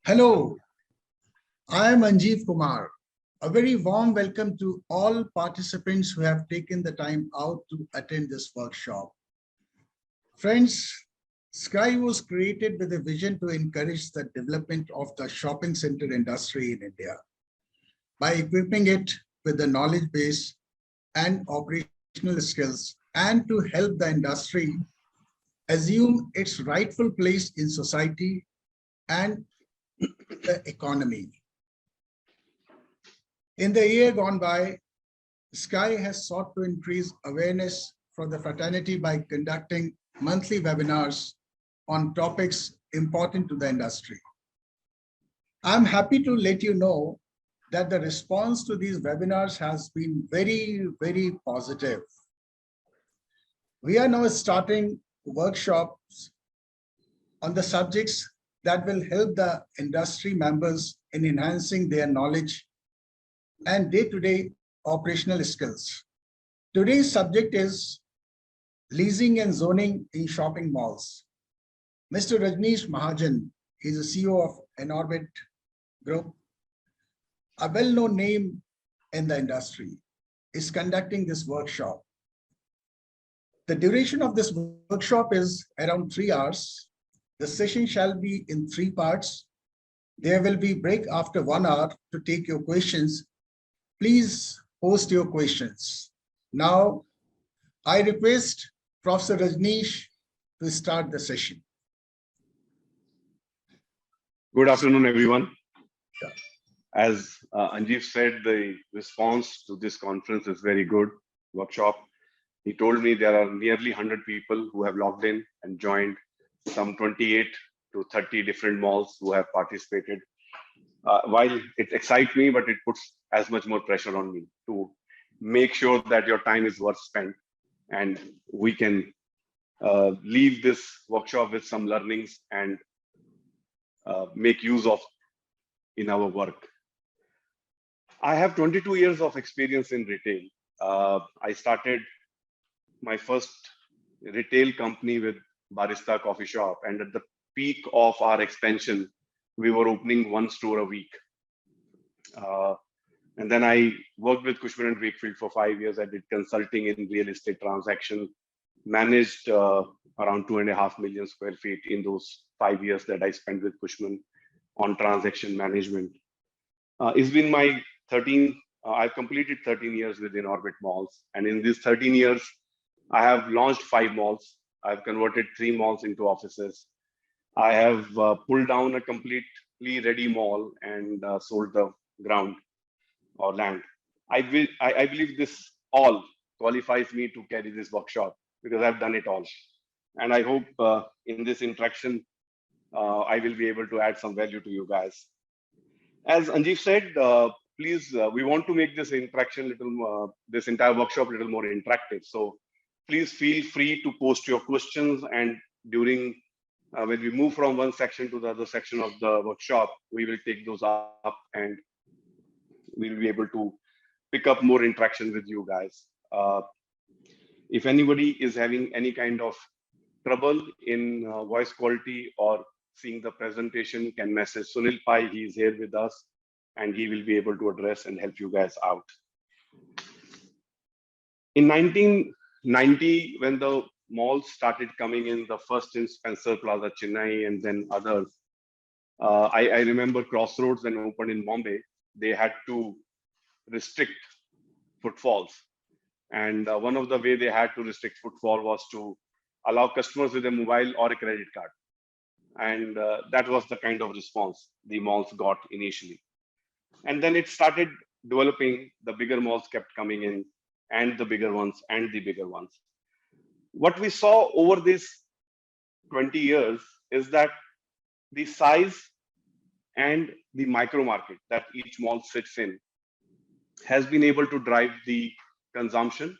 Hello, I am Anjeev Kumar. A very warm welcome to all participants who have taken the time out to attend this workshop. Friends, SCAI was created with a vision to encourage the development of the shopping center industry in India by equipping it with the knowledge base and operational skills, and to help the industry assume its rightful place in society and the economy. In the year gone by, SCAI has sought to increase awareness for the fraternity by conducting monthly webinars on topics important to the industry. I'm happy to let you know that the response to these webinars has been very positive. We are now starting workshops on the subjects that will help the industry members in enhancing their knowledge and day-to-day operational skills. Today's subject is leasing and zoning in shopping malls. Mr. Rajneesh Mahajan is the CEO of Enorbit Group, a well-known name in the industry, is conducting this workshop. The duration of this workshop is around 3 hours. The session shall be in 3 parts. There will be break after 1 hour to take your questions. Please post your questions. Now, I request Professor Rajneesh to start the session. Good afternoon, everyone. As Anjeev said, the response to this conference is very good. Workshop. He told me there are nearly 100 people who have logged in and joined, some 28 to 30 different malls who have participated. While it excites me, but it puts as much more pressure on me to make sure that your time is worth spent and we can leave this workshop with some learnings and make use of in our work. I have 22 years of experience in retail. I started my first retail company with Barista Coffee Shop, and at the peak of our expansion, we were opening 1 store a week. And then I worked with Cushman & Wakefield for 5 years. I did consulting in real estate transaction, managed around 2.5 million square feet in those 5 years that I spent with Cushman on transaction management. It's been my I've completed 13 years with Enorbit Malls. And in these 13 years, I have launched 5 malls. I've converted 3 malls into offices. I have pulled down a completely ready mall and sold the ground or land. I believe this all qualifies me to carry this workshop because I've done it all. And I hope in this interaction, I will be able to add some value to you guys. As Anjeev said, please, we want to make this interaction this entire workshop a little more interactive. So please feel free to post your questions, and during when we move from one section to the other section of the workshop, we will take those up and we'll be able to pick up more interaction with you guys. If anybody is having any kind of trouble in voice quality or seeing the presentation, can message Sunil Pai. He is here with us and he will be able to address and help you guys out. In 1990, when the malls started coming in, the first in Spencer Plaza, Chennai, and then others, I remember Crossroads when opened in Bombay, they had to restrict footfalls. And one of the way they had to restrict footfall was to allow customers with a mobile or a credit card. And that was the kind of response the malls got initially. And then it started developing. The bigger malls kept coming in, and the bigger ones and the bigger ones. What we saw over these 20 years is that the size and the micro market that each mall sits in has been able to drive the consumption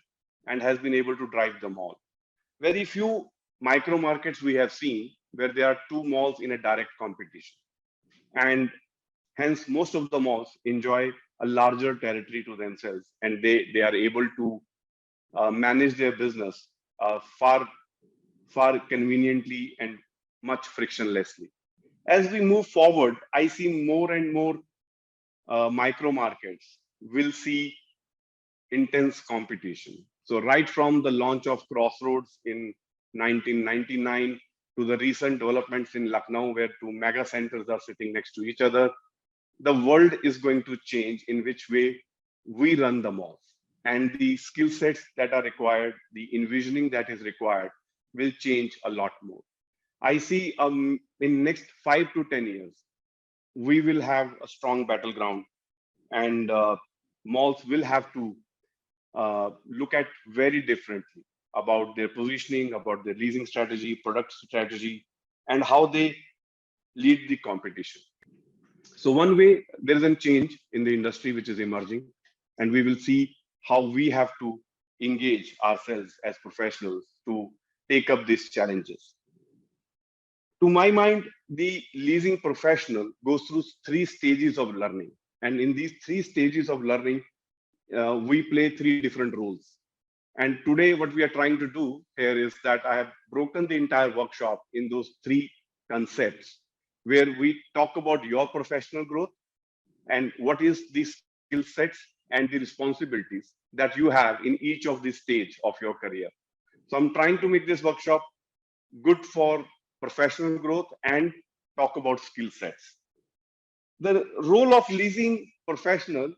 and has been able to drive the mall. Very few micro markets we have seen where there are 2 malls in a direct competition. And hence, most of the malls enjoy a larger territory to themselves, and they are able to manage their business far conveniently and much frictionlessly. As we move forward, I see more and more micro markets will see intense competition. So right from the launch of Crossroads in 1999 to the recent developments in Lucknow, where two mega centers are sitting next to each other, the world is going to change in which way we run the malls. And the skill sets that are required, the envisioning that is required will change a lot more. I see in next 5 to 10 years, we will have a strong battleground, and malls will have to look at very differently about their positioning, about their leasing strategy, product strategy, and how they lead the competition. So one way, there is a change in the industry which is emerging, and we will see how we have to engage ourselves as professionals to take up these challenges. To my mind, the leasing professional goes through 3 stages of learning. And in these 3 stages of learning, we play 3 different roles. And today, what we are trying to do here is that I have broken the entire workshop in those 3 concepts, where we talk about your professional growth and what is the skill sets and the responsibilities that you have in each of the stage of your career. So I'm trying to make this workshop good for professional growth and talk about skill sets. The role of leasing professional,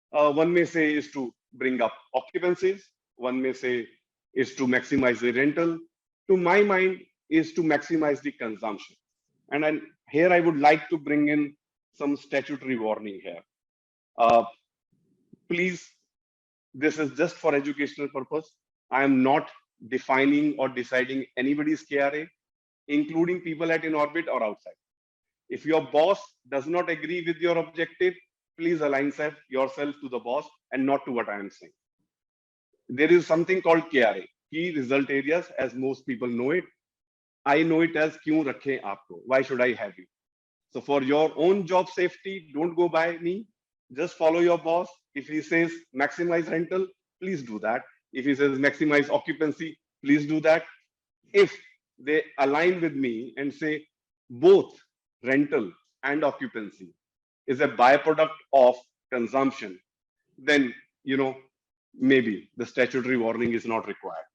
one may say, is to bring up occupancies. One may say is to maximize the rental. To my mind, is to maximize the consumption. And here I would like to bring in some statutory warning here. Please, this is just for educational purpose. I am not defining or deciding anybody's KRA, including people at in orbit or outside. If your boss does not agree with your objective, please align yourself to the boss and not to what I am saying. There is something called KRA, key result areas, as most people know it. I know it as kyun rakhe aapko? Why should I have you? So for your own job safety, don't go by me. Just follow your boss. If he says maximize rental, please do that. If he says maximize occupancy, please do that. If they align with me and say both rental and occupancy is a byproduct of consumption, then maybe the statutory warning is not required.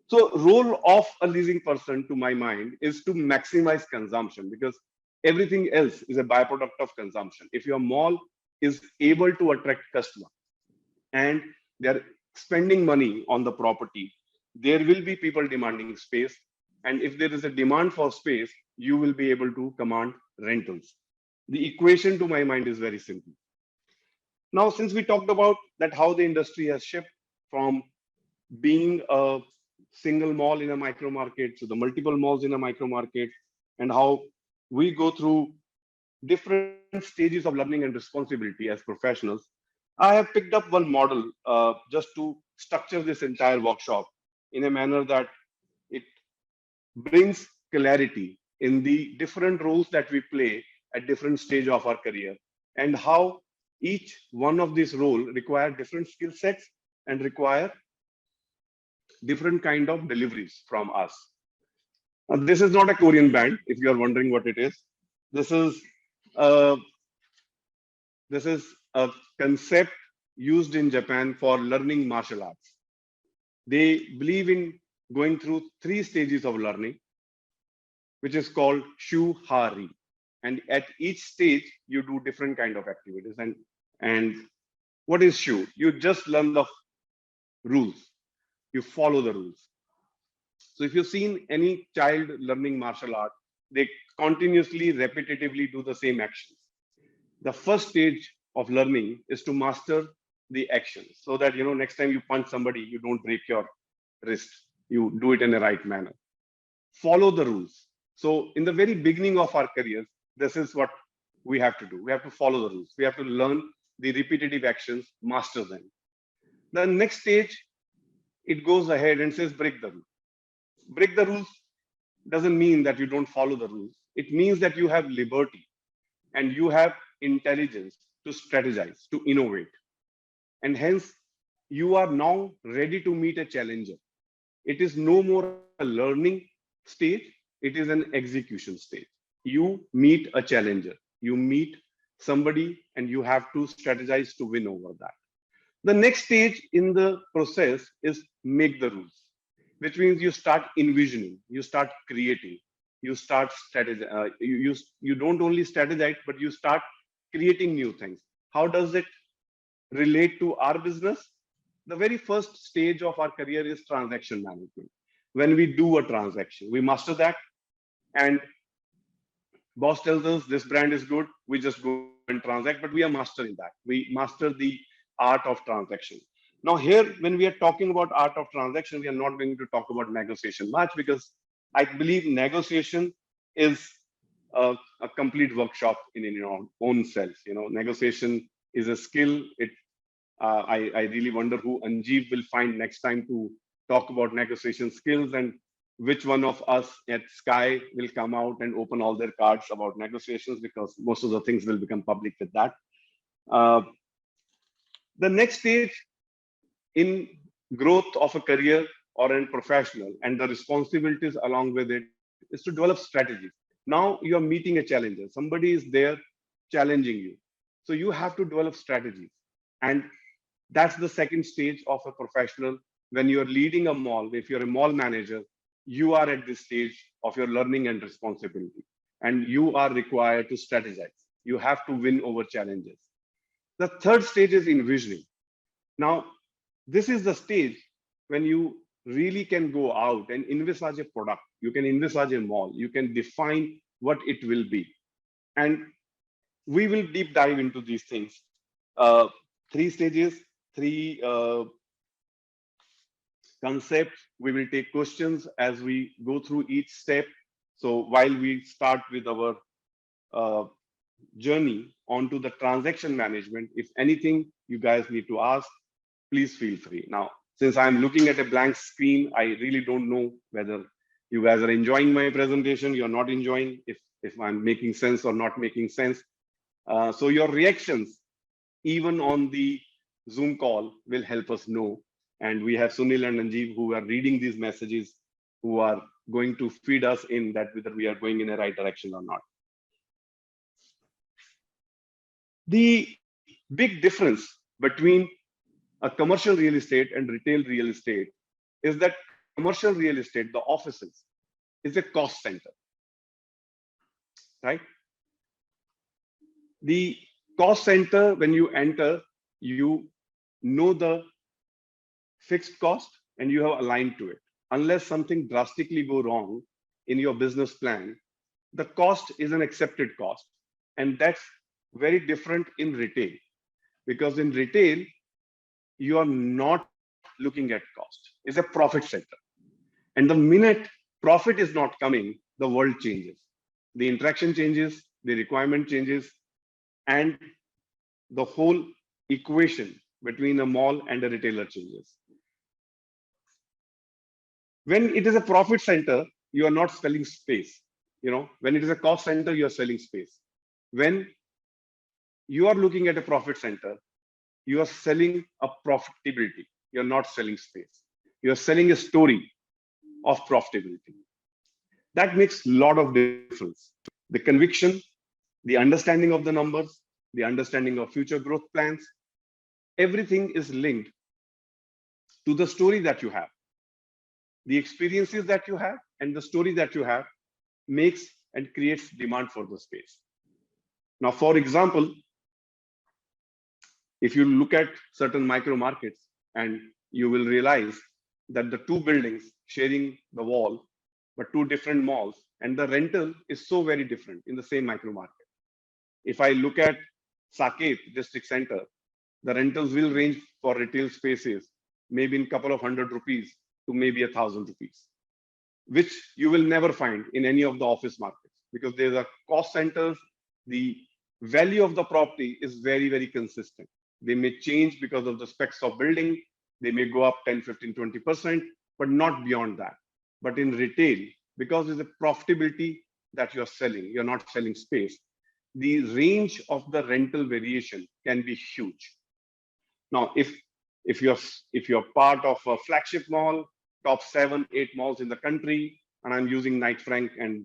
So role of a leasing person, to my mind, is to maximize consumption, because everything else is a byproduct of consumption. If your mall is able to attract customers and they're spending money on the property, there will be people demanding space. And if there is a demand for space, you will be able to command rentals. The equation, to my mind, is very simple. Now, since we talked about that, how the industry has shifted from being a single mall in a micro market to the multiple malls in a micro market, and how we go through different stages of learning and responsibility as professionals, I have picked up one model just to structure this entire workshop in a manner that it brings clarity in the different roles that we play at different stage of our career, and how each one of these roles require different skill sets and require different kind of deliveries from us. This is not a Korean band, if you are wondering what it is. This is a concept used in Japan for learning martial arts. They believe in going through 3 stages of learning, which is called shu-ha-ri. And at each stage, you do different kind of activities. And what is shu? You just learn the rules. You follow the rules. So if you've seen any child learning martial art, they continuously, repetitively do the same actions. The first stage of learning is to master the actions, so that next time you punch somebody, you don't break your wrist. You do it in the right manner. Follow the rules. So in the very beginning of our careers, this is what we have to do. We have to follow the rules. We have to learn the repetitive actions, master them. The next stage, it goes ahead and says break the rules. Break the rules doesn't mean that you don't follow the rules. It means that you have liberty and you have intelligence to strategize, to innovate. And hence, you are now ready to meet a challenger. It is no more a learning stage, it is an execution stage. you meet a challenger, you meet somebody, and you have to strategize to win over that. The next stage in the process is make the rules, which means you start envisioning, you start creating, you start strategy. You don't only strategize, but you start creating new things. How does it relate to our business? The very first stage of our career is transaction management. When we do a transaction, we master that, and boss tells us this brand is good, we just go and transact, but we are mastering that. We master the art of transaction. Now here, when we are talking about art of transaction, we are not going to talk about negotiation much, because I believe negotiation is a complete workshop in your own self. Negotiation is a skill. I really wonder who Anjeev will find next time to talk about negotiation skills, and which one of us at SCAI will come out and open all their cards about negotiations, because most of the things will become public with that. The next stage in growth of a career or a professional, and the responsibilities along with it, is to develop strategies. Now you are meeting a challenger. Somebody is there challenging you. So you have to develop strategies. And that's the second stage of a professional. When you're leading a mall, if you're a mall manager, you are at this stage of your learning and responsibility, and you are required to strategize. You have to win over challenges. The third stage is envisioning. Now, this is the stage when you really can go out and envisage a product. You can envisage a mall. You can define what it will be. And we will deep dive into these things. Three stages, three concepts. We will take questions as we go through each step. So while we start with our journey onto the transaction management, if anything you guys need to ask, please feel free. Now, since I'm looking at a blank screen, I really don't know whether you guys are enjoying my presentation, you're not enjoying, if I'm making sense or not making sense. So your reactions, even on the Zoom call, will help us know. And we have Sunil and Anjeev who are reading these messages, who are going to feed us in that whether we are going in the right direction or not. The big difference between a commercial real estate and retail real estate is that commercial real estate, the offices, is a cost center, right? The cost center, when you enter, you know the fixed cost and you have aligned to it. Unless something drastically go wrong in your business plan, the cost is an accepted cost. And that's very different in retail, because in retail, you are not looking at cost. It's a profit center. And the minute profit is not coming, the world changes. The interaction changes, the requirement changes, and the whole equation between a mall and a retailer changes. When it is a profit center, you are not selling space. When it is a cost center, you are selling space. When you are looking at a profit center, you are selling a profitability. You're not selling space. You're selling a story of profitability. That makes a lot of difference. The conviction, the understanding of the numbers, the understanding of future growth plans, everything is linked to the story that you have. The experiences that you have and the story that you have makes and creates demand for the space. Now, for example, if you look at certain micro markets, and you will realize that the two buildings sharing the wall, but two different malls, and the rental is so very different in the same micro market. If I look at Saket district center, the rentals will range for retail spaces, maybe in a couple of ₹100 to maybe ₹1,000, which you will never find in any of the office markets, because there's a cost centers. The value of the property is very, very consistent. They may change because of the specs of building. They may go up 10, 15, 20%, but not beyond that. But in retail, because it's a profitability that you're selling, you're not selling space, the range of the rental variation can be huge. Now, if you're part of a flagship mall, top 7, 8 malls in the country, and I'm using Knight Frank and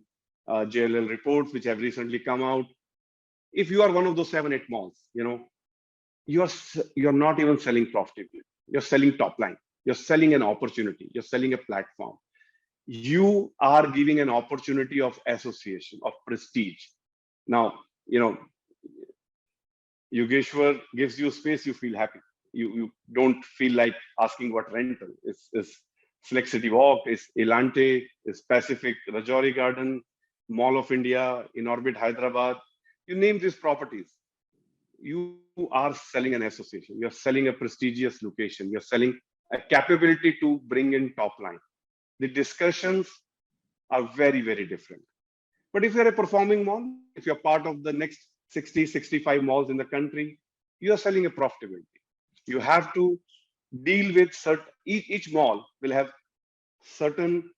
JLL reports, which have recently come out. If you are one of those 7-8 malls, you're not even selling profitably. You're selling top line. You're selling an opportunity. You're selling a platform. You are giving an opportunity of association, of prestige. Now, Yogeshwar gives you space, you feel happy. You don't feel like asking what rental. It's Flex City Walk, it's Elante, it's Pacific, Rajouri Garden, Mall of India, in Orbit Hyderabad. You name these properties. You are selling an association. You're selling a prestigious location. You're selling a capability to bring in top line. The discussions are very, very different. But if you're a performing mall, if you're part of the next 60, 65 malls in the country, you're selling a profitability. You have to deal with certain, each mall will have certain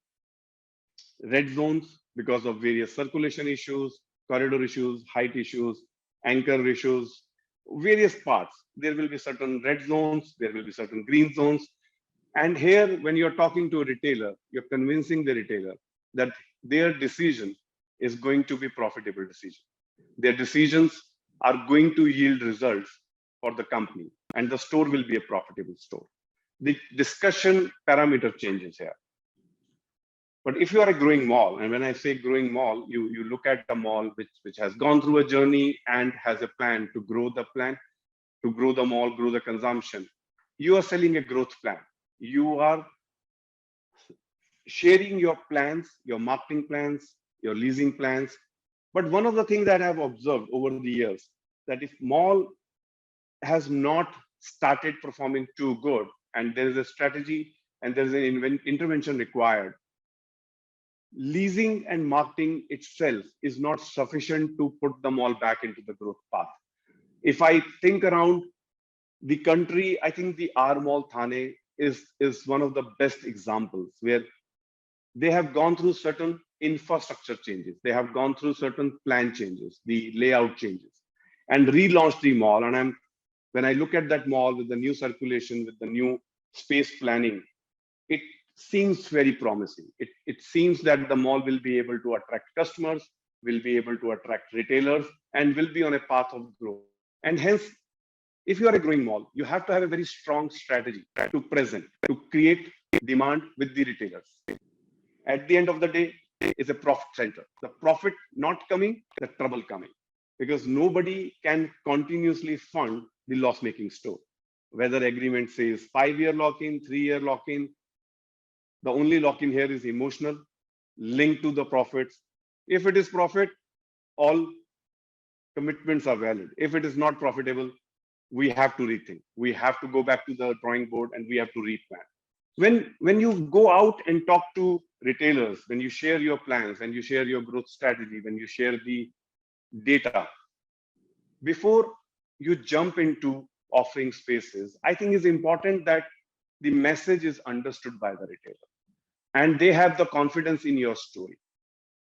red zones because of various circulation issues, corridor issues, height issues, anchor issues, various parts. There will be certain red zones, there will be certain green zones. And here, when you're talking to a retailer, you're convincing the retailer that their decision is going to be profitable decision. Their decisions are going to yield results for the company, and the store will be a profitable store. The discussion parameter changes here. But if you are a growing mall, and when I say growing mall, you look at a mall which has gone through a journey and has a plan, to grow the mall, grow the consumption. You are selling a growth plan. You are sharing your plans, your marketing plans, your leasing plans. But one of the things that I've observed over the years, that if mall has not started performing too good, and there is a strategy and there is an intervention required, leasing and marketing itself is not sufficient to put the mall back into the growth path. If I think around the country, I think the R Mall Thane is one of the best examples, where they have gone through certain infrastructure changes. They have gone through certain plan changes, the layout changes, and relaunched the mall. And when I look at that mall with the new circulation, with the new space planning, it seems very promising. It seems that the mall will be able to attract customers, will be able to attract retailers, and will be on a path of growth. And hence, if you are a growing mall, you have to have a very strong strategy to present, to create demand with the retailers. At the end of the day, it's a profit center. The profit not coming, the trouble coming, because nobody can continuously fund the loss-making store. Whether agreement says 5-year lock-in, 3-year lock-in, the only lock-in here is emotional, linked to the profits. If it is profit, all commitments are valid. If it is not profitable, we have to rethink. We have to go back to the drawing board and we have to replan. When you go out and talk to retailers, when you share your plans, when you share your growth strategy, when you share the data, before you jump into offering spaces, I think it's important that the message is understood by the retailer and they have the confidence in your story.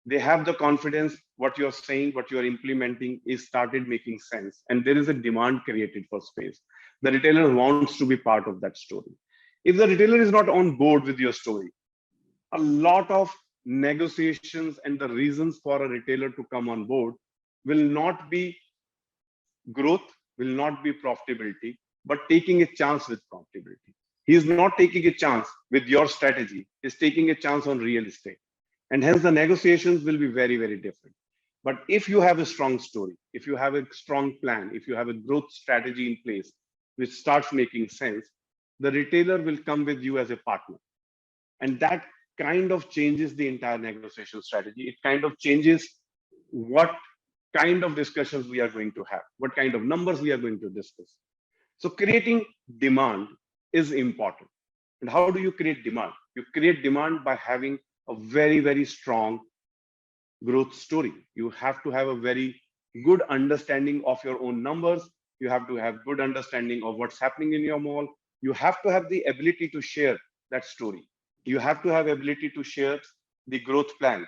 They have the confidence what you're saying, what you're implementing is started making sense, and there is a demand created for space. The retailer wants to be part of that story. If the retailer is not on board with your story, a lot of negotiations and the reasons for a retailer to come on board will not be growth, will not be profitability, but taking a chance with profitability. He is not taking a chance with your strategy, he's taking a chance on real estate. And hence the negotiations will be very, very different. But if you have a strong story, if you have a strong plan, if you have a growth strategy in place, which starts making sense, the retailer will come with you as a partner. And that kind of changes the entire negotiation strategy. It kind of changes what kind of discussions we are going to have, what kind of numbers we are going to discuss. So creating demand is important. And how do you create demand? You create demand by having a very, very strong growth story. You have to have a very good understanding of your own numbers. You have to have good understanding of what's happening in your mall. You have to have the ability to share that story. You have to have ability to share the growth plans.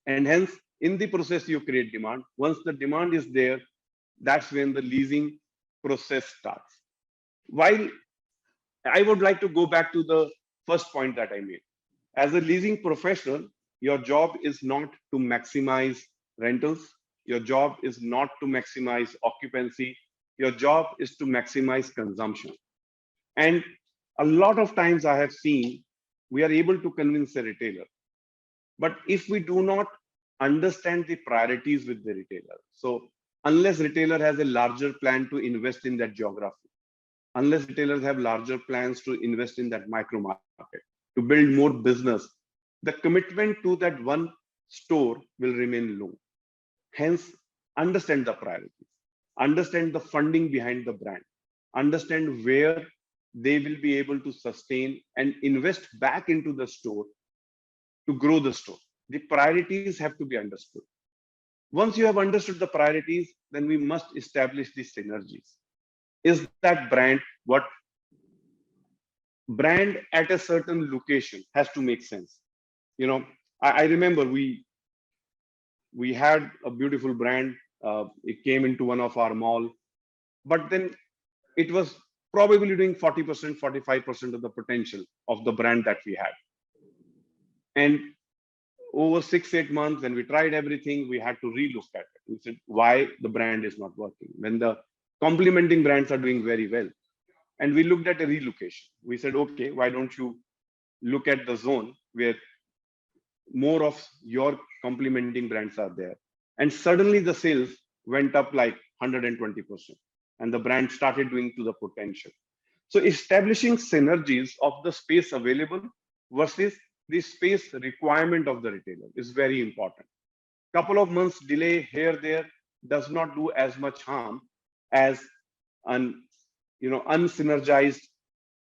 And hence, in the process, you create demand. Once the demand is there, that's when the leasing process starts. While I would like to go back to the first point that I made. As a leasing professional, Your job is not to maximize rentals. Your job is not to maximize occupancy. Your job is to maximize consumption. And a lot of times I have seen we are able to convince a retailer. But if we do not understand the priorities with the retailer, so unless retailer has a larger plan to invest in that geography, unless retailers have larger plans to invest in that micro market, to build more business, the commitment to that one store will remain low. Hence, understand the priorities, understand the funding behind the brand, understand where they will be able to sustain and invest back into the store to grow the store. The priorities have to be understood. Once you have understood the priorities, then we must establish the synergies. Is that brand what brand at a certain location has to make sense? You know, I remember we had a beautiful brand. It came into one of our mall, but then it was probably doing 40%, 45% of the potential of the brand that we had. And over 6-8 months, when we tried everything, we had to relook at it. We said, why the brand is not working when the complementing brands are doing very well. And we looked at a relocation. We said, okay, why don't you look at the zone where more of your complementing brands are there? And suddenly the sales went up like 120%. And the brand started doing to the potential. So establishing synergies of the space available versus the space requirement of the retailer is very important. Couple of months delay here, there does not do as much harm as an unsynergized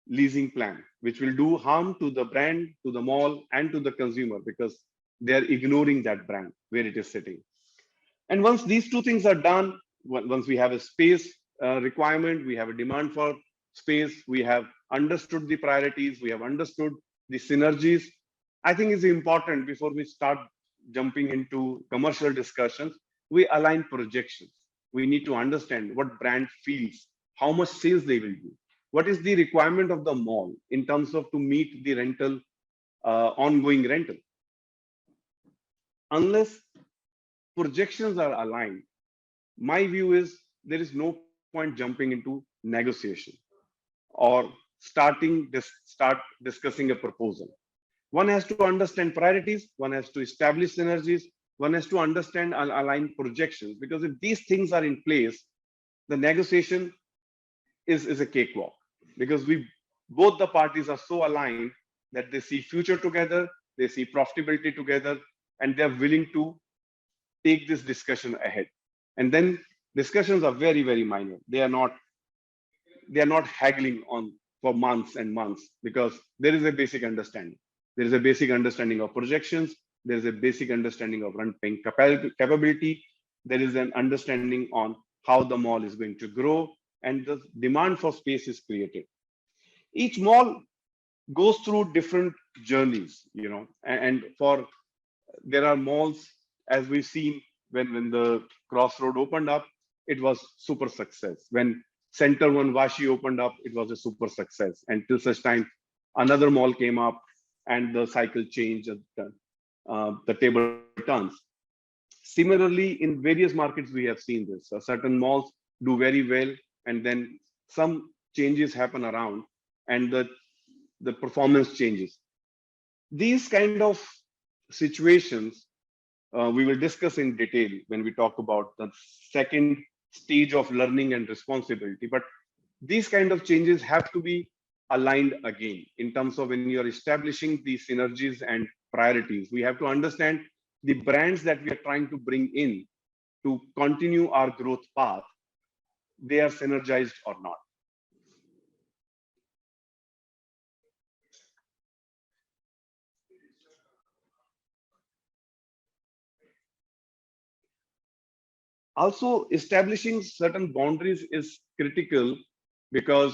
leasing plan, which will do harm to the brand, to the mall, and to the consumer because they're ignoring that brand where it is sitting. And once these two things are done, once we have a space requirement, we have a demand for space, we have understood the priorities, we have understood the synergies. I think it's important before we start jumping into commercial discussions, we align projections. We need to understand what brand feels, how much sales they will do, what is the requirement of the mall in terms of to meet the rental, ongoing rental. Unless projections are aligned, my view is there is no point jumping into negotiation or start discussing a proposal. One has to understand priorities, one has to establish synergies, one has to understand and align projections, because if these things are in place, the negotiation is a cakewalk, because both the parties are so aligned that they see future together, they see profitability together, and they're willing to take this discussion ahead. And then discussions are very, very minor. They are not haggling on for months and months, because there is a basic understanding. There is a basic understanding of projections. There is a basic understanding of rent-paying capability. There is an understanding on how the mall is going to grow, and the demand for space is created. Each mall goes through different journeys, and there are malls, as we've seen when the Crossroad opened up, it was super success. When Center One Vashi opened up, it was a super success. And till such time, another mall came up and the cycle changed, the table turns. Similarly, in various markets, we have seen this. Certain malls do very well, and then some changes happen around, and the performance changes. These kind of situations we will discuss in detail when we talk about the second stage of learning and responsibility. But these kind of changes have to be aligned again in terms of when you're establishing the synergies and priorities. We have to understand the brands that we are trying to bring in to continue our growth path, they are synergized or not. Also, establishing certain boundaries is critical because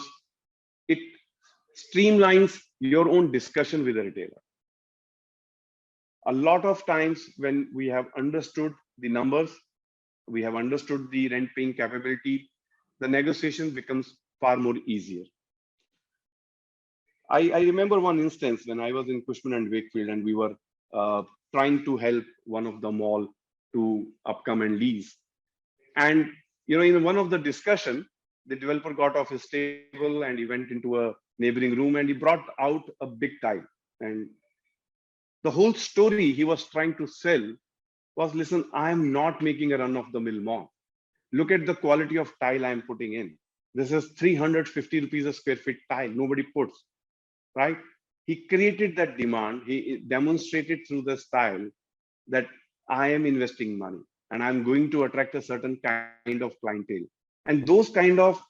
it streamlines your own discussion with the retailer. A lot of times when we have understood the numbers, we have understood the rent paying capability, the negotiation becomes far more easier. I remember one instance when I was in Cushman and Wakefield, and we were trying to help one of the mall to upcome and lease. And in one of the discussion, the developer got off his table and he went into a neighboring room and he brought out a big tile. And the whole story he was trying to sell was, listen, I am not making a run of the mill mall. Look at the quality of tile I am putting in. This is 350 rupees a square feet tile. Nobody puts, right? He created that demand. He demonstrated through the style that I am investing money and I'm going to attract a certain kind of clientele. And those kind of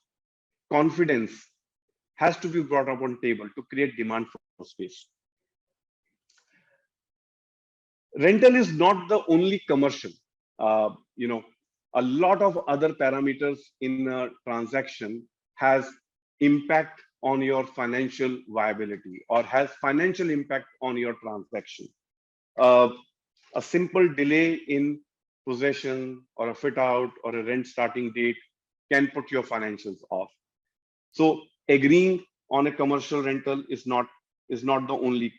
confidence has to be brought up on table to create demand for space. Rental is not the only commercial. A lot of other parameters in a transaction has impact on your financial viability or has financial impact on your transaction. A simple delay in possession or a fit out or a rent starting date can put your financials off. So agreeing on a commercial rental is not the only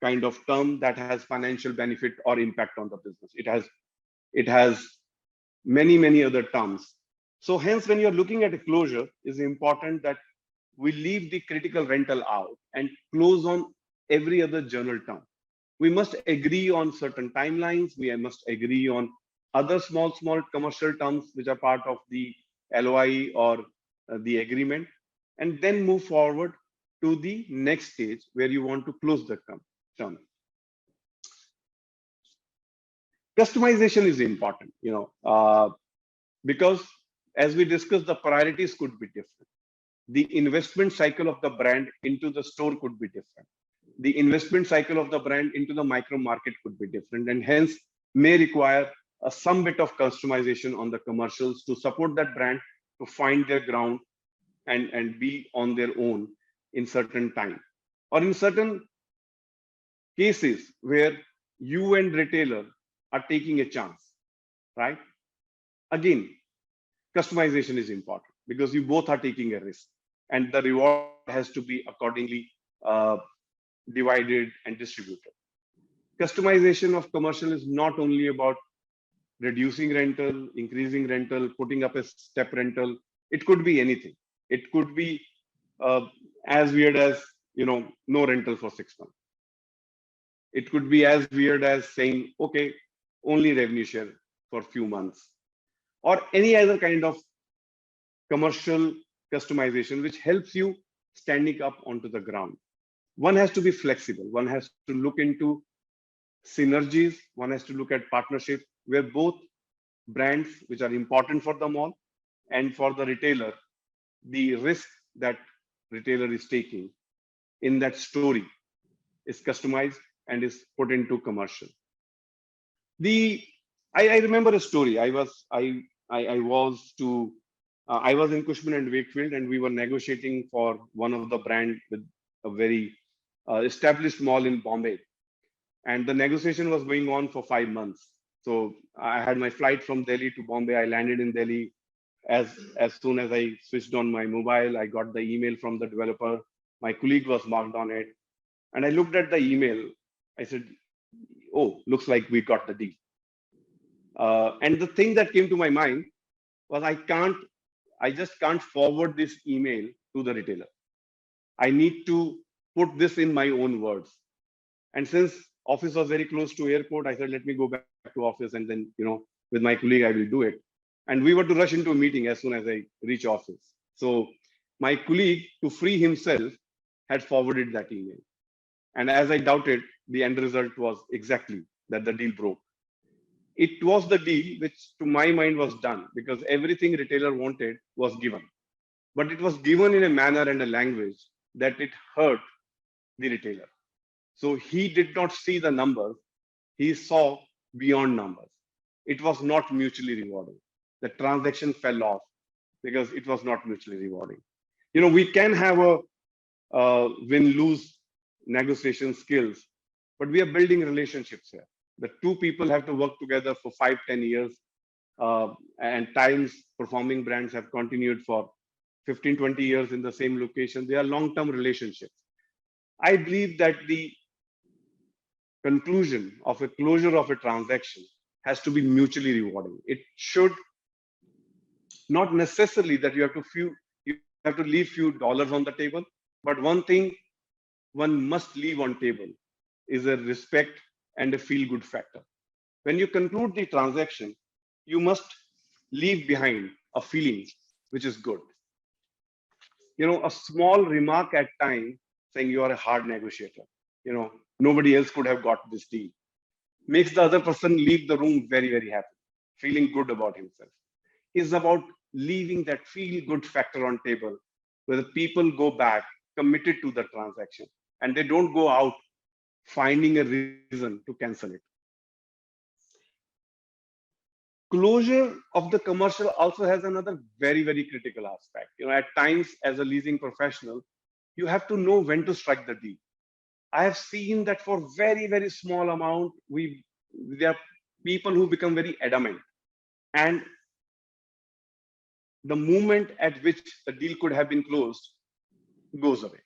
kind of term that has financial benefit or impact on the business. It has many other terms. So hence, when you're looking at a closure, it's important that we leave the critical rental out and close on every other general term. We must agree on certain timelines. We must agree on other small commercial terms which are part of the LOI or the agreement, and then move forward to the next stage where you want to close the term. Customization is important, because as we discussed, the priorities could be different. The investment cycle of the brand into the store could be different. The investment cycle of the brand into the micro market could be different, and hence may require some bit of customization on the commercials to support that brand to find their ground and be on their own in certain time, or in certain cases where you and retailer are taking a chance, right? Again, customization is important because you both are taking a risk, and the reward has to be accordingly divided and distributed. Customization of commercial is not only about reducing rental, increasing rental, putting up a step rental. It could be anything. It could be as weird as no rental for 6 months. It could be as weird as saying, okay, only revenue share for a few months, or any other kind of commercial customization which helps you standing up onto the ground. One has to be flexible. One has to look into synergies. One has to look at partnership where both brands, which are important for the mall and for the retailer, the risk that retailer is taking in that story is customized and is put into commercial. I remember a story. I was in Cushman and Wakefield, and we were negotiating for one of the brand with a very established mall in Bombay, and the negotiation was going on for 5 months. So I had my flight from Delhi to Bombay. I landed in Delhi. As soon as I switched on my mobile, I got the email from the developer. My colleague was marked on it, and I looked at the email. I said, "Oh, looks like we got the deal." And the thing that came to my mind was, I just can't forward this email to the retailer. I need to put this in my own words. And since office was very close to airport, I said, let me go back to office, and then, with my colleague, I will do it. And we were to rush into a meeting as soon as I reach office. So my colleague, to free himself, had forwarded that email. And as I doubted, the end result was exactly that the deal broke. It was the deal which, to my mind, was done because everything retailer wanted was given. But it was given in a manner and a language that it hurt the retailer. So he did not see the numbers. He saw beyond numbers. It was not mutually rewarding. The transaction fell off because it was not mutually rewarding. We can have a win-lose negotiation skills, but we are building relationships here. The two people have to work together for 5-10 years, and times performing brands have continued for 15-20 years in the same location. They are long-term relationships. I believe that the conclusion of a closure of a transaction has to be mutually rewarding. It should not necessarily that you have to leave few dollars on the table, but one thing one must leave on table is a respect and a feel good factor. When you conclude the transaction, you must leave behind a feeling which is good. A small remark at time saying you are a hard negotiator, nobody else could have got this deal, makes the other person leave the room very, very happy, feeling good about himself. Is about leaving that feel good factor on table where the people go back committed to the transaction and they don't go out finding a reason to cancel it. Closure of the commercial also has another very, very critical aspect. At times as a leasing professional, you have to know when to strike the deal. I have seen that for very, very small amount, there are people who become very adamant, and the moment at which the deal could have been closed goes away.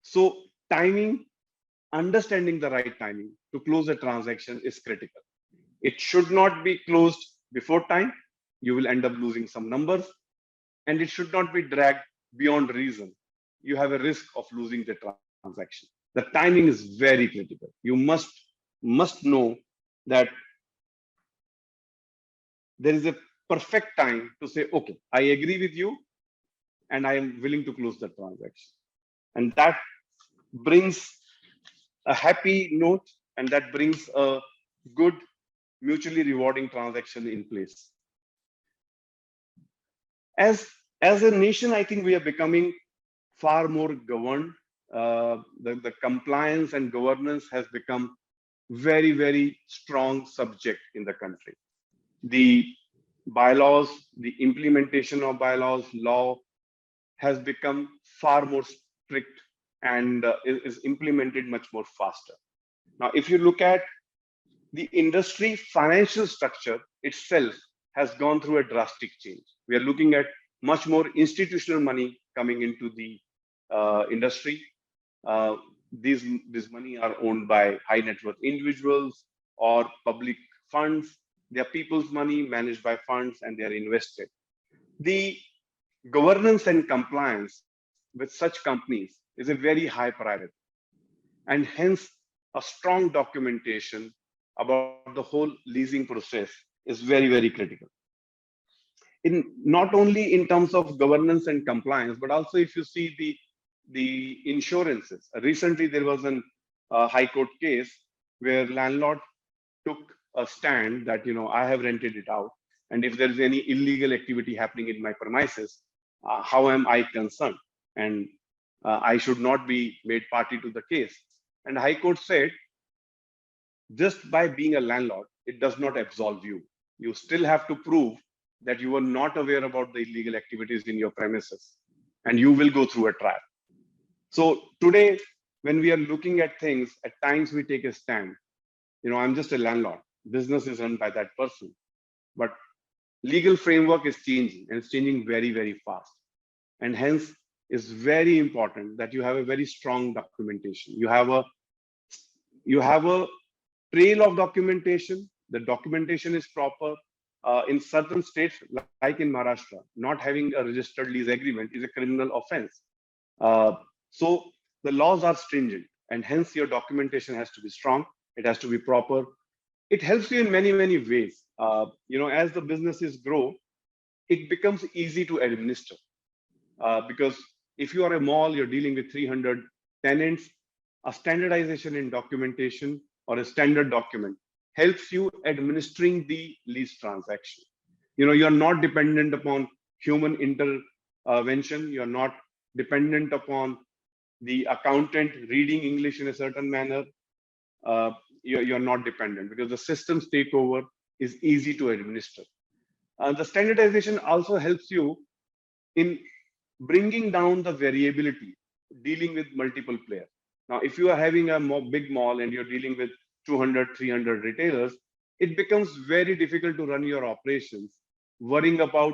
So timing, understanding the right timing to close a transaction is critical. It should not be closed before time. You will end up losing some numbers, and it should not be dragged beyond reason. You have a risk of losing the transaction. The timing is very critical. You must know that there is a perfect time to say, okay, I agree with you, and I am willing to close the transaction. And that brings a happy note, and that brings a good, mutually rewarding transaction in place. As a nation, I think we are becoming far more governed. The compliance and governance has become very, very strong subject in the country. The bylaws, the implementation of bylaws, law has become far more strict and is implemented much more faster. Now, if you look at the industry financial structure itself has gone through a drastic change. We are looking at much more institutional money coming into the industry. These money are owned by high net worth individuals or public funds. They are people's money managed by funds, and they are invested. The governance and compliance with such companies is a very high priority, and hence a strong documentation about the whole leasing process is very, very critical. Not only in terms of governance and compliance, but also if you see the insurances. Recently, there was a high court case where landlord took a stand that, I have rented it out, and if there is any illegal activity happening in my premises, how am I concerned? And I should not be made party to the case. And High Court said, just by being a landlord, it does not absolve you. You still have to prove that you were not aware about the illegal activities in your premises, and you will go through a trial. So today, when we are looking at things, at times we take a stand. I'm just a landlord. Business is run by that person. But legal framework is changing, and it's changing very, very fast. And hence, it's very important that you have a very strong documentation. You have a trail of documentation. The documentation is proper. In certain states, like in Maharashtra, not having a registered lease agreement is a criminal offense. So the laws are stringent, and hence your documentation has to be strong. It has to be proper. It helps you in many, many ways. As the businesses grow, it becomes easy to administer. Because if you are a mall, you're dealing with 300 tenants, a standardization in documentation or a standard document helps you administering the lease transaction. You're not dependent upon human intervention. You're not dependent upon the accountant reading English in a certain manner. You're not dependent because the systems takeover is easy to administer. The standardization also helps you in bringing down the variability, dealing with multiple players. Now, if you are having a big mall and you're dealing with 200, 300 retailers, it becomes very difficult to run your operations, worrying about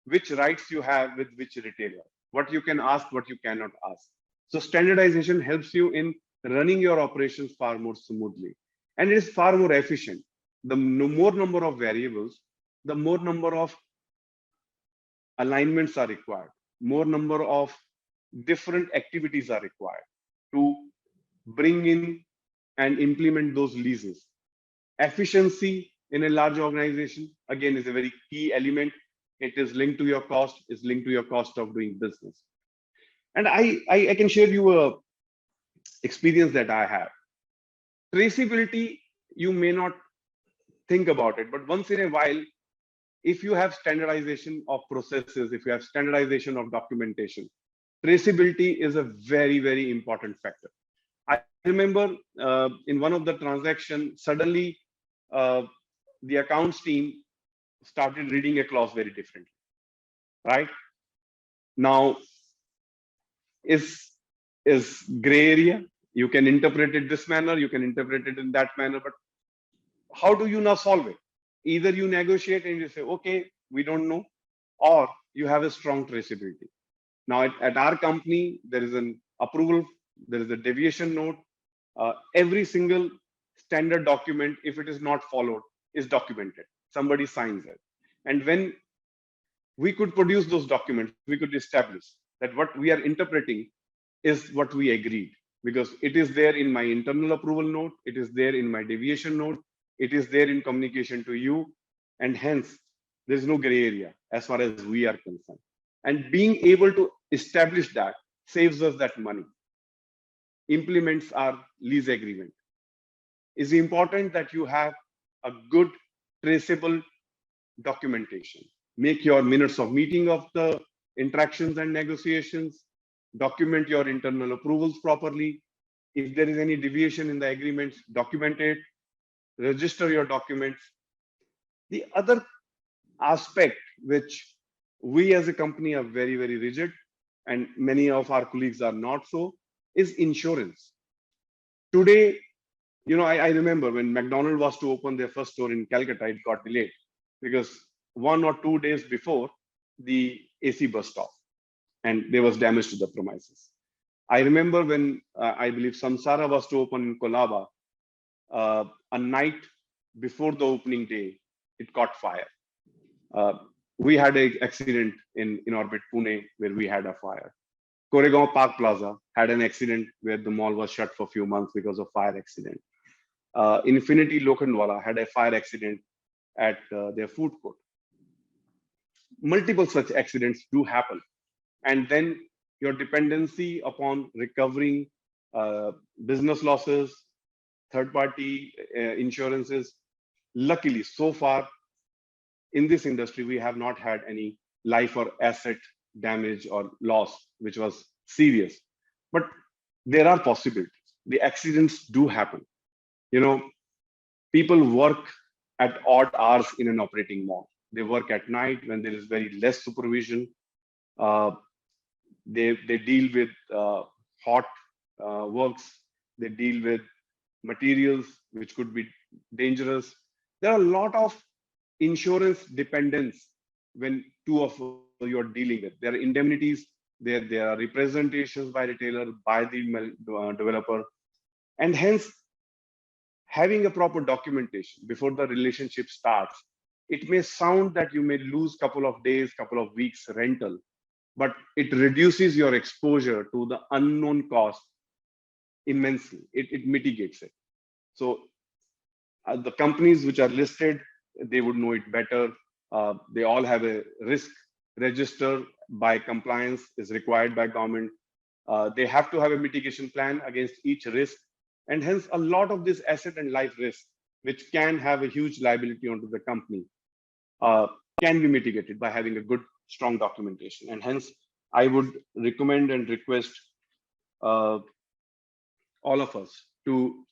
which rights you have with which retailer, what you can ask, what you cannot ask. So standardization helps you in running your operations far more smoothly. And it is far more efficient. The more number of variables, the more number of alignments are required, more number of different activities are required to bring in and implement those leases. Efficiency in a large organization, again, is a very key element. It is linked to your cost, is linked to your cost of doing business. And I can share you a experience that I have. Traceability, you may not think about it, but once in a while, if you have standardization of processes, if you have standardization of documentation, traceability is a very, very important factor. I remember in one of the transactions, suddenly the accounts team started reading a clause very differently, right? Now, is gray area. You can interpret it this manner, you can interpret it in that manner, but how do you now solve it? Either you negotiate and you say, okay, we don't know, or you have a strong traceability. Now, at our company, there is an approval, there is a deviation note. Every single standard document, if it is not followed, is documented. Somebody signs it. And when we could produce those documents, we could establish that what we are interpreting is what we agreed, because it is there in my internal approval note, it is there in my deviation note, it is there in communication to you, and hence there is no gray area as far as we are concerned. And being able to establish that saves us that money, implements our lease agreement. It's important that you have a good traceable documentation. Make your minutes of meeting of the interactions and negotiations, document your internal approvals properly. If there is any deviation in the agreements, document it, register your documents. The other aspect which we as a company are very, very rigid, and many of our colleagues are not so, is insurance. Today, I remember when McDonald's was to open their first store in Calcutta, it got delayed because 1 or 2 days before, the AC burst off and there was damage to the premises. I remember when I believe Samsara was to open in Kolaba, a night before the opening day, it caught fire. We had an accident in Orbit Pune where we had a fire. Koregaon Park Plaza had an accident where the mall was shut for a few months because of fire accident. Infinity Lokhandwala had a fire accident at their food court. Multiple such accidents do happen. And then your dependency upon recovering business losses, third-party insurances. Luckily, so far in this industry, we have not had any life or asset damage or loss, which was serious. But there are possibilities. The accidents do happen. People work at odd hours in an operating mall. They work at night when there is very less supervision. They deal with hot works. They deal with materials which could be dangerous. There are a lot of insurance dependence when two of you are dealing with. There are indemnities, there are representations by retailer, by the developer, and hence having a proper documentation before the relationship starts. It may sound that you may lose couple of days, couple of weeks rental, but it reduces your exposure to the unknown cost immensely. It mitigates it. So the companies which are listed, they would know it better. They all have a risk register by compliance is required by government. They have to have a mitigation plan against each risk. And hence a lot of this asset and life risk, which can have a huge liability onto the company, can be mitigated by having a good, strong documentation. And hence I would recommend and request all of us to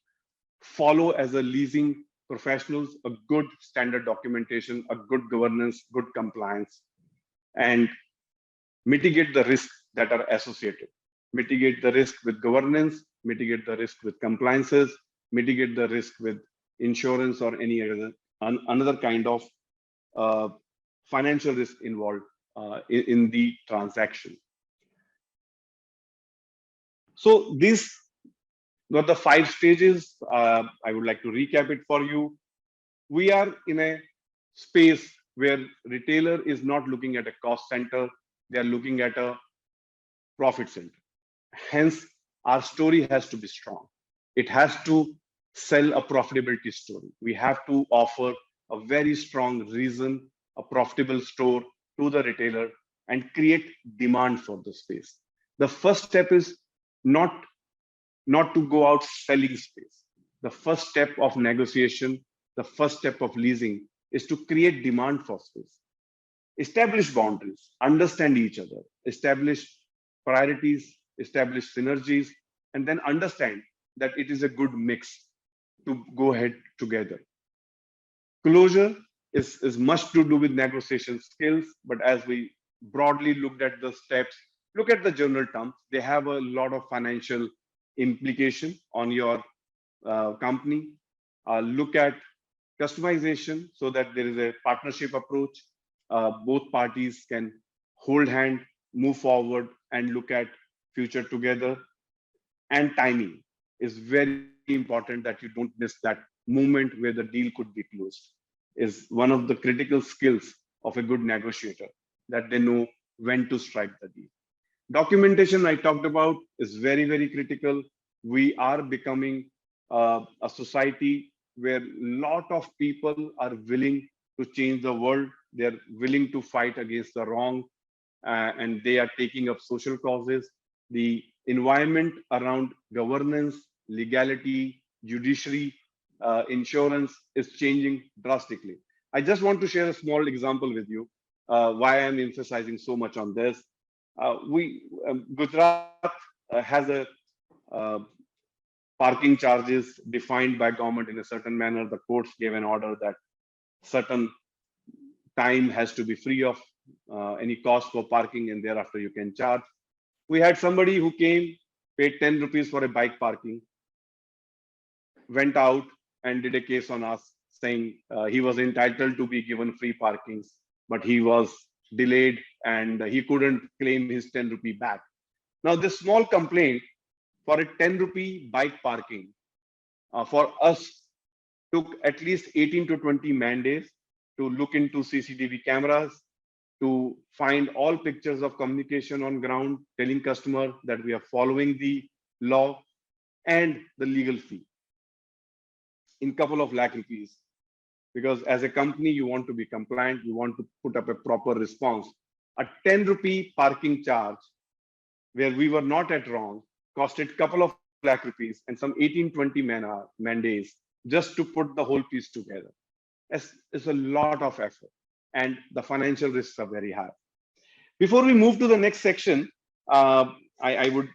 follow as a leasing professionals, a good standard documentation, a good governance, good compliance, and mitigate the risks that are associated. Mitigate the risk with governance, mitigate the risk with compliances, mitigate the risk with insurance or any other another kind of financial risk involved in the transaction. So this Got the 5 stages. I would like to recap it for you. We are in a space where retailer is not looking at a cost center, they are looking at a profit center. Hence, our story has to be strong. It has to sell a profitability story. We have to offer a very strong reason, a profitable store to the retailer and create demand for the space. The first step is not, not to go out selling space. The first step of negotiation, the first step of leasing is to create demand for space. Establish boundaries, understand each other, establish priorities, establish synergies, and then understand that it is a good mix to go ahead together. Closure is much to do with negotiation skills, but as we broadly looked at the steps, look at the general terms, they have a lot of financial implication on your company. Look at customization so that there is a partnership approach. Both parties can hold hand, move forward, and look at future together. And timing is very important that you don't miss that moment where the deal could be closed. Is one of the critical skills of a good negotiator, that they know when to strike the deal. Documentation I talked about is very, very critical. We are becoming a society where a lot of people are willing to change the world. They're willing to fight against the wrong, and they are taking up social causes. The environment around governance, legality, judiciary, insurance is changing drastically. I just want to share a small example with you why I'm emphasizing so much on this. Gujarat has a parking charges defined by government in a certain manner. The courts gave an order that certain time has to be free of any cost for parking, and thereafter you can charge. We had somebody who came, paid 10 rupees for a bike parking, went out and did a case on us saying he was entitled to be given free parkings, but he was delayed and he couldn't claim his 10 rupee back. Now this small complaint for a 10 rupee bike parking for us took at least 18 to 20 man days to look into CCTV cameras, to find all pictures of communication on ground, telling customer that we are following the law, and the legal fee in couple of lakh rupees. Because as a company, you want to be compliant, you want to put up a proper response. A 10 rupee parking charge, where we were not at wrong, costed couple of lakh rupees and some 18-20 man days just to put the whole piece together. It's a lot of effort, and the financial risks are very high. Before we move to the next section, I would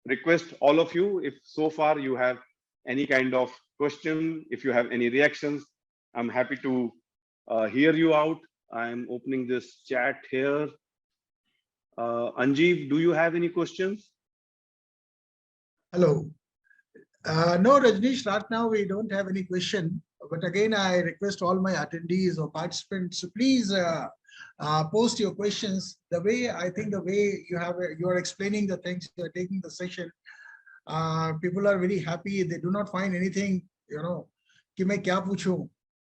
request all of you, if so far you have any kind of question, if you have any reactions, I'm happy to hear you out. I'm opening this chat here. Anjeev, do you have any questions? Hello. No, Rajneesh, right now we don't have any question. But again, I request all my attendees or participants to please post your questions. The way I think the way you are explaining the things, you are taking the session. People are very happy. They do not find anything, कि मैं क्या पूछूं.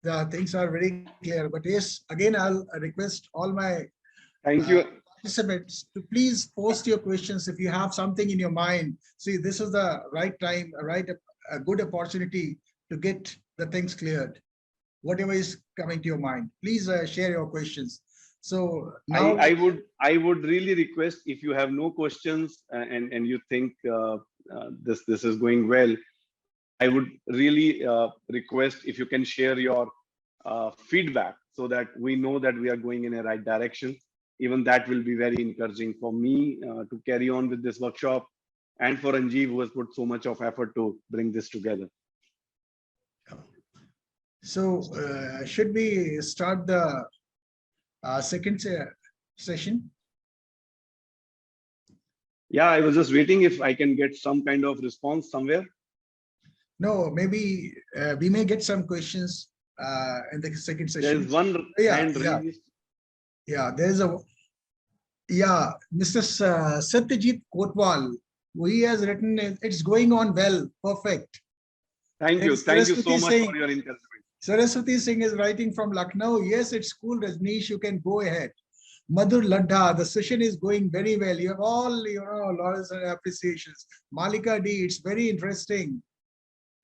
The things are very clear. But yes, again, I'll request all my participants to please post your questions if you have something in your mind. See, this is the right time, a good opportunity to get the things cleared. Whatever is coming to your mind, please share your questions. So now I would really request, if you have no questions and you think this is going well, I would really request if you can share your feedback so that we know that we are going in a right direction. Even that will be very encouraging for me to carry on with this workshop, and for Anjeev, who has put so much of effort to bring this together. So should we start the second session? Yeah, I was just waiting if I can get some kind of response somewhere. No, maybe we may get some questions in the second session. There is one hand raised. Yeah, there is a, Mr. Satyajit Kotwal He has written, it's going on well, perfect. Thank you. It's Thank you so Saraswati much Singh. for your encouragement. Saraswati Singh is writing from Lucknow. Yes, it's cool, Rajneesh. You can go ahead. Madhur Ladha, the session is going very well. You have all, laurels and appreciations. Malika D, it's very interesting.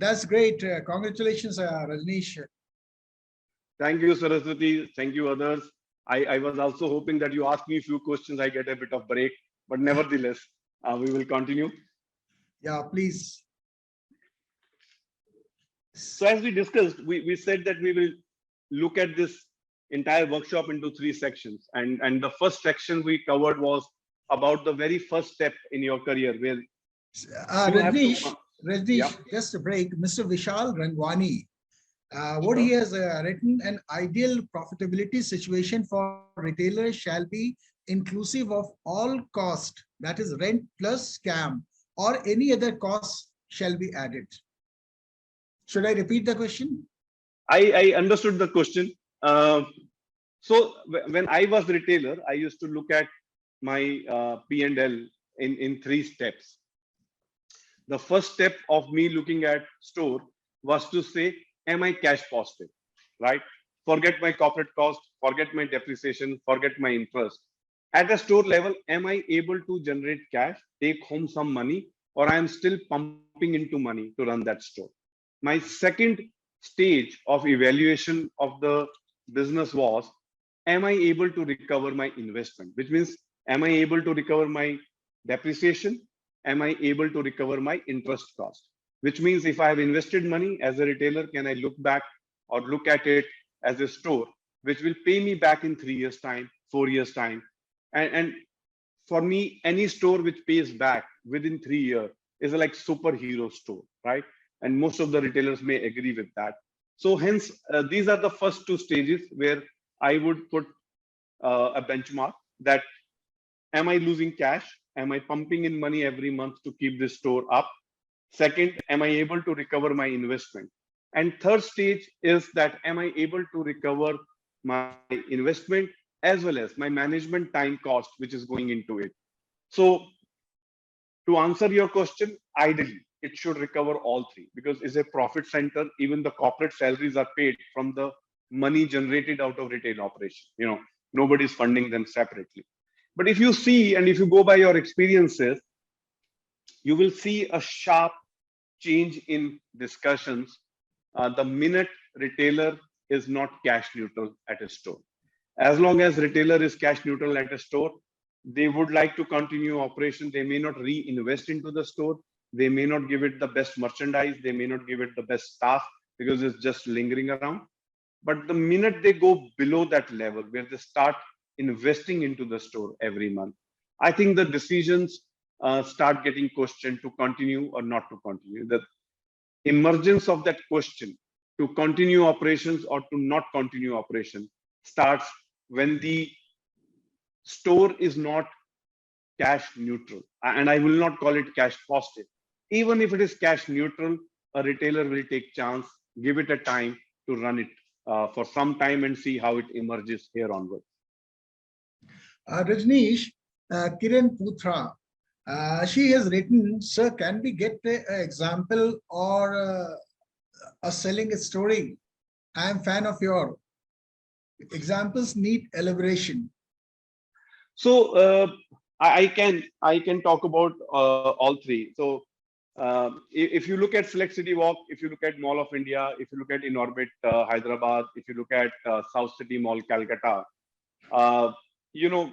That's great. Congratulations, Rajneesh. Thank you, Saraswati. Thank you, others. I was also hoping that you ask me a few questions. I get a bit of break, but nevertheless, we will continue. Yeah, please. So as we discussed, we said that we will look at this entire workshop into three sections. And the first section we covered was about the very first step in your career where you have to, yeah, Rajneesh, just a break. Mr. Vishal Rangwani, what he sure. has written, an ideal profitability situation for retailers shall be inclusive of all cost, that is rent plus scam, or any other cost shall be added. Should I repeat the question? I understood the question. Uh, so when I was retailer, I used to look at my P&L in three steps. The first step of me looking at store was to say, am I cash positive, right? Forget my corporate cost, forget my depreciation, forget my interest. At a store level, am I able to generate cash, take home some money, or I am still pumping into money to run that store? My second stage of evaluation of the business was, am I able to recover my investment? Which means, am I able to recover my depreciation? Am I able to recover my interest cost? Which means if I have invested money as a retailer, can I look back or look at it as a store, which will pay me back in 3 years' time, 4 years' time? And for me, any store which pays back within 3 years is a like superhero store, right? And most of the retailers may agree with that. So hence, these are the first two stages where I would put a benchmark that, am I losing cash? Am I pumping in money every month to keep this store up? Second, am I able to recover my investment? And third stage is that, am I able to recover my investment as well as my management time cost, which is going into it? So to answer your question, ideally, it should recover all three because it's a profit center. Even the corporate salaries are paid from the money generated out of retail operation. Nobody's funding them separately. But if you see and if you go by your experiences, you will see a sharp change in discussions the minute retailer is not cash neutral at a store. As long as retailer is cash neutral at a store, they would like to continue operation. They may not reinvest into the store. They may not give it the best merchandise. They may not give it the best staff because it's just lingering around. But the minute they go below that level where they start investing into the store every month, I think the decisions start getting questioned to continue or not to continue. The emergence of that question to continue operations or to not continue operation starts when the store is not cash neutral. And I will not call it cash positive. Even if it is cash neutral, a retailer will take chance, give it a time to run it for some time and see how it emerges here onward. Rajneesh, Kiran Putra, she has written, sir, can we get an example or a selling a story? I am fan of your examples need elaboration. So I can talk about all three. So if you look at Select City Walk, if you look at Mall of India, if you look at Inorbit Hyderabad, if you look at South City Mall Calcutta, uh, you know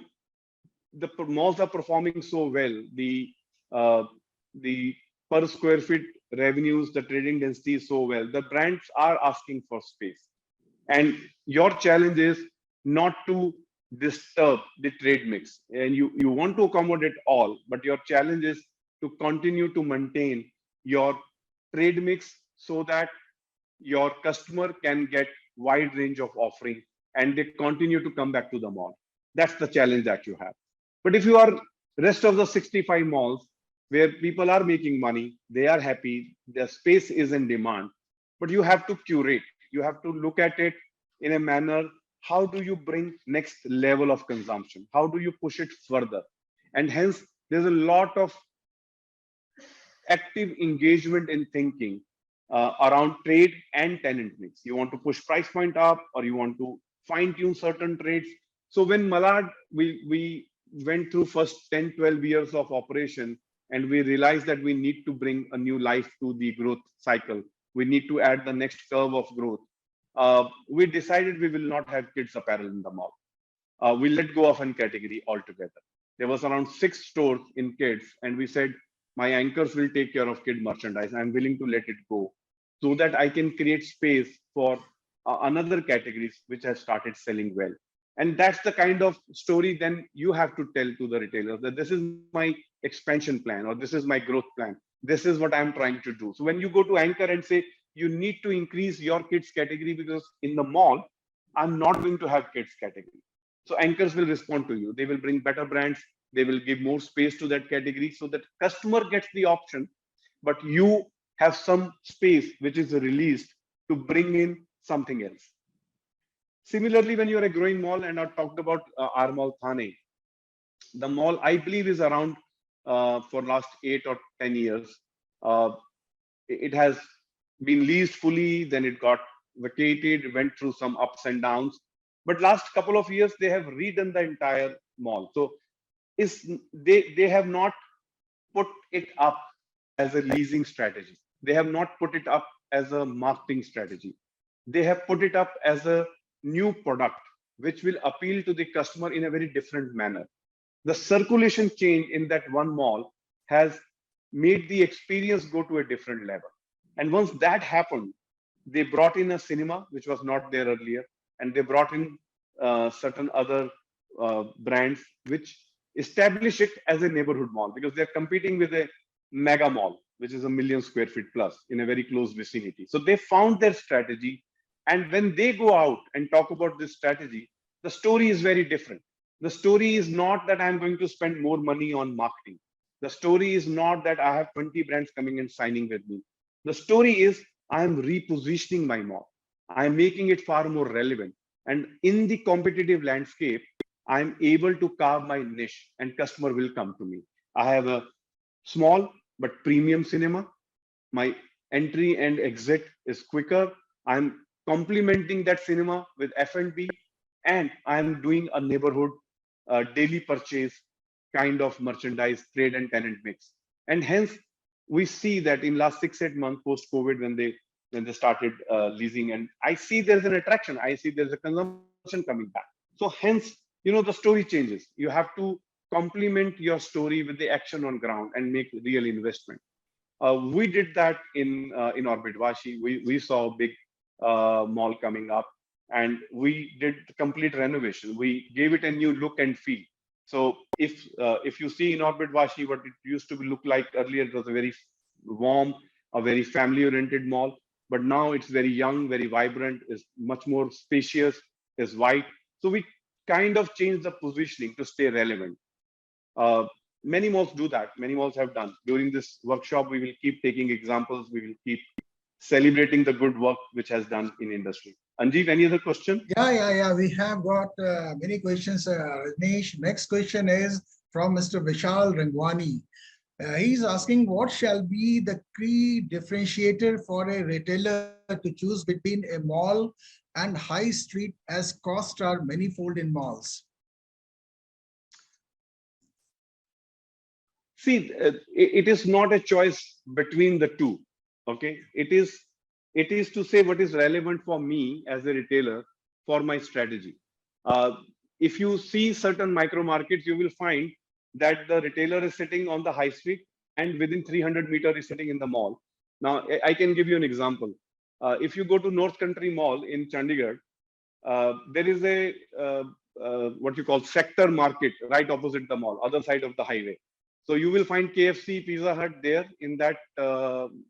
the malls are performing so well. Uh, the per square feet revenues, the trading density is so well. The brands are asking for space, and your challenge is not to disturb the trade mix. And you want to accommodate all, but your challenge is to continue to maintain your trade mix so that your customer can get wide range of offering and they continue to come back to the mall. That's the challenge that you have. But if you are rest of the 65 malls where people are making money, they are happy, their space is in demand, but you have to curate, you have to look at it in a manner, how do you bring next level of consumption? How do you push it further? And hence there's a lot of active engagement in thinking around trade and tenant mix. You want to push price point up, or you want to fine tune certain trades. So when Malad, we went through first 10, 12 years of operation, and we realized that we need to bring a new life to the growth cycle. We need to add the next curve of growth. We decided we will not have kids apparel in the mall. We let go of one category altogether. There was around 6 stores in kids, and we said, my anchors will take care of kid merchandise. I'm willing to let it go so that I can create space for another categories which has started selling well. And that's the kind of story then you have to tell to the retailers, that this is my expansion plan, or this is my growth plan. This is what I'm trying to do. So when you go to anchor and say, you need to increase your kids category because in the mall, I'm not going to have kids category. So anchors will respond to you. They will bring better brands. They will give more space to that category so that customer gets the option, but you have some space which is released to bring in something else. Similarly, when you're a growing mall, and I talked about our mall Thane, the mall I believe is around for last 8 or 10 years. Uh, it has been leased fully, then it got vacated, went through some ups and downs. But last couple of years, they have redone the entire mall. So is they have not put it up as a leasing strategy. They have not put it up as a marketing strategy. They have put it up as a new product, which will appeal to the customer in a very different manner. The circulation change in that one mall has made the experience go to a different level. And once that happened, they brought in a cinema, which was not there earlier, and they brought in certain other brands, which establish it as a neighborhood mall, because they're competing with a mega mall, which is 1 million square feet plus in a very close vicinity. So they found their strategy. And when they go out and talk about this strategy, the story is very different. The story is not that I'm going to spend more money on marketing. The story is not that I have 20 brands coming and signing with me. The story is I'm repositioning my mall. I'm making it far more relevant. And in the competitive landscape, I'm able to carve my niche and customer will come to me. I have a small but premium cinema. My entry and exit is quicker. I'm complementing that cinema with F&B, and I'm doing a neighborhood daily purchase kind of merchandise, trade and tenant mix. And hence, we see that in last 6-8 months post COVID, when they started leasing, and I see there's an attraction. I see there's a consumption coming back. So hence, the story changes. You have to complement your story with the action on ground and make real investment. We did that in Orbit Vashi. We saw a big mall coming up, and we did the complete renovation. We gave it a new look and feel. So if you see in Orbit Vashi what it used to look like earlier, it was a very warm, a very family-oriented mall. But now it's very young, very vibrant, is much more spacious, is wide. So we kind of changed the positioning to stay relevant. Many malls do that. Many malls have done. During this workshop, we will keep taking examples. We will keep celebrating the good work which has done in industry. Anjeev, any other question? Yeah. We have got many questions, Rajneesh. Next question is from Mr. Vishal Rangwani. He's asking, what shall be the key differentiator for a retailer to choose between a mall and high street, as costs are manifold in malls? See, it is not a choice between the two. Okay, it is to say what is relevant for me as a retailer for my strategy. If you see certain micro markets, you will find that the retailer is sitting on the high street and within 300 meters is sitting in the mall. Now, I can give you an example. If you go to North Country Mall in Chandigarh, there is a what you call sector market right opposite the mall, other side of the highway. So you will find KFC, Pizza Hut there in that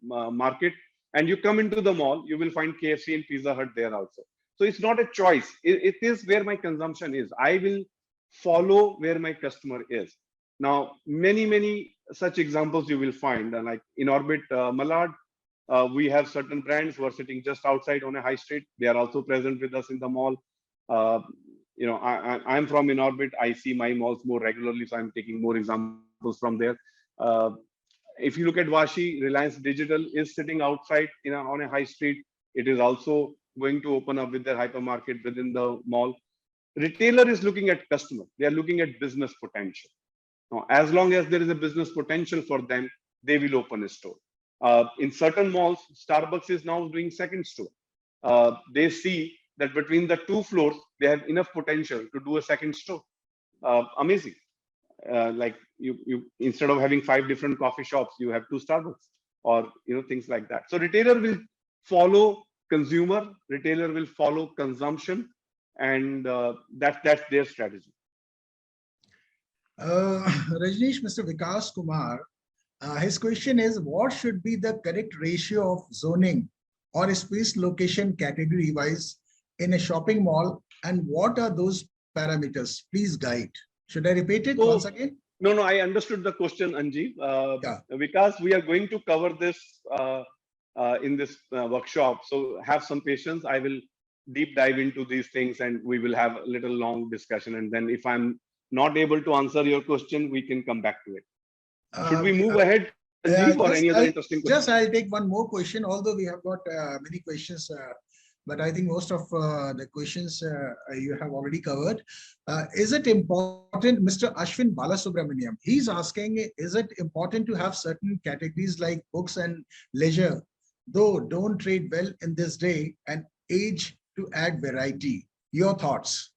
market. And you come into the mall, you will find KFC and Pizza Hut there also. So it's not a choice. It is where my consumption is. I will follow where my customer is. Now, many such examples you will find. Like in Orbit Malad, we have certain brands who are sitting just outside on a high street. They are also present with us in the mall. I'm from in Orbit. I see my malls more regularly, so I'm taking more examples from there. If you look at Vashi, Reliance Digital is sitting outside on a high street. It is also going to open up with their hypermarket within the mall. Retailer is looking at customer. They are looking at business potential. Now, as long as there is a business potential for them, they will open a store. In certain malls, Starbucks is now doing second store. They see that between the two floors, they have enough potential to do a second store. Amazing. Like you instead of having 5 different coffee shops, you have 2 Starbucks, or things like that. So retailer will follow consumer, retailer will follow consumption, and that's their strategy. Rajneesh, Mr. Vikas Kumar, his question is, what should be the correct ratio of zoning or space location category wise in a shopping mall, and what are those parameters? Please guide. Should I repeat it once again? No, I understood the question, Anjeev. Because we are going to cover this in this workshop, so have some patience. I will deep dive into these things, and we will have a little long discussion. And then if I'm not able to answer your question, we can come back to it. Should we move ahead, Anjeev, or any other interesting question? I'll take one more question, although we have got many questions. But I think most of the questions you have already covered. Is it important, Mr. Ashwin Balasubramaniam, he's asking, is it important to have certain categories like books and leisure, though don't trade well in this day and age, to add variety? Your thoughts?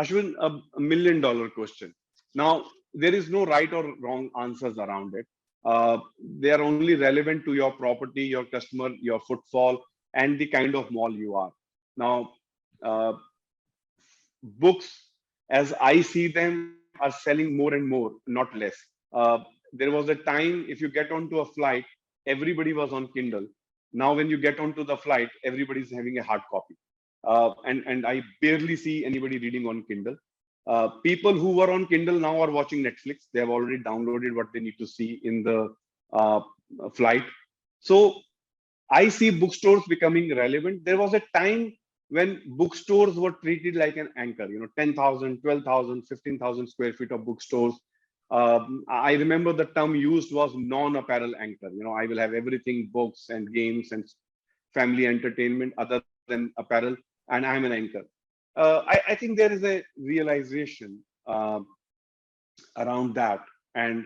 Ashwin, $1 million question. Now, there is no right or wrong answers around it. They are only relevant to your property, your customer, your footfall, and the kind of mall you are. Now, books, as I see them, are selling more and more, not less. There was a time, if you get onto a flight, everybody was on Kindle. Now, when you get onto the flight, everybody's having a hard copy. And I barely see anybody reading on Kindle. People who were on Kindle now are watching Netflix. They have already downloaded what they need to see in the flight. So I see bookstores becoming relevant. There was a time when bookstores were treated like an anchor, 10,000, 12,000, 15,000 square feet of bookstores. I remember the term used was non-apparel anchor. I will have everything, books and games and family entertainment other than apparel, and I'm an anchor. I think there is a realization around that, and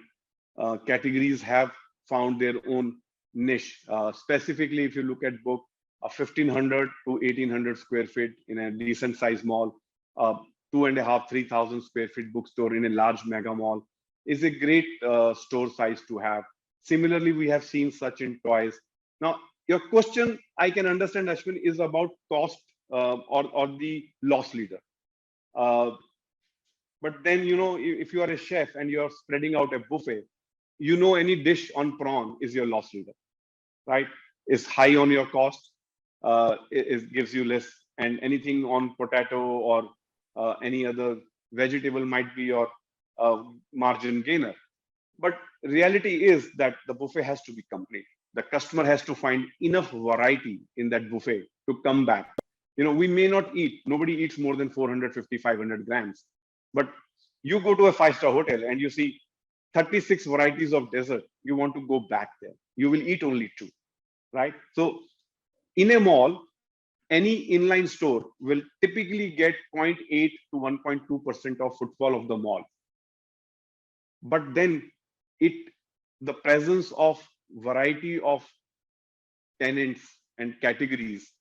categories have found their own niche. Specifically, if you look at book, a 1,500 to 1,800 square feet in a decent size mall, 2,500, 3,000 square feet bookstore in a large mega mall is a great store size to have. Similarly, we have seen such in toys. Now, your question, I can understand, Ashwin, is about cost or the loss leader. But then, if you are a chef and you're spreading out a buffet, any dish on prawn is your loss leader, right? Is high on your cost, it gives you less, and anything on potato or any other vegetable might be your margin gainer. But reality is that the buffet has to be complete. The customer has to find enough variety in that buffet to come back. We may not eat, nobody eats more than 450, 500 grams. But you go to a 5-star hotel and you see 36 varieties of dessert, you want to go back there. You will eat only 2, right? So in a mall, any inline store will typically get 0.8 to 1.2% of footfall of the mall. But then the presence of variety of tenants and categories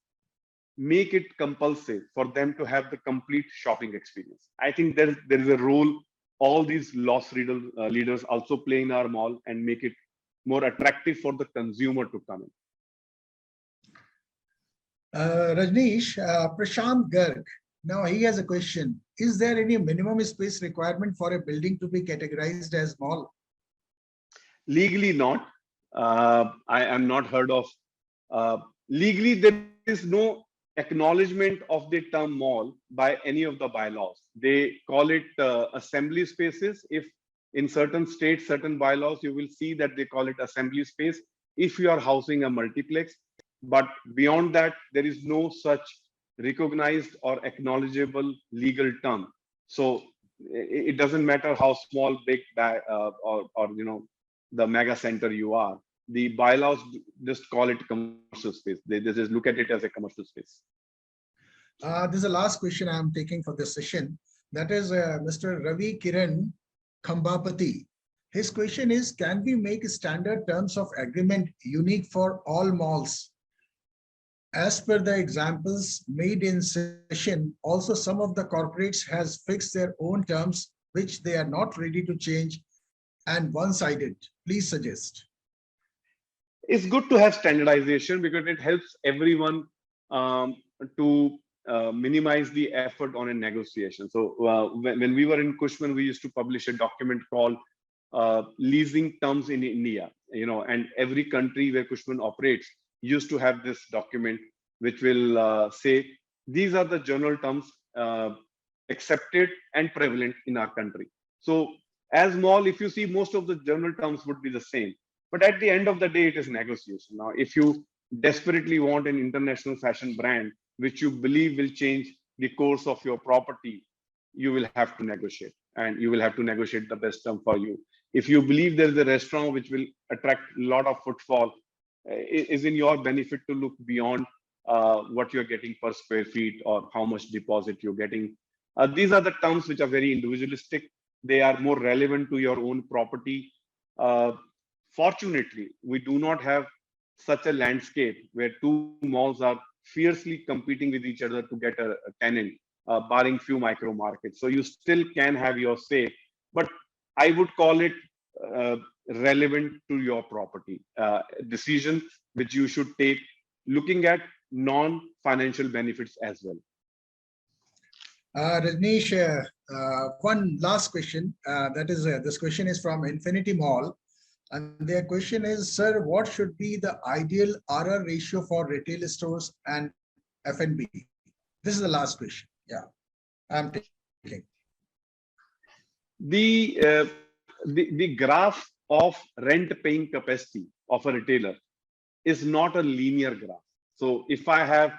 make it compulsive for them to have the complete shopping experience. I think there is a role all these loss leaders also play in our mall and make it more attractive for the consumer to come in. Rajneesh, Prashant Garg, now he has a question. Is there any minimum space requirement for a building to be categorized as mall? Legally not. I am not heard of. Legally, there is no acknowledgement of the term mall by any of the bylaws. They call it assembly spaces. If in certain states, certain bylaws, you will see that they call it assembly space if you are housing a multiplex. But beyond that, there is no such recognized or acknowledgeable legal term. So it doesn't matter how small, big, or the mega center you are. The bylaws just call it commercial space. They just look at it as a commercial space. This is the last question I'm taking for this session. That is Mr. Ravi Kiran Khambapati. His question is, can we make standard terms of agreement unique for all malls? As per the examples made in session, also some of the corporates has fixed their own terms, which they are not ready to change and one-sided. Please suggest. It's good to have standardization because it helps everyone to minimize the effort on a negotiation. So when we were in Cushman, we used to publish a document called Leasing Terms in India, and every country where Cushman operates used to have this document, which will say, these are the general terms accepted and prevalent in our country. So as mall, if you see, most of the general terms would be the same. But at the end of the day, it is negotiation. Now, if you desperately want an international fashion brand, which you believe will change the course of your property, you will have to negotiate, and you will have to negotiate the best term for you. If you believe there is a restaurant which will attract a lot of footfall, it is in your benefit to look beyond what you're getting per square feet or how much deposit you're getting. These are the terms which are very individualistic. They are more relevant to your own property. Fortunately, we do not have such a landscape where two malls are fiercely competing with each other to get a tenant, barring few micro markets. So you still can have your say, but I would call it relevant to your property decision, which you should take looking at non-financial benefits as well. Rajneesh, one last question. That is, this question is from Infinity Mall. And their question is, sir, what should be the ideal RR ratio for retail stores and F&B? This is the last question. Yeah, I'm taking. The graph of rent paying capacity of a retailer is not a linear graph. So if I have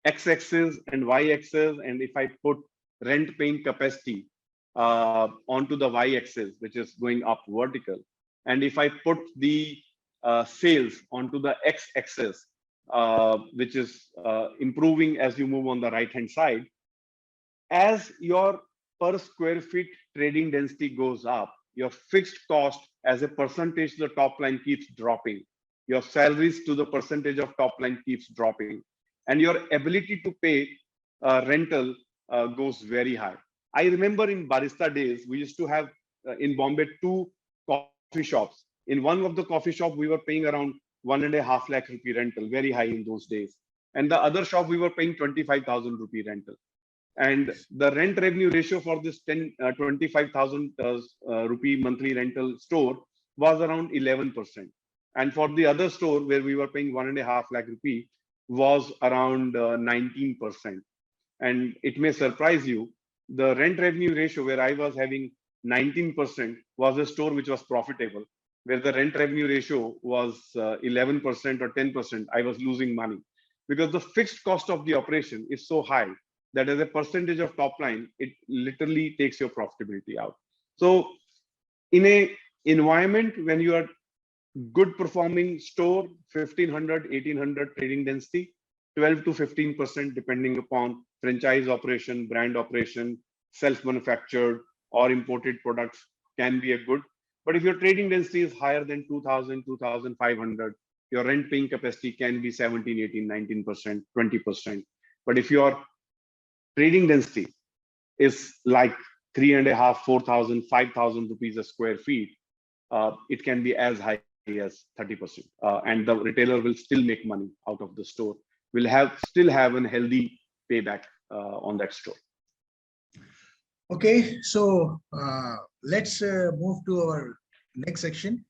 x-axis and y-axis, and if I put rent paying capacity onto the y-axis, which is going up vertical, and if I put the sales onto the x-axis, which is improving as you move on the right-hand side, as your per square feet trading density goes up, your fixed cost as a percentage to the top line keeps dropping. Your salaries to the percentage of top line keeps dropping. And your ability to pay rental goes very high. I remember in barista days, we used to have in Bombay 2 coffee shops. In one of the coffee shop, we were paying around 1.5 lakh rupee rental, very high in those days. And the other shop, we were paying 25,000 rupee rental. And the rent revenue ratio for this 25,000 rupee monthly rental store was around 11%. And for the other store where we were paying 1.5 lakh rupee was around 19%. And it may surprise you, the rent revenue ratio where I was having 19% was a store which was profitable, where the rent revenue ratio was 11% or 10%, I was losing money because the fixed cost of the operation is so high that as a percentage of top line, it literally takes your profitability out. So in a environment when you are good performing store, 1,500, 1,800 trading density, 12 to 15% depending upon franchise operation, brand operation, self-manufactured or imported products can be a good. But if your trading density is higher than 2,000, 2,500, your rent paying capacity can be 17, 18, 19%, 20%. But if your trading density is like 3.5, 4,000, 5,000 rupees a square feet, it can be as high as 30%. And the retailer will still make money out of the store, will still have a healthy payback on that store. Okay, so let's move to our next section.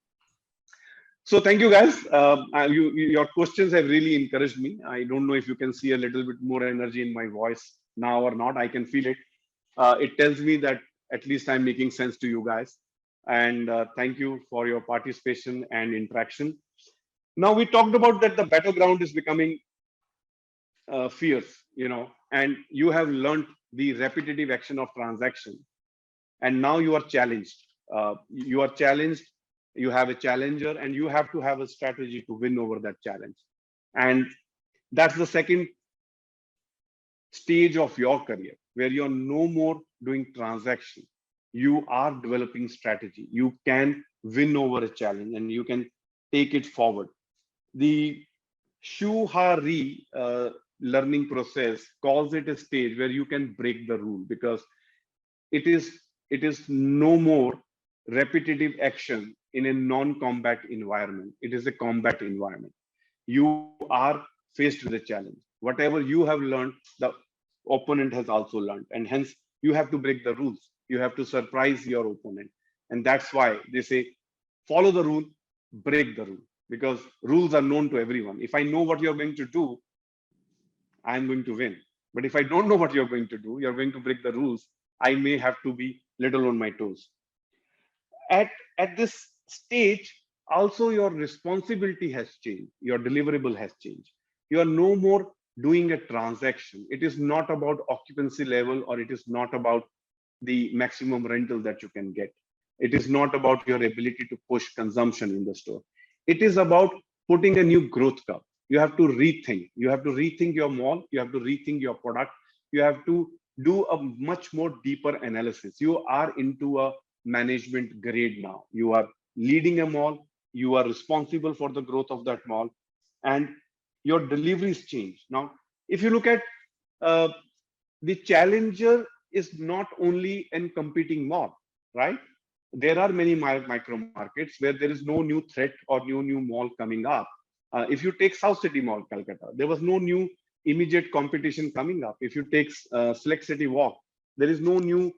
So thank you guys. Your questions have really encouraged me. I don't know if you can see a little bit more energy in my voice now or not. I can feel it. It tells me that at least I'm making sense to you guys. And thank you for your participation and interaction. Now we talked about that the battleground is becoming fierce, and you have learned the repetitive action of transaction. And now you are challenged. You are challenged You have a challenger, and you have to have a strategy to win over that challenge. And that's the second stage of your career, where you're no more doing transaction. You are developing strategy. You can win over a challenge and you can take it forward. The Shuhari learning process calls it a stage where you can break the rule, because it is no more repetitive action in a non-combat environment. It is a combat environment. You are faced with a challenge. Whatever you have learned, the opponent has also learned, and hence you have to break the rules. You have to surprise your opponent. And that's why they say follow the rule, break the rule, because rules are known to everyone. If I know what you're going to do, I'm going to win. But if I don't know what you're going to do, you're going to break the rules, I may have to be little on my toes. At this stage, also your responsibility has changed, your deliverable has changed. You are no more doing a transaction. It is not about occupancy level, or it is not about the maximum rental that you can get. It is not about your ability to push consumption in the store. It is about putting a new growth curve. You have to rethink. You have to rethink your mall. You have to rethink your product. You have to do a much more deeper analysis. You are into a management grade now. You are leading a mall. You are responsible for the growth of that mall, and your deliveries change. Now, if you look at uh, the challenger is not only in competing mall, right? There are many micro markets where there is no new threat or new mall coming up. If you take South City Mall, Calcutta, there was no new immediate competition coming up. If you take Select City Walk, there is no new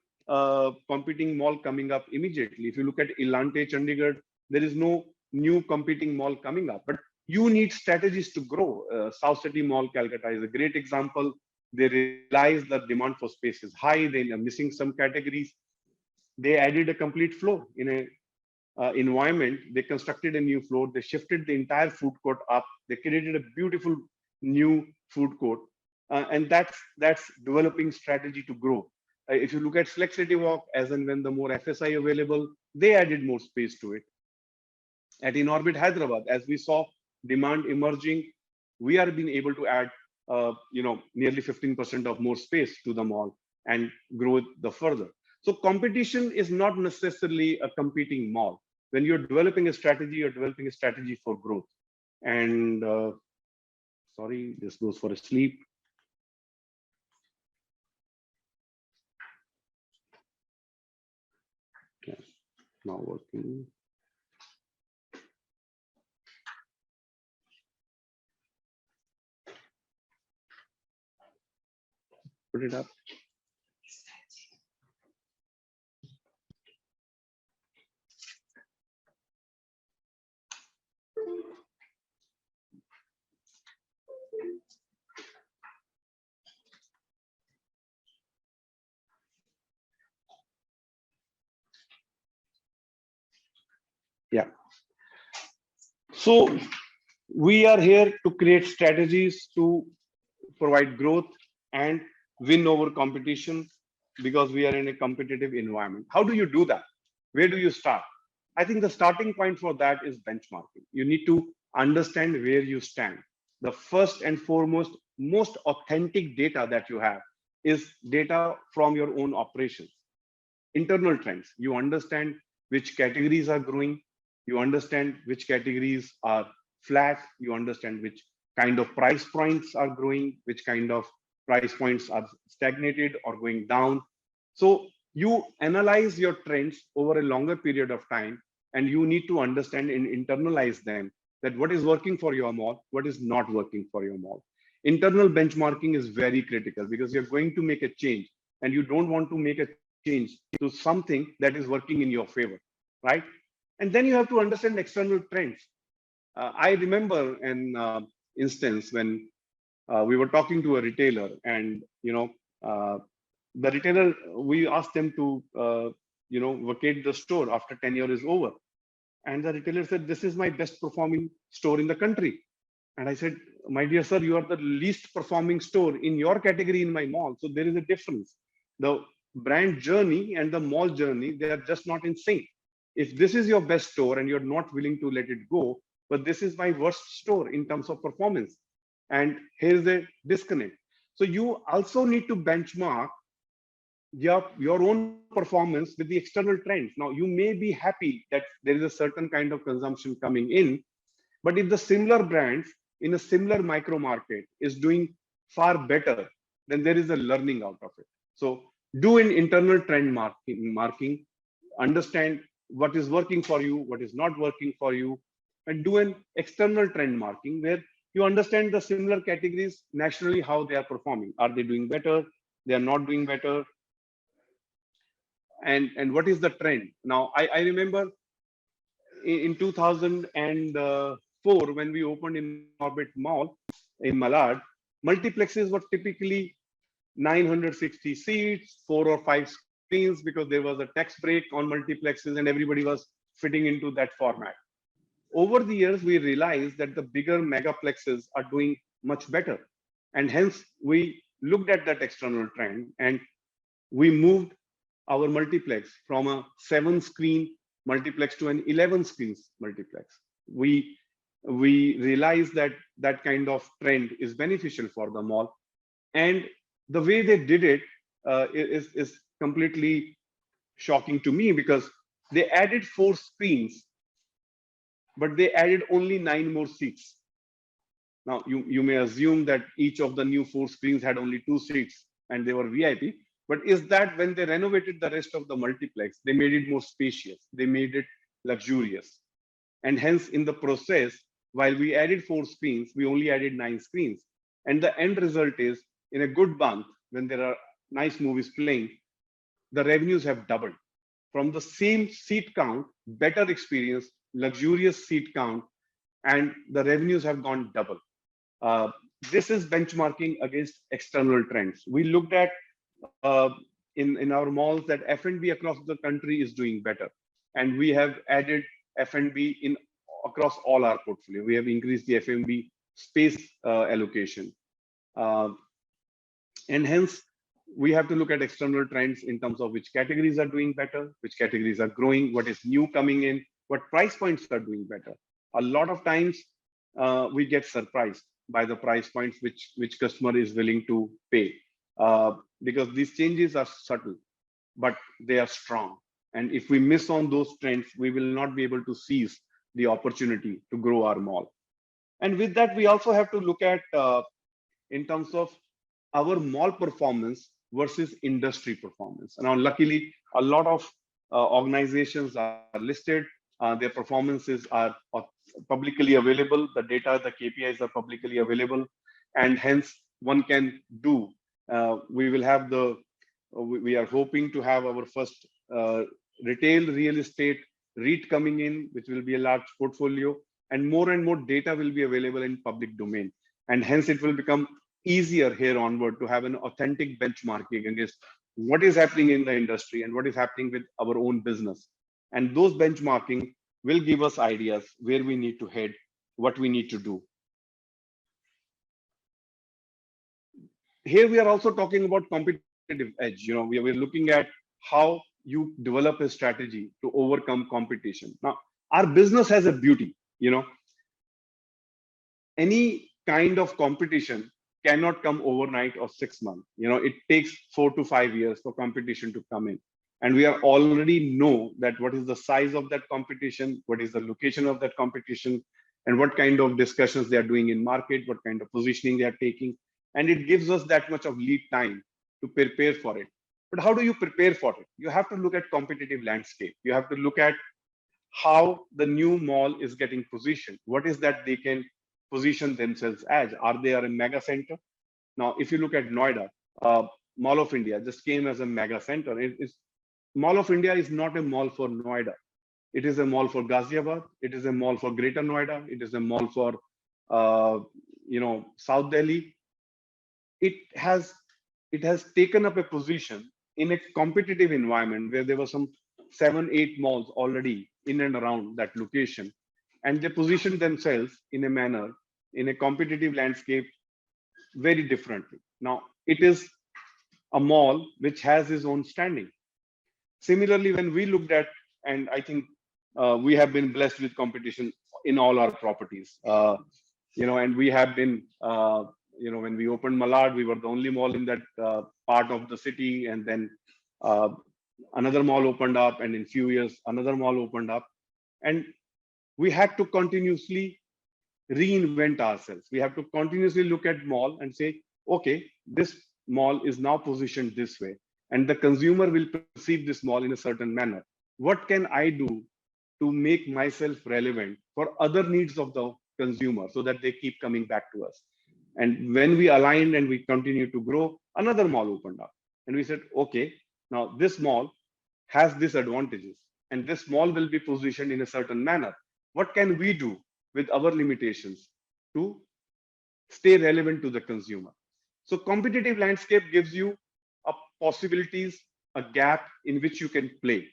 competing mall coming up immediately. If you look at Elante, Chandigarh, there is no new competing mall coming up. But you need strategies to grow. South City Mall, Calcutta is a great example. They realize that demand for space is high. They are missing some categories. They added a complete floor in a environment. They constructed a new floor. They shifted the entire food court up. They created a beautiful new food court, and that's developing strategy to grow. If you look at Select City Walk, as and when the more FSI available, they added more space to it. At In Orbit Hyderabad, as we saw demand emerging, we are being able to add nearly 15% of more space to the mall and grow it the further. So competition is not necessarily a competing mall. When you're developing a strategy, you're developing a strategy for growth. And sorry, this goes for a sleep. Okay, now working. Put it up. Yeah. So we are here to create strategies to provide growth and win over competition, because we are in a competitive environment. How do you do that? Where do you start? I think the starting point for that is benchmarking. You need to understand where you stand. The first and foremost, most authentic data that you have is data from your own operations. Internal trends. You understand which categories are growing. You understand which categories are flat. You understand which kind of price points are growing, which kind of price points are stagnated or going down. So you analyze your trends over a longer period of time, and you need to understand and internalize them, that what is working for your mall, what is not working for your mall. Internal benchmarking is very critical, because you're going to make a change, and you don't want to make a change to something that is working in your favor, right? And then you have to understand external trends. I remember an instance when we were talking to a retailer, and the retailer, we asked them to vacate the store after 10 years is over, and the retailer said, "This is my best performing store in the country." And I said, "My dear sir, you are the least performing store in your category in my mall. So there is a difference. The brand journey and the mall journey, they are just not in sync. if this is your best store and you're not willing to let it go, but this is my worst store in terms of performance, and here's a disconnect. So you also need to benchmark your own performance with the external trends. Now, you may be happy that there is a certain kind of consumption coming in, but if the similar brands in a similar micro market is doing far better, then there is a learning out of it. So do an internal trend marking, understand what is working for you, what is not working for you, and do an external trend marking where you understand the similar categories nationally, how they are performing. Are they doing better? They are not doing better. And what is the trend? Now, I remember in 2004, when we opened in Orbit Mall in Malad, multiplexes were typically 960 seats, 4 or 5 screens, because there was a tax break on multiplexes and everybody was fitting into that format. Over the years, we realized that the bigger megaplexes are doing much better. And hence, we looked at that external trend and we moved our multiplex from a 7-screen multiplex to an 11 screens multiplex. We realized that that kind of trend is beneficial for the mall, and the way they did it is completely shocking to me, because they added 4 screens, but they added only 9 more seats. Now, you may assume that each of the new 4 screens had only 2 seats and they were VIP. But is that when they renovated the rest of the multiplex, they made it more spacious, they made it luxurious. And hence, in the process, while we added 4 screens, we only added 9 screens. And the end result is, in a good month, when there are nice movies playing, the revenues have doubled. From the same seat count, better experience, luxurious seat count, and the revenues have gone double. This is benchmarking against external trends. We looked at in our malls that F&B across the country is doing better, and we have added F&B in across all our portfolio. We have increased the F&B space allocation, and hence we have to look at external trends in terms of which categories are doing better, which categories are growing, what is new coming in, what price points are doing better. A lot of times we get surprised by the price points which customer is willing to pay, because these changes are subtle, but they are strong. And if we miss on those trends, we will not be able to seize the opportunity to grow our mall. And with that, we also have to look at in terms of our mall performance versus industry performance. Now, luckily, a lot of organizations are listed. Their performances are publicly available. The data, the KPIs are publicly available, and hence one can do. We will have we are hoping to have our first retail real estate REIT coming in, which will be a large portfolio, and more data will be available in public domain. And hence it will become easier here onward to have an authentic benchmarking against what is happening in the industry and what is happening with our own business. And those benchmarking will give us ideas where we need to head, what we need to do. Here we are also talking about competitive edge. We're looking at how you develop a strategy to overcome competition. Now, our business has a beauty. Any kind of competition cannot come overnight or 6 months. It takes 4 to 5 years for competition to come in. And we are already know that what is the size of that competition, what is the location of that competition, and what kind of discussions they are doing in market, what kind of positioning they are taking. And it gives us that much of lead time to prepare for it. But how do you prepare for it? You have to look at competitive landscape. You have to look at how the new mall is getting positioned. What is that they can position themselves as? Are they a mega center? Now, if you look at Noida, Mall of India just came as a mega center. Mall of India is not a mall for Noida. It is a mall for Ghaziabad. It is a mall for Greater Noida. It is a mall for South Delhi. It has taken up a position in a competitive environment where there were some 7, 8 malls already in and around that location, and they position themselves in a manner, in a competitive landscape, very differently. Now, it is a mall which has its own standing. Similarly, when we looked at, and I think we have been blessed with competition in all our properties. And we have been, when we opened Malad, we were the only mall in that part of the city, and then uh, another mall opened up, and in few years another mall opened up, and we had to continuously reinvent ourselves. We have to continuously look at mall and say, okay, this mall is now positioned this way, and the consumer will perceive this mall in a certain manner. What can I do to make myself relevant for other needs of the consumer so that they keep coming back to us? And when we aligned and we continue to grow, another mall opened up. And we said, okay, now this mall has these advantages, and this mall will be positioned in a certain manner. What can we do with our limitations to stay relevant to the consumer? So competitive landscape gives you a possibilities, a gap in which you can play.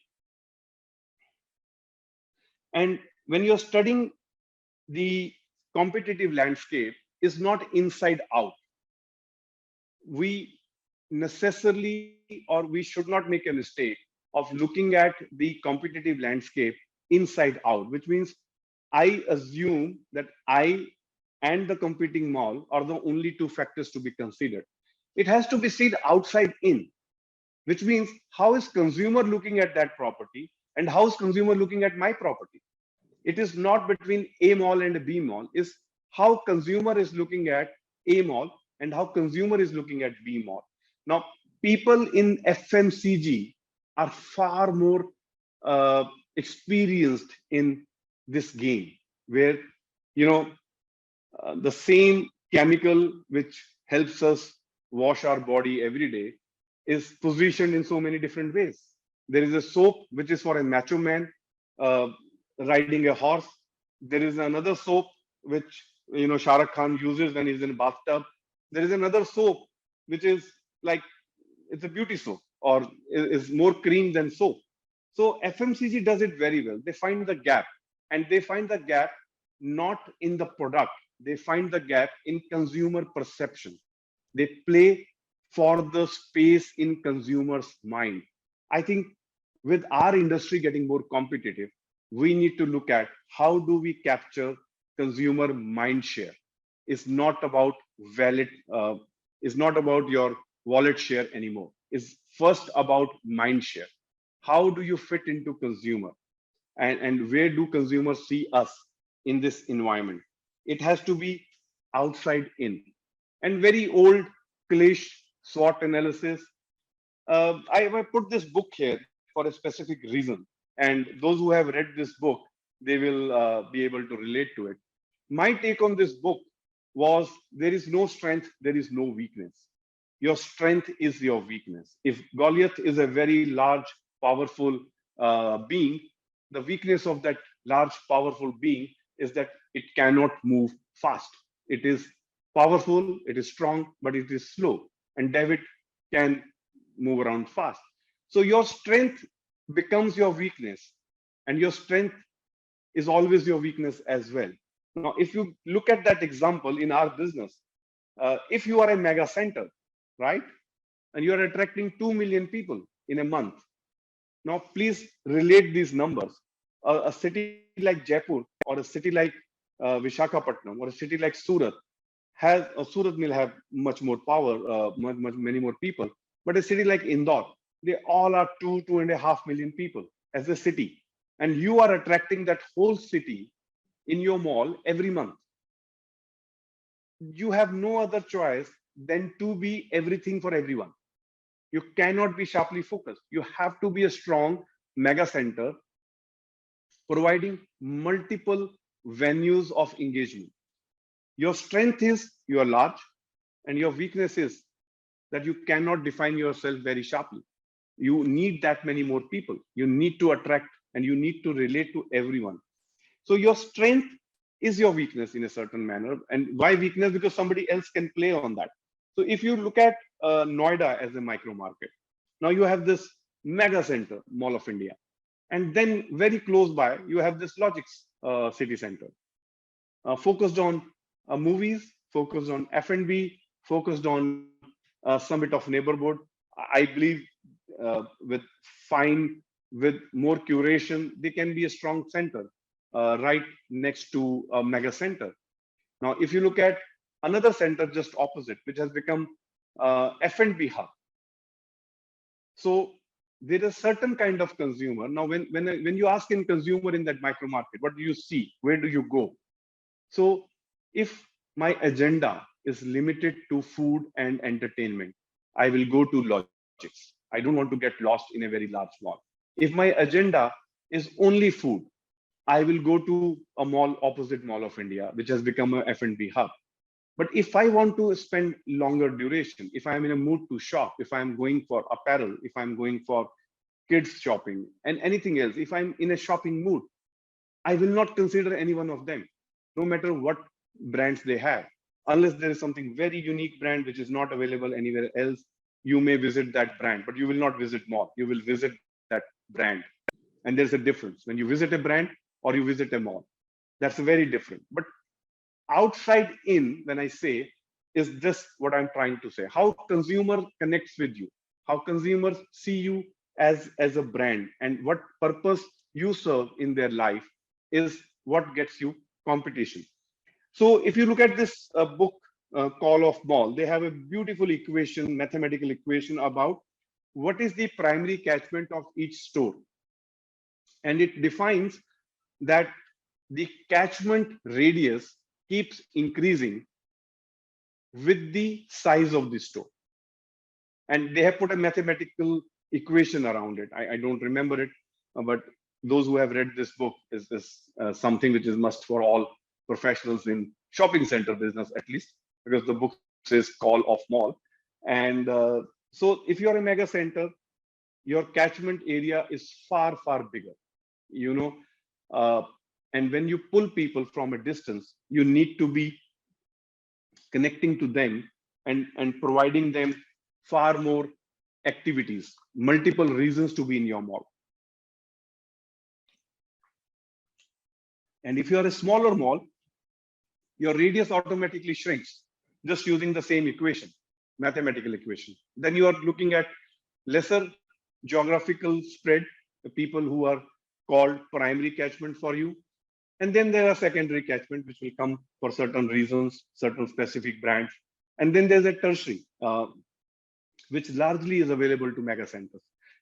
And when you're studying the competitive landscape, is not inside out. We necessarily, or we should not make a mistake of looking at the competitive landscape inside out, which means I assume that I and the competing mall are the only two factors to be considered. It has to be seen outside in, which means how is consumer looking at that property and how is consumer looking at my property? It is not between A mall and a B mall, is how consumer is looking at A mall and how consumer is looking at B mall. Now, people in FMCG are far more experienced in this game, where the same chemical which helps us wash our body every day is positioned in so many different ways. There is a soap which is for a macho man riding a horse. There is another soap which Shah Rukh Khan uses when he's in a bathtub. There is another soap which is like, it's a beauty soap, or is more cream than soap. So FMCG does it very well. They find the gap, and they find the gap not in the product. They find the gap in consumer perception. They play for the space in consumers' mind. I think with our industry getting more competitive, we need to look at how do we capture consumer mind share. It's not about it's not about your wallet share anymore. It's first about mind share. How do you fit into consumer? And where do consumers see us in this environment? It has to be outside in. And very old cliché SWOT analysis. I put this book here for a specific reason. And those who have read this book, they will be able to relate to it. My take on this book was, there is no strength, there is no weakness. Your strength is your weakness. If Goliath is a very large, powerful being, the weakness of that large, powerful being is that it cannot move fast. It is powerful, it is strong, but it is slow. And David can move around fast. So your strength becomes your weakness, and your strength is always your weakness as well. Now, if you look at that example in our business, if you are a mega center, right, and you are attracting 2 million people in a month, now please relate these numbers. A city like Jaipur, or a city like Vishakhapatnam, or a city like Surat Surat will have much more power, many more people. But a city like Indore, they all are 2.5 million people as a city. And you are attracting that whole city in your mall every month. You have no other choice than to be everything for everyone. You cannot be sharply focused. You have to be a strong mega center providing multiple venues of engagement. Your strength is you are large, and your weakness is that you cannot define yourself very sharply. You need that many more people. You need to attract, and you need to relate to everyone. So your strength is your weakness in a certain manner. And why weakness? Because somebody else can play on that. So if you look at Noida as a micro market, now you have this mega center, Mall of India. And then very close by, you have this Logix city center, focused on movies, focused on F&B, focused on some bit of neighborhood. I believe with fine with more curation, they can be a strong center right next to a mega center. Now, if you look at another center just opposite, which has become F&B hub. So there is certain kind of consumer. Now, when you ask in consumer in that micro market, what do you see? Where do you go? So if my agenda is limited to food and entertainment, I will go to logics. I don't want to get lost in a very large mall. If my agenda is only food, I will go to a mall opposite Mall of India, which has become a F&B hub. But if I want to spend longer duration, if I'm in a mood to shop, if I'm going for apparel, if I'm going for kids shopping and anything else, if I'm in a shopping mood, I will not consider any one of them, no matter what brands they have. Unless there is something very unique brand which is not available anywhere else, you may visit that brand, but you will not visit mall. You will visit that brand. And there's a difference when you visit a brand or you visit a mall. That's very different. But outside in, when I say, is just what I'm trying to say. How consumer connects with you, how consumers see you as a brand, and what purpose you serve in their life is what gets you competition. So if you look at this book, Call of Mall, they have a beautiful equation, mathematical equation about what is the primary catchment of each store. And it defines that the catchment radius keeps increasing with the size of the store. And they have put a mathematical equation around it. I don't remember it, but those who have read this book is something which is must for all professionals in shopping center business, at least, because the book says Call of Mall. And so if you're a mega center, your catchment area is far, far bigger, you know, and when you pull people from a distance, you need to be connecting to them and providing them far more activities, multiple reasons to be in your mall. And if you are a smaller mall, your radius automatically shrinks just using the same equation, mathematical equation. Then you are looking at lesser geographical spread, the people who are called primary catchment for you. And then there are secondary catchment, which will come for certain reasons, certain specific brands. And then there's a tertiary, which largely is available to mega centers,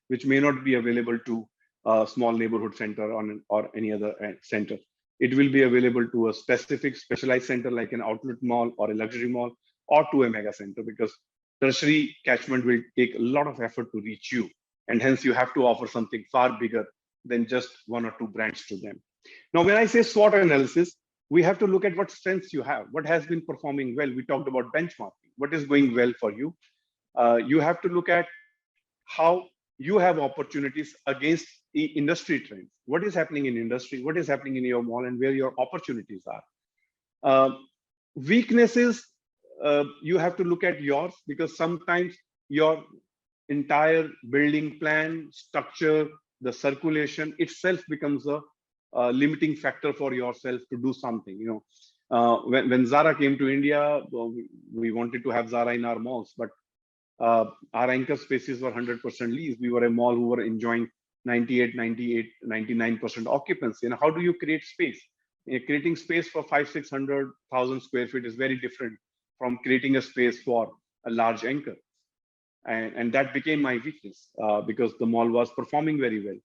which may not be available to a small neighborhood center or any other center. It will be available to a specific specialized center like an outlet mall or a luxury mall, or to a mega center, because tertiary catchment will take a lot of effort to reach you. And hence you have to offer something far bigger than just one or two brands to them. Now, when I say SWOT analysis, we have to look at what strengths you have, what has been performing well. We talked about benchmarking, what is going well for you. You have to look at how you have opportunities against the industry trends. What is happening in industry? What is happening in your mall, and where your opportunities are. Weaknesses, you have to look at yours, because sometimes your entire building plan, structure, the circulation itself becomes a limiting factor for yourself to do something. You know, when Zara came to India, we wanted to have Zara in our malls, but our anchor spaces were 100% leased. We were a mall who were enjoying 98, 98, 99% occupancy. And how do you create space? Creating space for 500,000-600,000 square feet is very different from creating a space for a large anchor. And that became my weakness, because the mall was performing very well.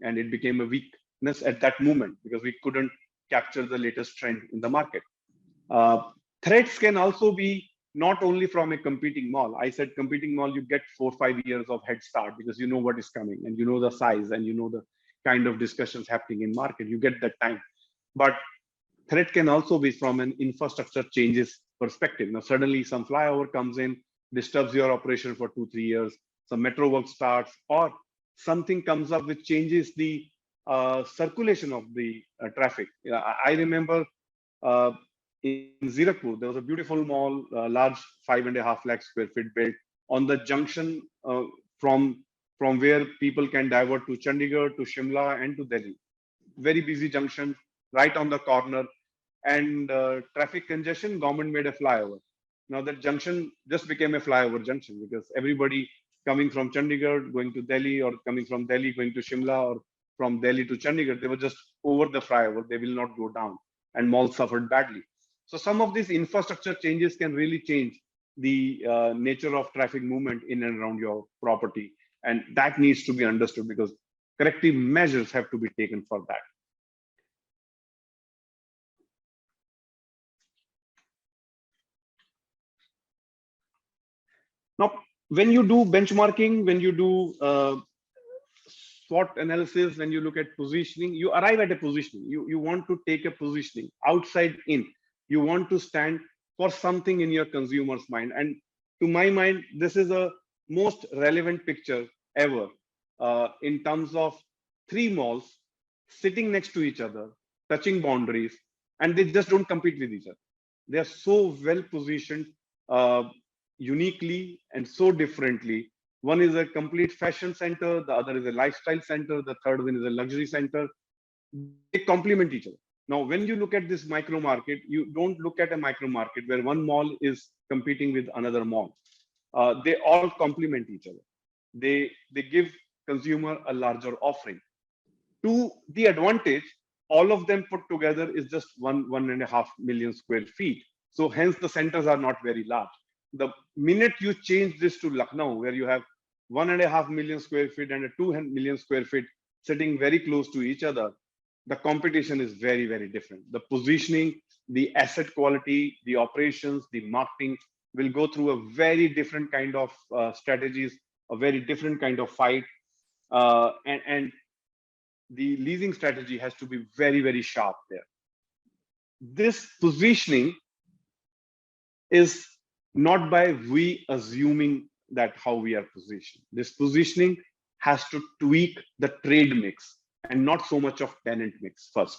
And it became a weakness at that moment because we couldn't capture the latest trend in the market. Threats can also be not only from a competing mall. I said competing mall, you get 4 or 5 years of head start because you know what is coming and you know the size and you know the kind of discussions happening in market. You get that time. But threat can also be from an infrastructure changes perspective. Now, suddenly some flyover comes in, disturbs your operation for 2-3 years, some metro work starts, or something comes up which changes the circulation of the traffic. I remember in Zirakpur, there was a beautiful mall, large 5.5 lakh square feet built on the junction from where people can divert to Chandigarh, to Shimla, and to Delhi. Very busy junction, right on the corner. And traffic congestion, government made a flyover. Now that junction just became a flyover junction because everybody coming from Chandigarh, going to Delhi, or coming from Delhi, going to Shimla, or from Delhi to Chandigarh. They were just over the flyover. They will not go down, and malls suffered badly. So some of these infrastructure changes can really change the nature of traffic movement in and around your property. And that needs to be understood because corrective measures have to be taken for that. Now, when you do benchmarking, when you do SWOT analysis, when you look at positioning, you arrive at a positioning. You want to take a positioning outside in. You want to stand for something in your consumer's mind. And to my mind, this is a most relevant picture ever in terms of three malls sitting next to each other, touching boundaries, and they just don't compete with each other. They are so well positioned uniquely and so differently. One is a complete fashion center, the other is a lifestyle center, the third one is a luxury center. They complement each other. Now, when you look at this micro market, you don't look at a micro market where one mall is competing with another mall. They all complement each other. They give consumer a larger offering. To the advantage, all of them put together is just 1.5 million square feet. So hence the centers are not very large. The minute you change this to Lucknow, where you have 1.5 million square feet and a 2 million square feet sitting very close to each other, the competition is very, very different. The positioning, the asset quality, the operations, the marketing will go through a very different kind of strategies, a very different kind of fight. And the leasing strategy has to be very, very sharp there. This positioning is not by we assuming that how we are positioned. This positioning has to tweak the trade mix and not so much of tenant mix first.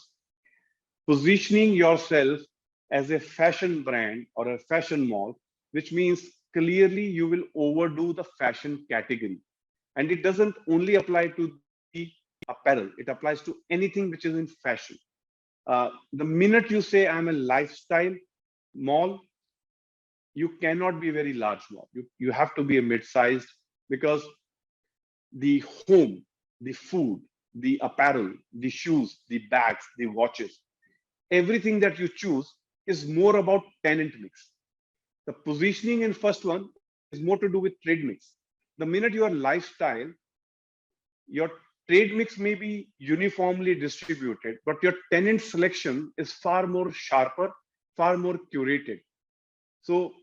Positioning yourself as a fashion brand or a fashion mall, which means clearly you will overdo the fashion category. And it doesn't only apply to the apparel, it applies to anything which is in fashion. The minute you say I'm a lifestyle mall, you cannot be a very large mall. You have to be a mid-sized, because the home, the food, the apparel, the shoes, the bags, the watches, everything that you choose is more about tenant mix. The positioning in first one is more to do with trade mix. The minute you are lifestyle, your trade mix may be uniformly distributed, but your tenant selection is far more sharper, far more curated. So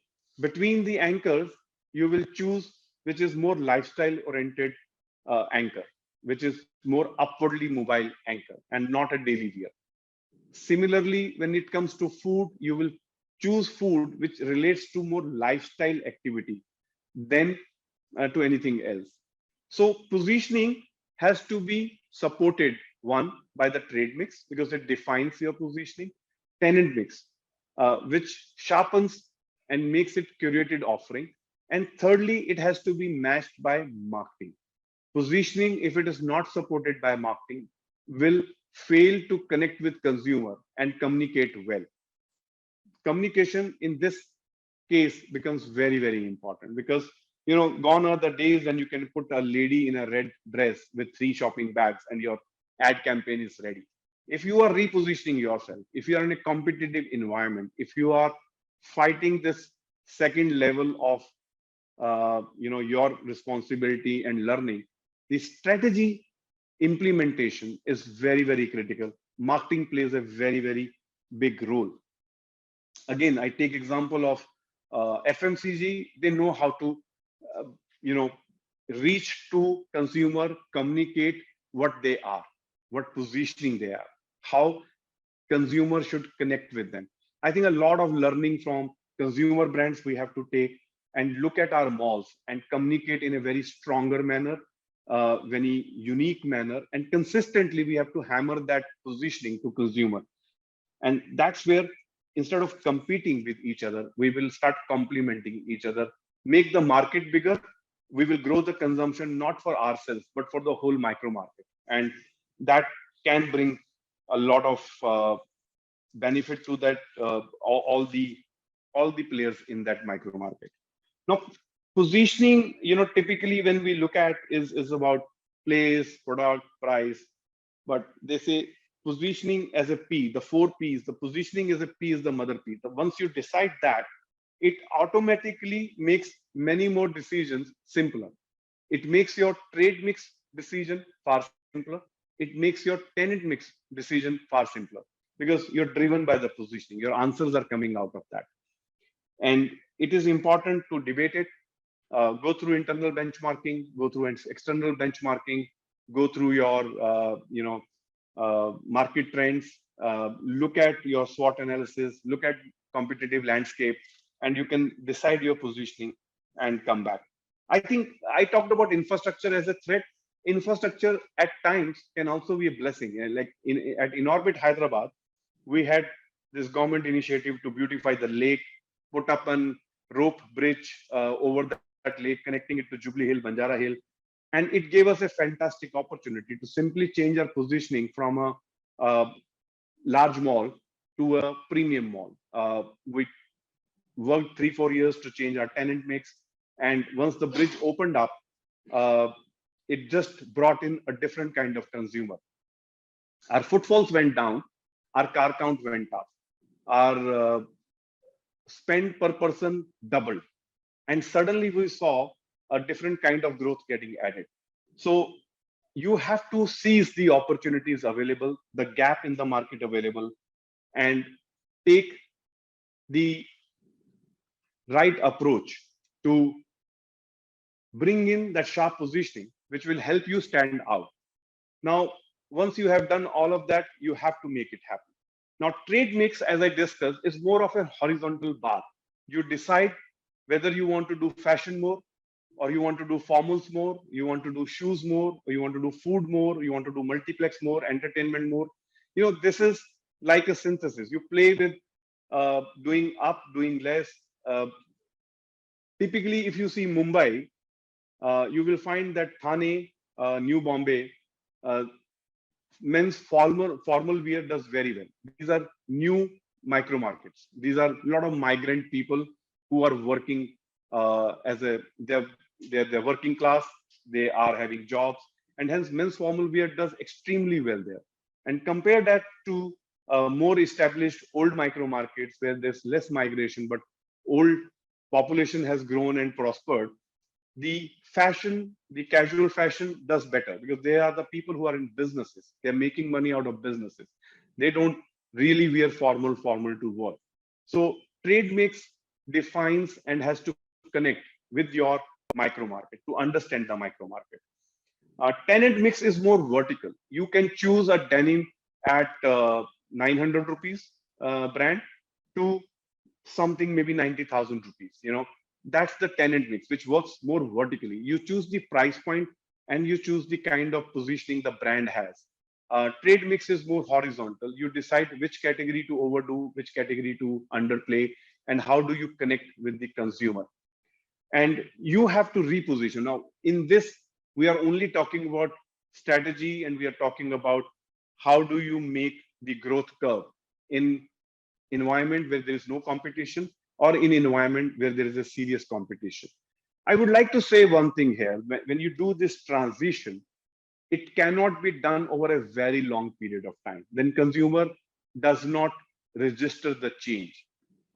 between the anchors, you will choose which is more lifestyle oriented anchor, which is more upwardly mobile anchor and not a daily wear. Similarly, when it comes to food, you will choose food which relates to more lifestyle activity than to anything else. So positioning has to be supported, one, by the trade mix, because it defines your positioning, tenant mix, which sharpens and makes it curated offering. And thirdly, it has to be matched by marketing. Positioning, if it is not supported by marketing, will fail to connect with consumer and communicate well. Communication in this case becomes very, very important, because gone are the days when you can put a lady in a red dress with 3 shopping bags and your ad campaign is ready. If you are repositioning yourself, if you are in a competitive environment, if you are fighting this second level of your responsibility and learning, the strategy implementation is very, very critical. Marketing plays a very, very big role. Again, I take example of FMCG. They know how to reach to consumer, communicate what they are, what positioning they are, how consumer should connect with them. I think a lot of learning from consumer brands we have to take and look at our malls and communicate in a very stronger manner, very unique manner, and consistently we have to hammer that positioning to consumer. And that's where, instead of competing with each other, we will start complementing each other, make the market bigger. We will grow the consumption, not for ourselves, but for the whole micro market. And that can bring a lot of benefit to that all the players in that micro market. Now, Positioning, typically when we look at is about place, product, price, but they say positioning as a P, the four P's, the positioning as a P is the mother P. Once you decide that, it automatically makes many more decisions simpler. It makes your trade mix decision far simpler. It makes your tenant mix decision far simpler because you're driven by the positioning. Your answers are coming out of that. And it is important to debate it, go through internal benchmarking, go through external benchmarking, go through your, market trends, look at your SWOT analysis, look at competitive landscape, and you can decide your positioning and come back. I think I talked about infrastructure as a threat. Infrastructure at times can also be a blessing. Like at Inorbit Hyderabad, we had this government initiative to beautify the lake, put up a rope bridge over that lake, connecting it to Jubilee Hill, Banjara Hill. And it gave us a fantastic opportunity to simply change our positioning from a large mall to a premium mall. We worked 3-4 years to change our tenant mix. And once the bridge opened up, it just brought in a different kind of consumer. Our footfalls went down, our car count went up, our spend per person doubled. And suddenly we saw a different kind of growth getting added. So you have to seize the opportunities available, the gap in the market available, and take the right approach to bring in that sharp positioning, which will help you stand out. Now, once you have done all of that, you have to make it happen. Now, trade mix, as I discussed, is more of a horizontal bar. You decide whether you want to do fashion more, or you want to do formals more, you want to do shoes more, or you want to do food more, you want to do multiplex more, entertainment more. This is like a synthesis. You play with doing up, doing less. Typically, if you see Mumbai, you will find that Thane, New Bombay, men's formal wear does very well. These are new micro markets. These are a lot of migrant people who are working they're working class. They are having jobs, and hence men's formal wear does extremely well there. And compare that to more established old micro markets where there's less migration, but old population has grown and prospered. The fashion, the casual fashion does better because they are the people who are in businesses. They're making money out of businesses. They don't really wear formal to work. So trade mix defines and has to connect with your micro market to understand the micro market. Tenant mix is more vertical. You can choose a denim at 900 rupees brand to something maybe 90,000 rupees. That's the tenant mix, which works more vertically. You choose the price point and you choose the kind of positioning the brand has. Trade mix is more horizontal. You decide which category to overdo, which category to underplay, and how do you connect with the consumer. And you have to reposition. Now, in this, we are only talking about strategy, and we are talking about how do you make the growth curve in environment where there is no competition, or in environment where there is a serious competition. I would like to say one thing here. When you do this transition, it cannot be done over a very long period of time. Then consumer does not register the change.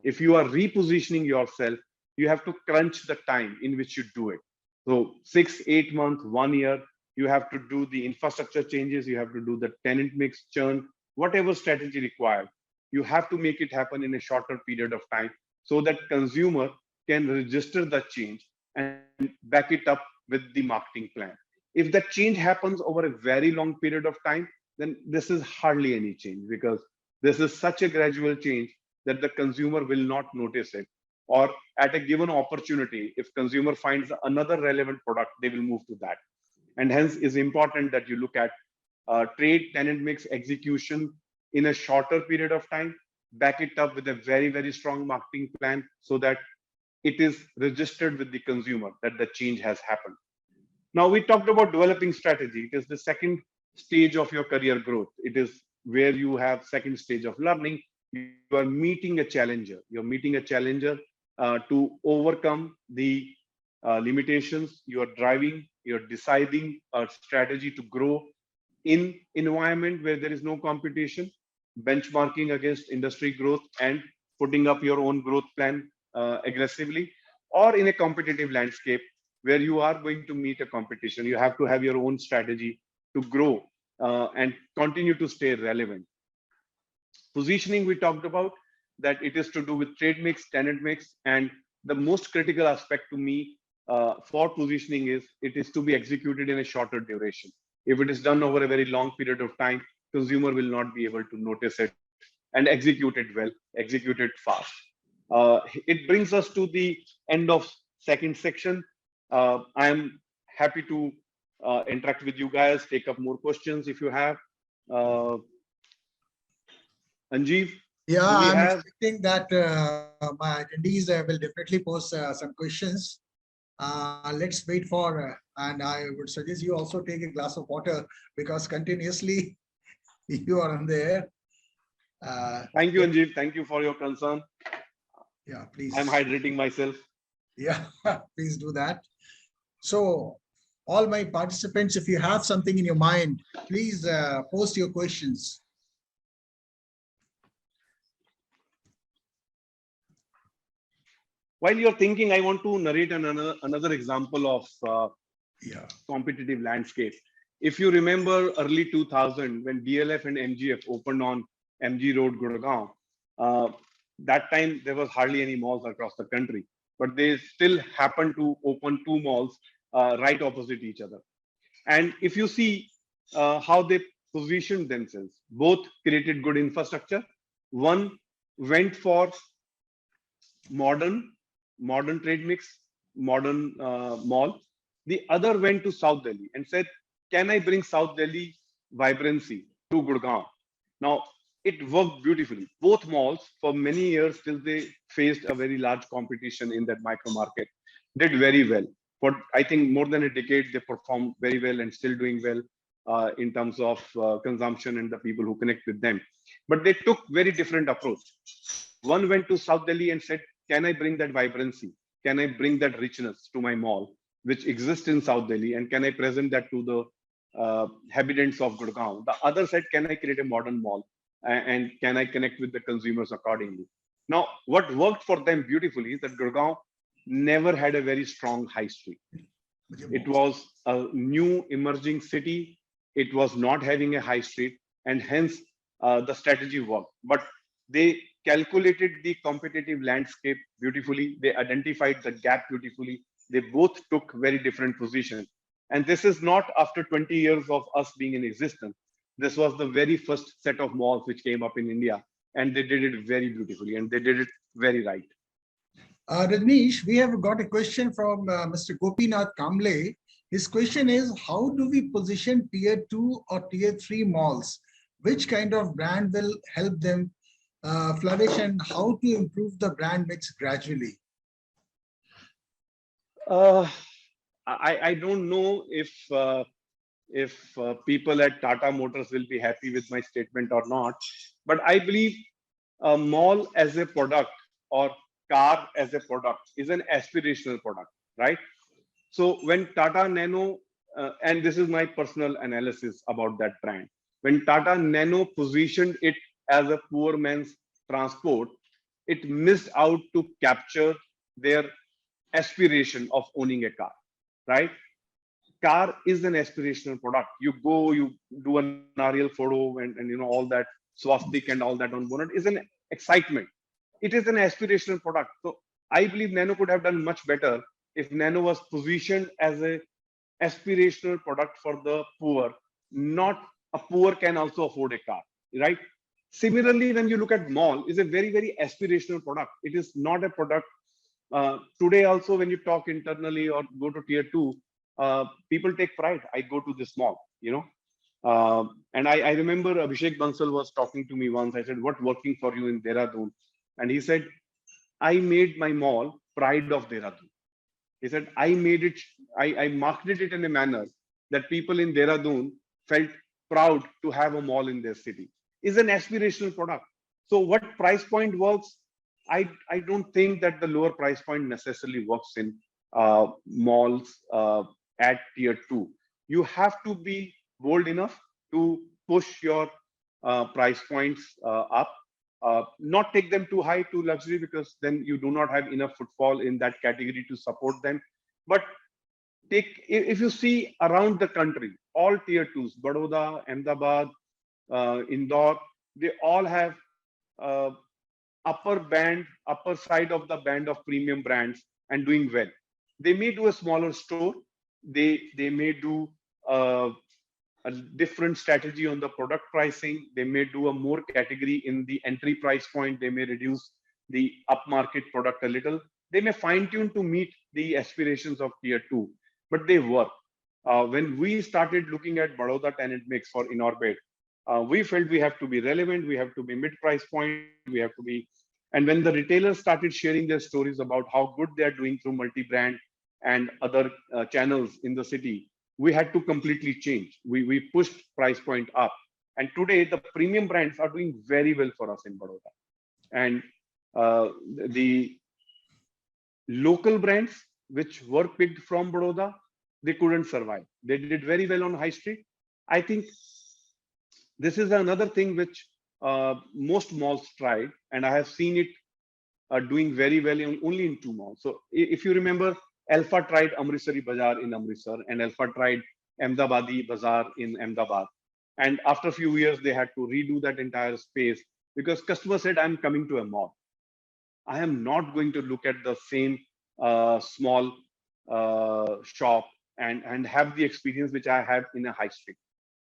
If you are repositioning yourself, you have to crunch the time in which you do it. So 6-8 months, 1 year, you have to do the infrastructure changes, you have to do the tenant mix churn, whatever strategy required. You have to make it happen in a shorter period of time so that consumer can register the change and back it up with the marketing plan. If that change happens over a very long period of time, then this is hardly any change, because this is such a gradual change that the consumer will not notice it. Or at a given opportunity, if consumer finds another relevant product, they will move to that. And hence is important that you look at trade tenant mix execution in a shorter period of time, back it up with a very, very strong marketing plan so that it is registered with the consumer that the change has happened. Now, we talked about developing strategy. It is the second stage of your career growth. It is where you have second stage of learning. You are meeting a challenger. You're meeting a challenger to overcome the limitations. You are driving, you're deciding a strategy to grow in environment where there is no competition, benchmarking against industry growth and putting up your own growth plan aggressively, or in a competitive landscape where you are going to meet a competition. You have to have your own strategy to grow and continue to stay relevant. Positioning, we talked about that it is to do with trade mix, tenant mix, and the most critical aspect to me for positioning is it is to be executed in a shorter duration. If it is done over a very long period of time, consumer will not be able to notice it and execute it well, execute it fast. It brings us to the end of second section. I am happy to interact with you guys, take up more questions if you have. Anjeev, Yeah, do we I'm have? expecting that my attendees will definitely post some questions. Let's wait for, and I would suggest you also take a glass of water because continuously you are on the air. Thank you, Anjeev. Thank you for your concern. Yeah, please. I'm hydrating myself. Yeah, please do that. So, all my participants, if you have something in your mind, please post your questions. While you're thinking, I want to narrate another example of competitive landscape. If you remember early 2000, when DLF and MGF opened on MG Road, Gurgaon, that time there was hardly any malls across the country, but they still happened to open two malls right opposite each other. And if you see how they positioned themselves, both created good infrastructure. One went for modern trade mix, modern mall. The other went to South Delhi and said, can I bring South Delhi vibrancy to Gurgaon? Now, it worked beautifully. Both malls, for many years, till they faced a very large competition in that micro market, did very well. For, I think, more than a decade, they performed very well and still doing well in terms of consumption and the people who connect with them. But they took very different approach. One went to South Delhi and said, can I bring that vibrancy? Can I bring that richness to my mall, which exists in South Delhi? And can I present that to the inhabitants of Gurgaon? The other side, can I create a modern mall? And can I connect with the consumers accordingly? Now, what worked for them beautifully is that Gurgaon never had a very strong high street. It was a new emerging city. It was not having a high street, and hence the strategy worked. But they calculated the competitive landscape beautifully. They identified the gap beautifully. They both took very different positions. And this is not after 20 years of us being in existence. This was the very first set of malls which came up in India, and they did it very beautifully, and they did it very right. Rajneesh, we have got a question from Mr. Gopinath Kamble. His question is, how do we position tier 2 or tier 3 malls? Which kind of brand will help them flourish, and how to improve the brand mix gradually? I don't know if people at Tata Motors will be happy with my statement or not, but I believe a mall as a product or car as a product is an aspirational product, right? So when Tata Nano, and this is my personal analysis about that brand, when Tata Nano positioned it as a poor man's transport, it missed out to capture their aspiration of owning a car, right? Car is an aspirational product. You go, you do an aerial photo, and you know all that swastik and all that on bonnet is an excitement. It is an aspirational product. So I believe Nano could have done much better if Nano was positioned as a aspirational product for the poor. Not a poor can also afford a car, right? Similarly, when you look at mall, is a very aspirational product. It is not a product. Today also, when you talk internally or go to tier 2, people take pride. I go to this mall, you know. And I remember Abhishek Bansal was talking to me once. I said, what working for you in Dehradun? And he said, I made my mall pride of Dehradun. He said, I made it, I marketed it in a manner that people in Dehradun felt proud to have a mall in their city. Is an aspirational product. So what price point works? I don't think that the lower price point necessarily works in malls at tier 2. You have to be bold enough to push your price points up. Not take them too high to luxury, because then you do not have enough footfall in that category to support them. But if you see around the country, all tier 2s, Baroda, Ahmedabad, Indore, they all have uh, upper side of the band of premium brands and doing well. They may do a smaller store. They may do a different strategy on the product pricing. They may do a more category in the entry price point. They may reduce the upmarket product a little. They may fine tune to meet the aspirations of tier 2, but they work. When we started looking at Baroda tenant mix for Inorbit, we felt we have to be relevant, we have to be mid-price point, we have to be. And when the retailers started sharing their stories about how good they are doing through multi-brand and other channels in the city, we had to completely change. We pushed price point up. And today, the premium brands are doing very well for us in Baroda. And the local brands, which were picked from Baroda, they couldn't survive. They did very well on high street. I think this is another thing which most malls tried, and I have seen it doing very well only in 2 malls. So if you remember, Alpha tried Amritsari Bazaar in Amritsar, and Alpha tried Ahmedabadi Bazaar in Ahmedabad. And after a few years, they had to redo that entire space because customers said, I'm coming to a mall. I am not going to look at the same small shop and have the experience which I have in a high street.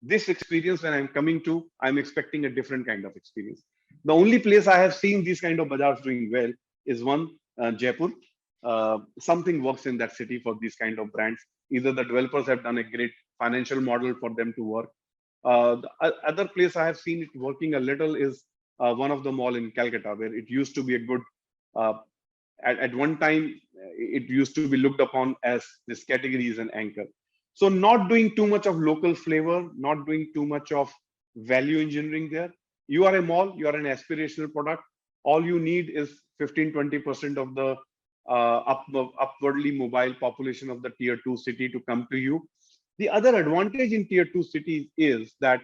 This experience when I'm coming to, I'm expecting a different kind of experience. The only place I have seen these kind of bazaars doing well is one, Jaipur. Something works in that city for these kind of brands. Either the developers have done a great financial model for them to work. The other place I have seen it working a little is one of the mall in Calcutta, where it used to be a good, at one time, it used to be looked upon as this category is an anchor. So not doing too much of local flavor, not doing too much of value engineering there. You are a mall, you are an aspirational product. All you need is 15-20% of the upwardly mobile population of the tier 2 city to come to you. The other advantage in tier 2 cities is that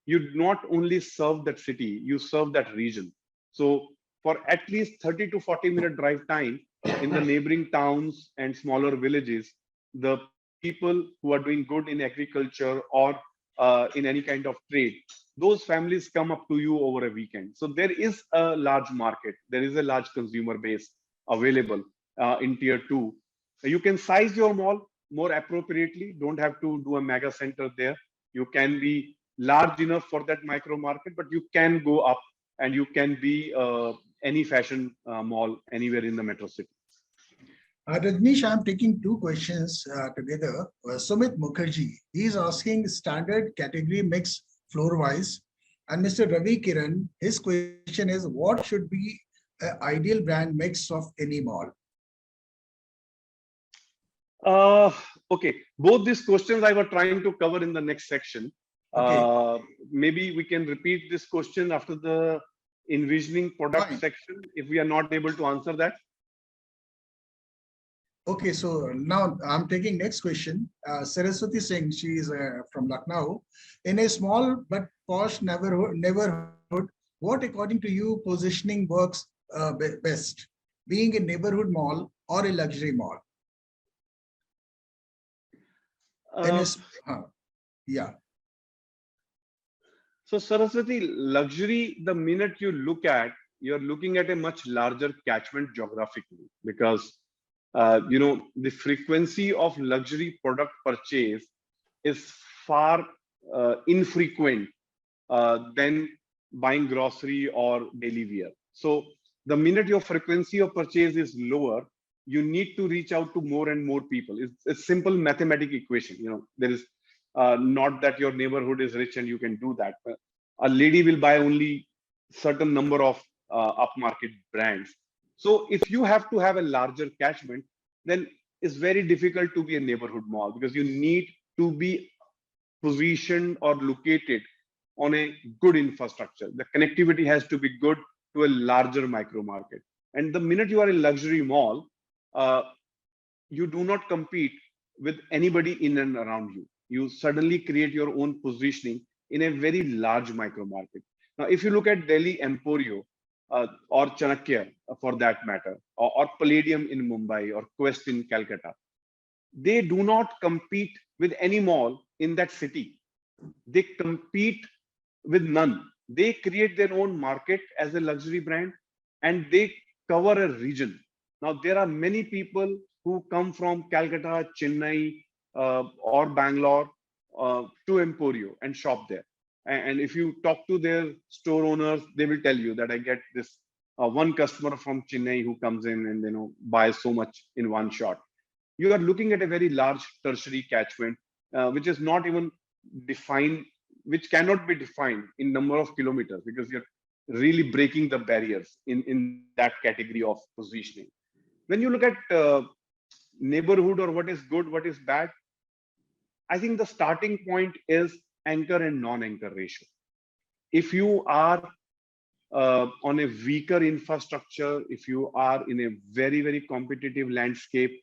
you not only serve that city, you serve that region. So for at least 30 to 40-minute drive time in the neighboring towns and smaller villages, the people who are doing good in agriculture or in any kind of trade, those families come up to you over a weekend. So there is a large market, there is a large consumer base available in tier 2. You can size your mall more appropriately, don't have to do a mega center there. You can be large enough for that micro market, but you can go up and you can be any fashion mall anywhere in the metro city. Rajneesh, I'm taking 2 questions together. Sumit Mukherjee, he is asking standard category mix floor-wise. And Mr. Ravi Kiran, his question is, what should be an ideal brand mix of any mall? Okay, both these questions I was trying to cover in the next section. Okay. Maybe we can repeat this question after the envisioning product section if we are not able to answer that. Okay, so now I'm taking next question. Saraswati Singh, she is from Lucknow. In a small but posh neighborhood, what according to you positioning works best? Being a neighborhood mall or a luxury mall? Yeah. So Saraswati, luxury, the minute you look at, you're looking at a much larger catchment geographically, because the frequency of luxury product purchase is far infrequent than buying grocery or daily wear. So the minute your frequency of purchase is lower, you need to reach out to more and more people. It's a simple mathematical equation. There is not that your neighborhood is rich and you can do that. A lady will buy only certain number of upmarket brands. So if you have to have a larger catchment, then it's very difficult to be a neighborhood mall, because you need to be positioned or located on a good infrastructure. The connectivity has to be good to a larger micro market. And the minute you are a luxury mall, you do not compete with anybody in and around you. You suddenly create your own positioning in a very large micro market. Now, if you look at Delhi Emporio or Chanakya for that matter, or Palladium in Mumbai or Quest in Calcutta, they do not compete with any mall in that city. They compete with none. They create their own market as a luxury brand and they cover a region. Now, there are many people who come from Calcutta, Chennai, or Bangalore to Emporio and shop there. And if you talk to their store owners, they will tell you that I get this one customer from Chennai who comes in and buys so much in one shot. You are looking at a very large tertiary catchment, which is not even defined, which cannot be defined in number of kilometers, because you're really breaking the barriers in that category of positioning. When you look at neighborhood or what is good, what is bad, I think the starting point is anchor and non-anchor ratio. If you are on a weaker infrastructure, if you are in a very, very competitive landscape,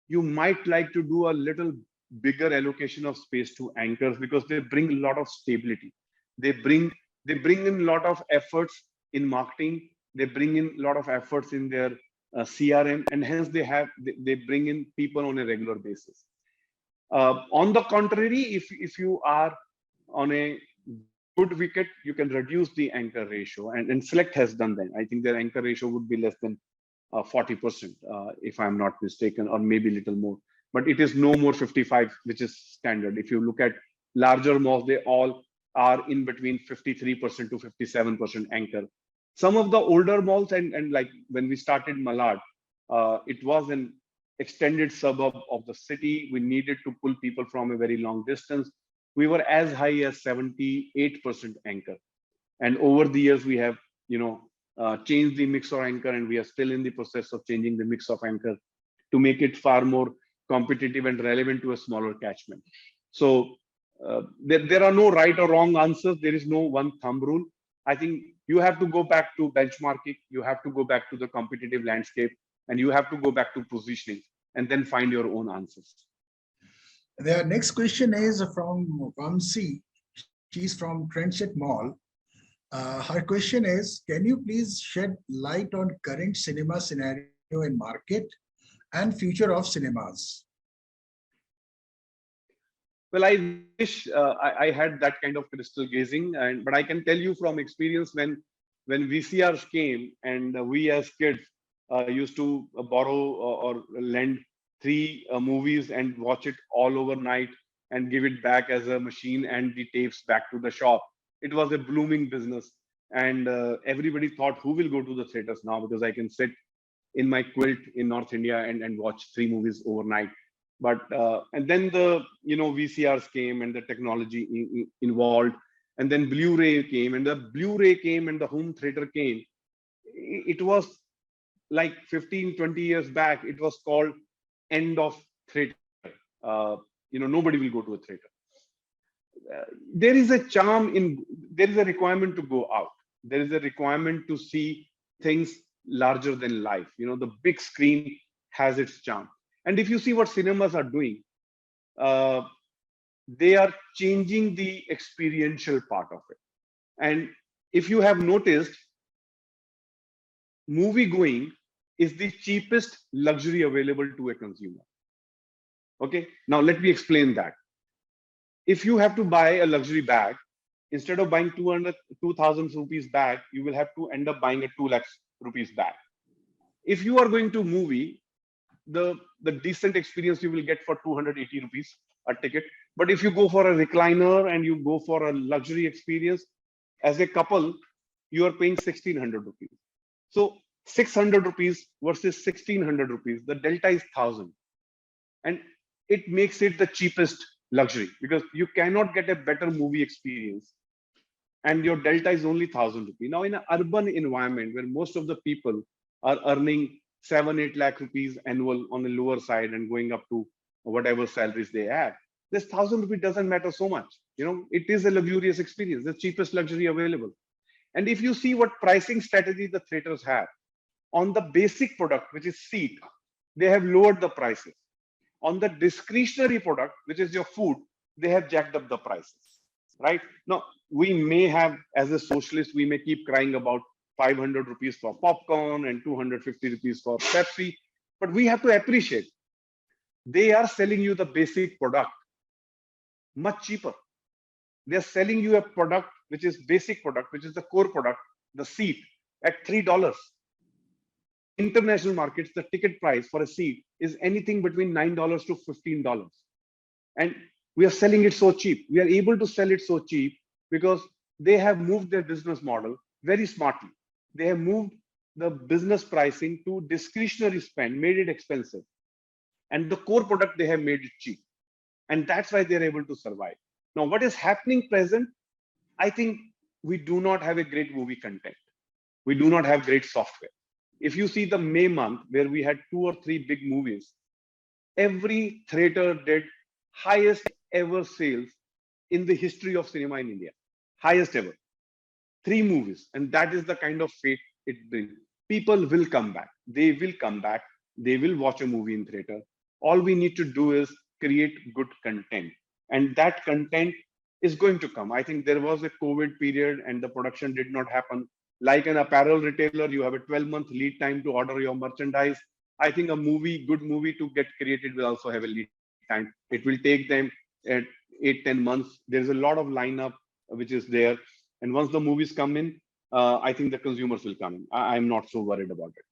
you might like to do a little bigger allocation of space to anchors because they bring a lot of stability. They bring in a lot of efforts in marketing. They bring in a lot of efforts in their CRM, and hence they bring in people on a regular basis. On the contrary, if you are on a good wicket, you can reduce the anchor ratio, and Select has done that. I think their anchor ratio would be less than 40%, if I'm not mistaken, or maybe a little more. But it is no more 55, which is standard. If you look at larger malls, they all are in between 53% to 57% anchor. Some of the older malls, and like when we started Malad, it was an extended suburb of the city. We needed to pull people from a very long distance. We were as high as 78% anchor. And over the years, we have, changed the mix of anchor, and we are still in the process of changing the mix of anchor to make it far more competitive and relevant to a smaller catchment. So there are no right or wrong answers. There is no one thumb rule. I think you have to go back to benchmarking. You have to go back to the competitive landscape, and you have to go back to positioning, and then find your own answers. The next question is from Vamsi. She's from Trenchett Mall. Her question is, can you please shed light on current cinema scenario in market and future of cinemas? Well, I wish I had that kind of crystal gazing, but I can tell you from experience, when VCRs came, and we as kids used to borrow or lend 3 movies and watch it all overnight and give it back as a machine and the tapes back to the shop. It was a blooming business, and everybody thought, who will go to the theaters now, because I can sit in my quilt in North India and watch 3 movies overnight. But and then the VCRs came and the technology involved, and then Blu-ray came, and the Blu-ray came, and the home theater came. It was like 15-20 years back. It was called end of theater. Nobody will go to a theater. There is a there is a requirement to go out. There is a requirement to see things larger than life. The big screen has its charm. And if you see what cinemas are doing, they are changing the experiential part of it. And if you have noticed, movie going is the cheapest luxury available to a consumer. Okay, now let me explain that. If you have to buy a luxury bag, instead of buying 2,000 rupees bag, you will have to end up buying a 2 lakhs rupees bag. If you are going to movie, the decent experience you will get for 280 rupees a ticket. But if you go for a recliner and you go for a luxury experience, as a couple, you are paying 1,600 rupees. So 600 rupees versus 1,600 rupees, the delta is 1,000. And it makes it the cheapest luxury, because you cannot get a better movie experience and your delta is only 1,000 rupees. Now, in an urban environment where most of the people are earning 7-8 lakh rupees annual on the lower side and going up to whatever salaries they have, this 1,000 rupees doesn't matter so much. It is a luxurious experience, the cheapest luxury available. And if you see what pricing strategy the theaters have on the basic product, which is seat, they have lowered the prices. On the discretionary product, which is your food, they have jacked up the prices, right? Now, we may have, as a socialist, we may keep crying about 500 rupees for popcorn and 250 rupees for Pepsi, but we have to appreciate they are selling you the basic product much cheaper. They are selling you a product which is basic product, which is the core product, the seat, at $3. International markets, the ticket price for a seat is anything between $9 to $15. And we are selling it so cheap. We are able to sell it so cheap because they have moved their business model very smartly. They have moved the business pricing to discretionary spend, made it expensive. And the core product, they have made it cheap. And that's why they're able to survive. Now, what is happening present? I think we do not have a great movie content. We do not have great software. If you see the May month, where we had 2 or 3 big movies, every theater did highest ever sales in the history of cinema in India. Highest ever. 3 movies. And that is the kind of fate it brings. People will come back. They will come back. They will watch a movie in theater. All we need to do is create good content. And that content is going to come. I think there was a COVID period and the production did not happen. Like an apparel retailer, you have a 12-month lead time to order your merchandise. I think a movie, good movie to get created will also have a lead time. It will take them 8-10 months. There's a lot of lineup which is there. And once the movies come in, I think the consumers will come in. I'm not so worried about it.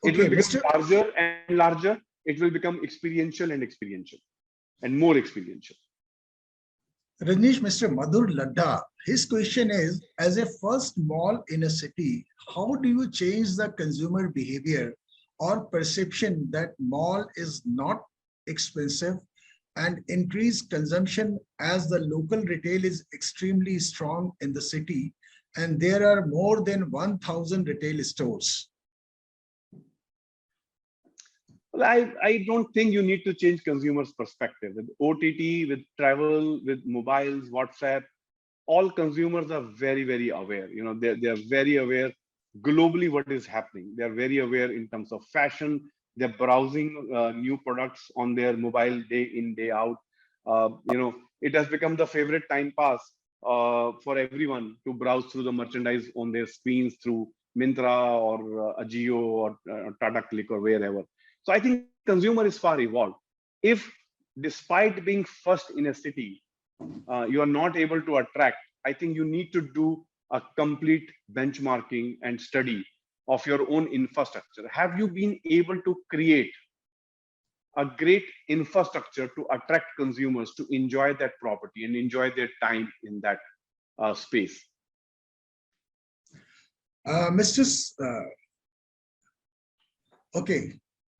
It will become larger and larger. It will become experiential and more experiential. Rajneesh, Mr. Madhur Ladda, his question is, as a first mall in a city, how do you change the consumer behavior or perception that mall is not expensive and increase consumption, as the local retail is extremely strong in the city and there are more than 1,000 retail stores? Well, I don't think you need to change consumers' perspective. With OTT, with travel, with mobiles, WhatsApp, all consumers are very, very aware. You know, they are very aware globally what is happening. They are very aware in terms of fashion. They're browsing new products on their mobile day in, day out. You know, it has become the favorite time pass for everyone to browse through the merchandise on their screens through Myntra or Ajio or Tata Click or wherever. So I think consumer is far evolved. If despite being first in a city, you are not able to attract, I think you need to do a complete benchmarking and study of your own infrastructure. Have you been able to create a great infrastructure to attract consumers to enjoy that property and enjoy their time in that space?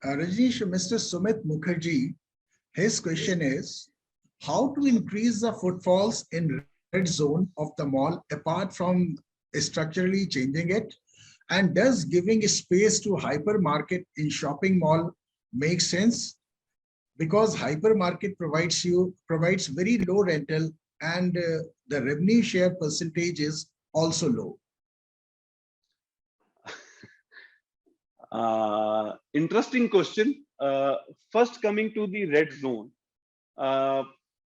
Rajneesh, Mr. Sumit Mukherjee, his question is, how to increase the footfalls in red zone of the mall apart from structurally changing it? And does giving space to hypermarket in shopping mall make sense? Because hypermarket provides very low rental and the revenue share percentage is also low. Interesting question. First, coming to the red zone,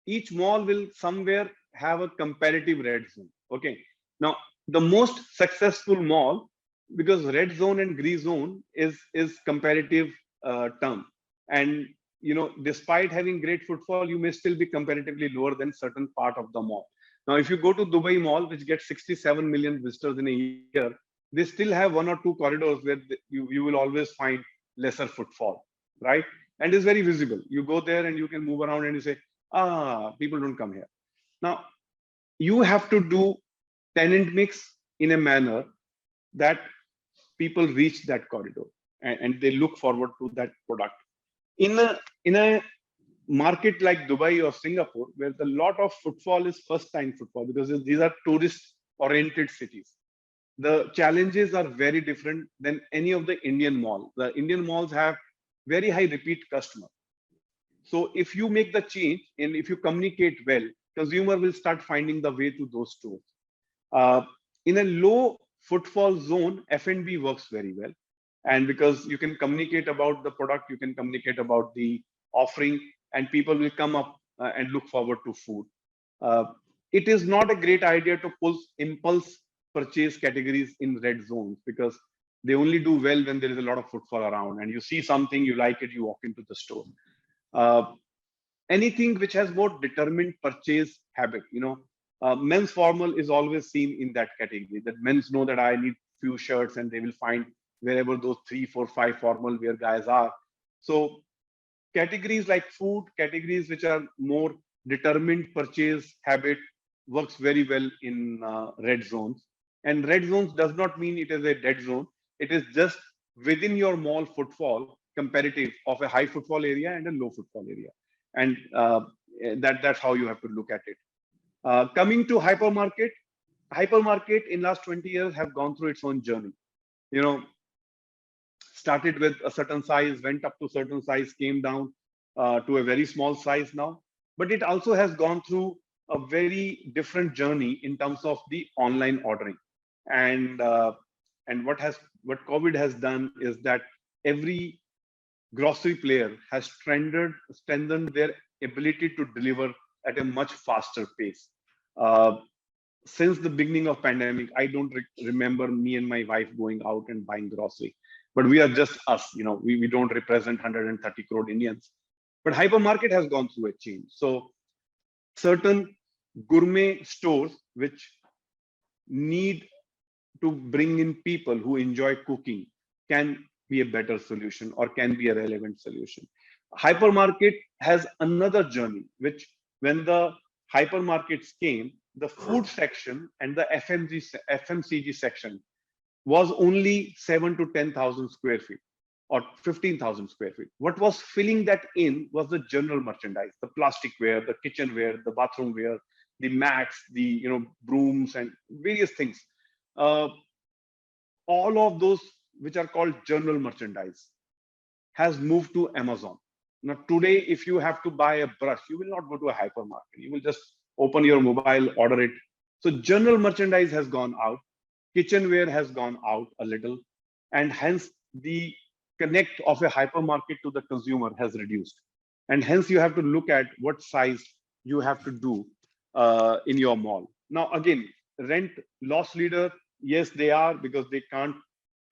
each mall will somewhere have a comparative red zone. Okay. Now, the most successful mall, because red zone and green zone is comparative term, and you know, despite having great footfall, you may still be comparatively lower than certain part of the mall. Now, if you go to Dubai Mall, which gets 67 million visitors in a year, they still have 1 or 2 corridors where you will always find lesser footfall, right? And it's very visible. You go there and you can move around and you say, people don't come here. Now, you have to do tenant mix in a manner that people reach that corridor and they look forward to that product. In a market like Dubai or Singapore, where the lot of footfall is first-time footfall, because these are tourist-oriented cities, the challenges are very different than any of the Indian malls. The Indian malls have very high repeat customer. So if you make the change and if you communicate well, consumer will start finding the way to those stores. In a low footfall zone, F&B works very well. And because you can communicate about the product, you can communicate about the offering, and people will come up and look forward to food. Uh, it is not a great idea to pull impulse purchase categories in red zones, because they only do well when there is a lot of footfall around and you see something, you like it, you walk into the store. Uh, Anything which has more determined purchase habit, men's formal is always seen in that category, that men's know that I need few shirts and they will find wherever those 3, 4, 5 formal wear guys are. So categories like food, categories which are more determined purchase habit, works very well in red zones. And red zones does not mean it is a dead zone. It is just within your mall footfall comparative of a high footfall area and a low footfall area. And that's how you have to look at it. Coming to hypermarket in last 20 years have gone through its own journey. You know, started with a certain size, went up to certain size, came down to a very small size now. But it also has gone through a very different journey in terms of the online ordering. And what COVID has done is that every grocery player has strengthened their ability to deliver at a much faster pace. Since the beginning of pandemic, I don't remember me and my wife going out and buying grocery. But we are just us, we don't represent 130 crore Indians. But hypermarket has gone through a change. So certain gourmet stores which need to bring in people who enjoy cooking can be a better solution or can be a relevant solution. Hypermarket has another journey, which when the hypermarkets came, the food section and the FMCG section was only 7 to 10,000 square feet or 15,000 square feet. What was filling that in was the general merchandise, the plasticware, the kitchenware, the bathroomware, the mats, the brooms and various things. All of those which are called general merchandise has moved to Amazon. Now today, if you have to buy a brush, you will not go to a hypermarket. You will just open your mobile, order it. So general merchandise has gone out, kitchenware has gone out a little, and hence the connect of a hypermarket to the consumer has reduced. And hence you have to look at what size you have to do in your mall. Now again, rent loss leader, yes, they are, because they can't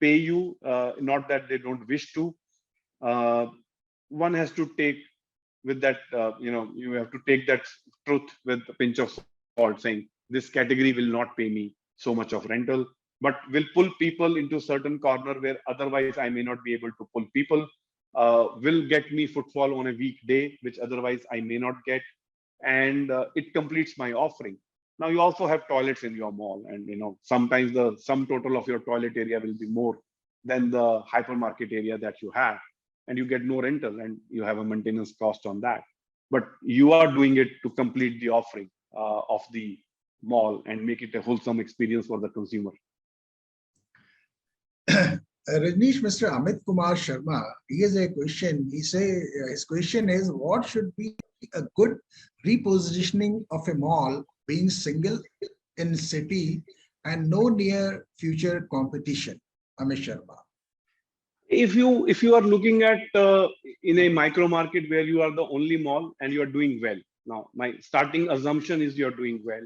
pay you, not that they don't wish to. One has to take with that, you have to take that truth with a pinch of salt, saying this category will not pay me so much of rental, but will pull people into certain corner where otherwise I may not be able to pull people, will get me footfall on a weekday, which otherwise I may not get. And it completes my offering. Now you also have toilets in your mall, and sometimes the sum total of your toilet area will be more than the hypermarket area that you have, and you get no rental and you have a maintenance cost on that. But you are doing it to complete the offering of the mall and make it a wholesome experience for the consumer. Rajneesh, Mr. Amit Kumar Sharma, he has a question. His question is, what should be a good repositioning of a mall being single in city and no near future competition? Amit Sharma. If you are looking at in a micro market where you are the only mall and you are doing well, now my starting assumption is you are doing well,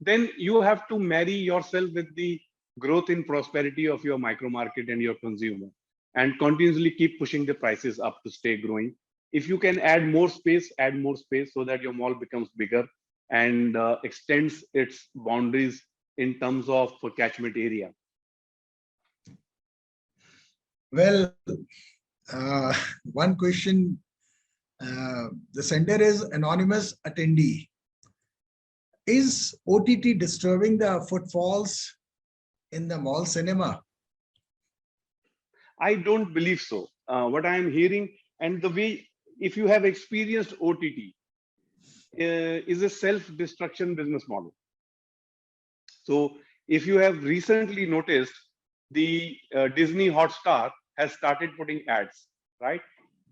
then you have to marry yourself with the growth in prosperity of your micro market and your consumer, and continuously keep pushing the prices up to stay growing. If you can add more space so that your mall becomes bigger and extends its boundaries in terms of catchment area. Well, one question, the sender is anonymous attendee. Is OTT disturbing the footfalls in the mall cinema? I don't believe so. What I am hearing, and the way, if you have experienced OTT, is a self-destruction business model. So if you have recently noticed, the Disney Hotstar has started putting ads, right?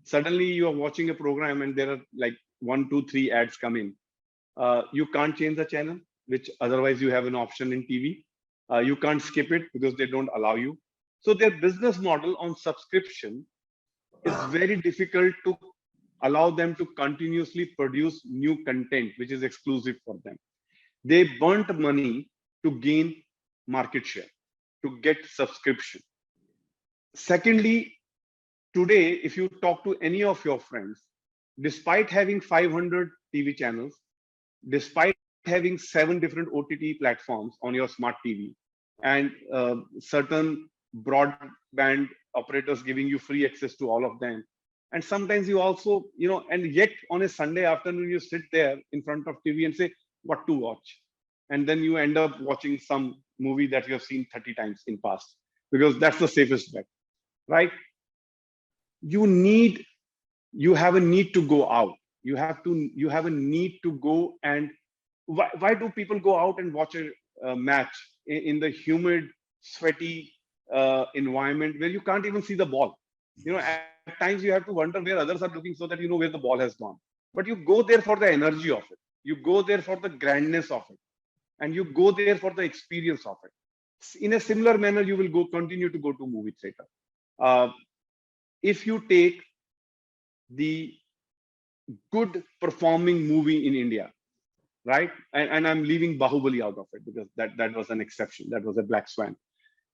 Suddenly you are watching a program and there are like 1, 2, 3 ads come in. You can't change the channel, which otherwise you have an option in TV. You can't skip it because they don't allow you. So their business model on subscription is very difficult to allow them to continuously produce new content, which is exclusive for them. They burnt money to gain market share, to get subscription. Secondly, today, if you talk to any of your friends, despite having 500 TV channels, despite having 7 different OTT platforms on your smart TV, and certain broadband operators giving you free access to all of them, and sometimes you also, and yet on a Sunday afternoon, you sit there in front of TV and say, what to watch? And then you end up watching some movie that you have seen 30 times in past, because that's the safest bet, right? You have a need to go out. You have a need to go. And why do people go out and watch a match in the humid, sweaty environment where you can't even see the ball? At times you have to wonder where others are looking so that you know where the ball has gone. But you go there for the energy of it. You go there for the grandness of it. And you go there for the experience of it. In a similar manner, you will continue to go to movie theater. If you take the good performing movie in India, right? And I'm leaving Bahubali out of it because that was an exception. That was a black swan.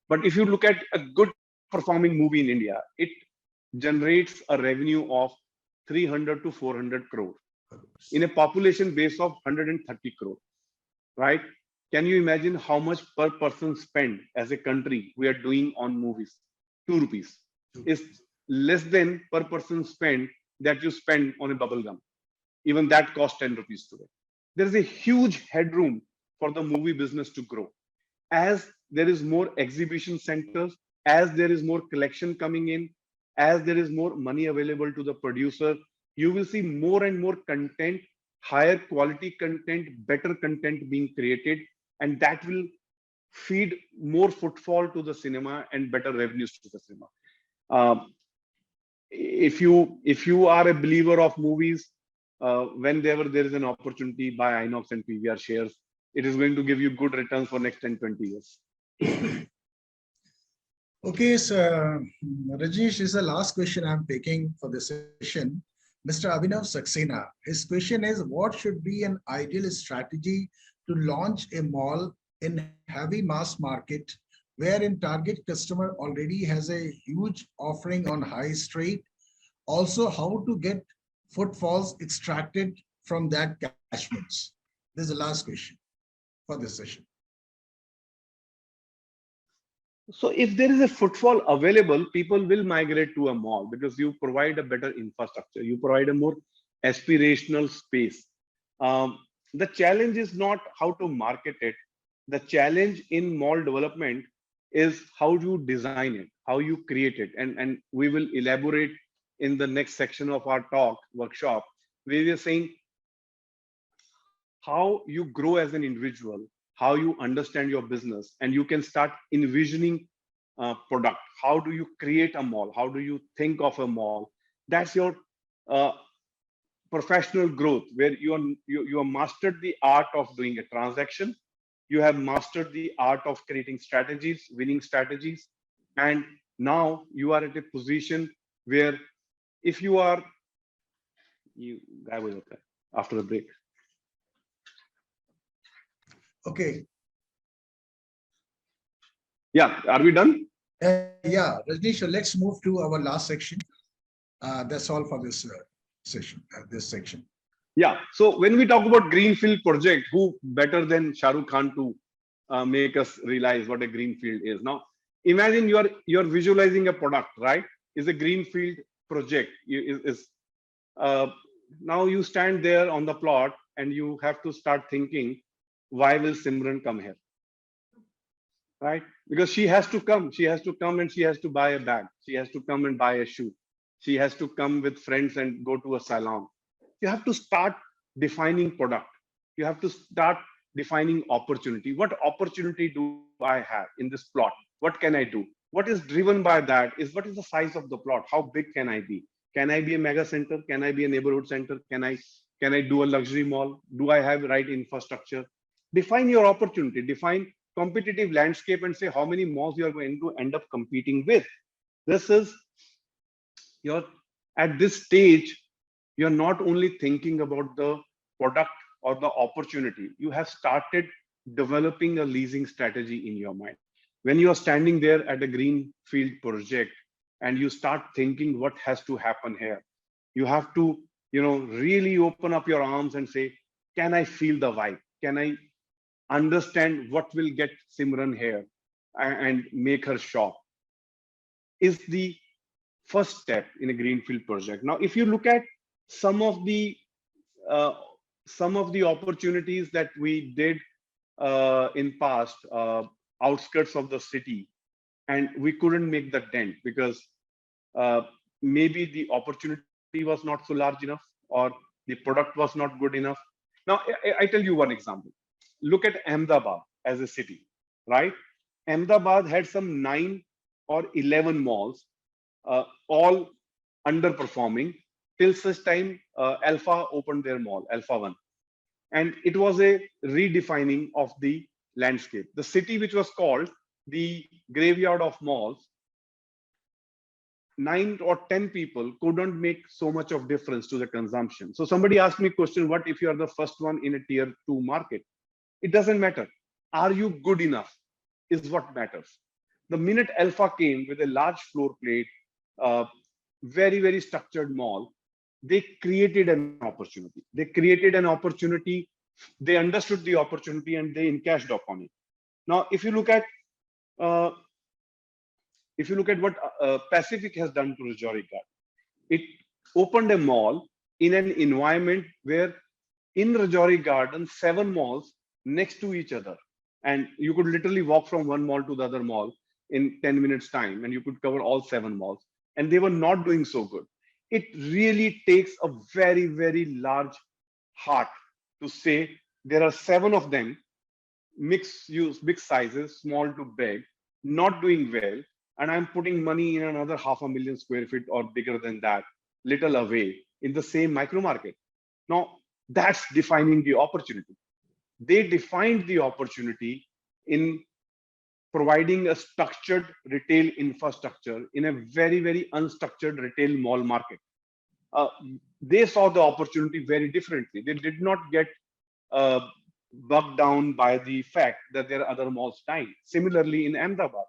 But if you look at a good performing movie in India, it generates a revenue of 300 to 400 crore in a population base of 130 crore, right? Can you imagine how much per person spend as a country we are doing on movies? 2 rupees is less than per person spend that you spend on a bubble gum. Even that costs 10 rupees today. There is a huge headroom for the movie business to grow. As there is more exhibition centers, as there is more collection coming in, as there is more money available to the producer, you will see more and more content, higher quality content, better content being created, and that will feed more footfall to the cinema and better revenues to the cinema. If you are a believer of movies, whenever there is an opportunity, buy Inox and PVR shares. It is going to give you good returns for next 10-20 years. Okay, so Rajesh, is the last question I'm taking for this session. Mr. Abhinav Saxena, his question is, what should be an ideal strategy to launch a mall in heavy mass market wherein target customer already has a huge offering on high street? Also, how to get footfalls extracted from that catchments? This is the last question for this session. So if there is a footfall available, people will migrate to a mall because you provide a better infrastructure. You provide a more aspirational space. The challenge is not how to market it. The challenge in mall development is how you design it, how you create it. And we will elaborate in the next section of our workshop, where we are saying how you grow as an individual, how you understand your business, and you can start envisioning product. How do you create a mall? How do you think of a mall? That's your professional growth, where you have mastered the art of doing a transaction. You have mastered the art of creating strategies, winning strategies. And now you are at a position where if you are, after the break. Okay. Yeah, are we done? Yeah, Rajneesh, let's move to our last section. That's all for this session, this section. Yeah, so when we talk about greenfield project, who better than Shah Rukh Khan to make us realize what a greenfield is? Now, imagine you're visualizing a product, right? Is a greenfield project. Now you stand there on the plot and you have to start thinking, why will Simran come here? Right? Because she has to come and she has to buy a bag. She has to come and buy a shoe. She has to come with friends and go to a salon. You have to start defining product. You have to start defining opportunity. What opportunity do I have in this plot? What can I do? What is driven by that is what is the size of the plot? How big can I be? Can I be a mega center? Can I be a neighborhood center? Can I do a luxury mall? Do I have right infrastructure? Define your opportunity, define competitive landscape and say how many malls you are going to end up competing with. This is at this stage, You're not only thinking about the product or the opportunity, you have started developing a leasing strategy in your mind. When you are standing there at a greenfield project and you start thinking what has to happen here, you have to, really open up your arms and say, can I feel the vibe? Can I understand what will get Simran here and make her shop? Is the first step in a greenfield project. Now, if you look at some of the uh, opportunities that we did in past, outskirts of the city, and we couldn't make the dent because uh, maybe the opportunity was not so large enough, or the product was not good enough. Now, I tell you one example. Look at Ahmedabad as a city, right? Ahmedabad had some 9 or 11 malls, all underperforming till such time Alpha opened their mall, Alpha 1. And it was a redefining of the landscape. The city, which was called the graveyard of malls, 9 or 10 people couldn't make so much of difference to the consumption. So somebody asked me a question, what if you are the first one in a tier 2 market? It doesn't matter. Are you good enough is what matters. The minute Alpha came with a large floor plate, uh, very, very structured mall, they created an opportunity. They created an opportunity. They understood the opportunity and they encashed upon it. Now, uh, if you look at what Pacific has done to Rajouri Garden, it opened a mall in an environment where in Rajouri Garden, 7 malls next to each other. And you could literally walk from one mall to the other mall in 10 minutes time, and you could cover all 7 malls. And they were not doing so good. It really takes a very, very large heart to say there are 7 of them, mixed use, mixed sizes, small to big, not doing well, and I'm putting money in another 500,000 square feet or bigger than that, little away in the same micro market. Now, that's defining the opportunity. They defined the opportunity in providing a structured retail infrastructure in a very, very unstructured retail mall market. Uh, they saw the opportunity very differently. They did not get uh, bogged down by the fact that there are other malls dying. Similarly, in Ahmedabad,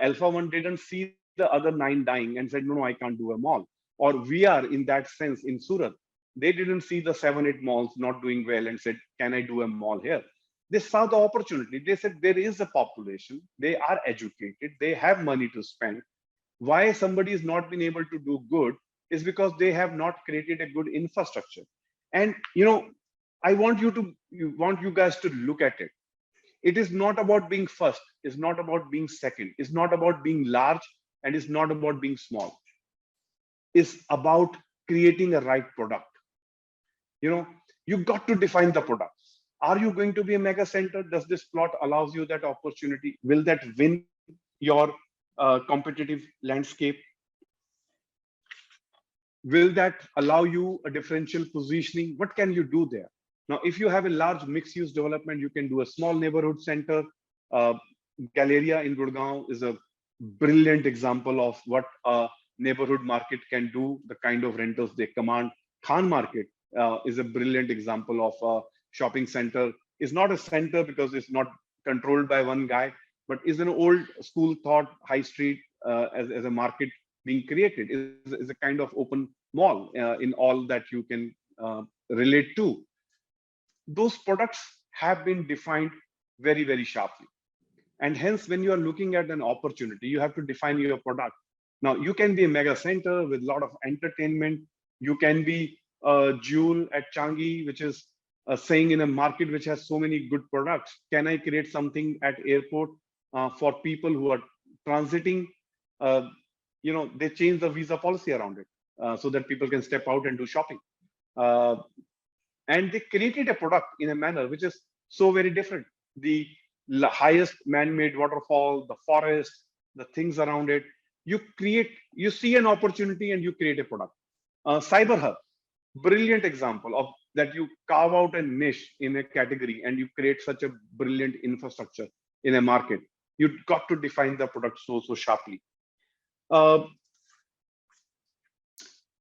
Alpha One didn't see the other 9 dying and said, no, I can't do a mall. Or we are in that sense in Surat. They didn't see the 7, 8 malls not doing well and said, can I do a mall here? They saw the opportunity. They said, there is a population. They are educated. They have money to spend. Why somebody has not been able to do good is because they have not created a good infrastructure. And, I want you guys to look at it. It is not about being first, it's not about being second, it's not about being large, and it's not about being small. It's about creating a right product. You got to define the product. Are you going to be a mega center? Does this plot allows you that opportunity? Will that win your competitive landscape? Will that allow you a differential positioning? What can you do there? Now, if you have a large mixed-use development, you can do a small neighborhood center. Galleria in Gurgaon is a brilliant example of what a neighborhood market can do, the kind of rentals they command. Khan Market is a brilliant example of a shopping center. It's not a center because it's not controlled by one guy, but is an old school thought high street as a market being created, is a kind of open mall in all that you can relate to. Those products have been defined very, very sharply. And hence, when you are looking at an opportunity, you have to define your product. Now, you can be a mega center with a lot of entertainment. You can be a jewel at Changi, which is saying in a market which has so many good products. Can I create something at airport for people who are transiting? They change the visa policy around it so that people can step out and do shopping. And they created a product in a manner which is so very different. The highest man-made waterfall, the forest, the things around it. You see an opportunity and you create a product. Cyber Hub, brilliant example of that. You carve out a niche in a category and you create such a brilliant infrastructure in a market. You've got to define the product so sharply.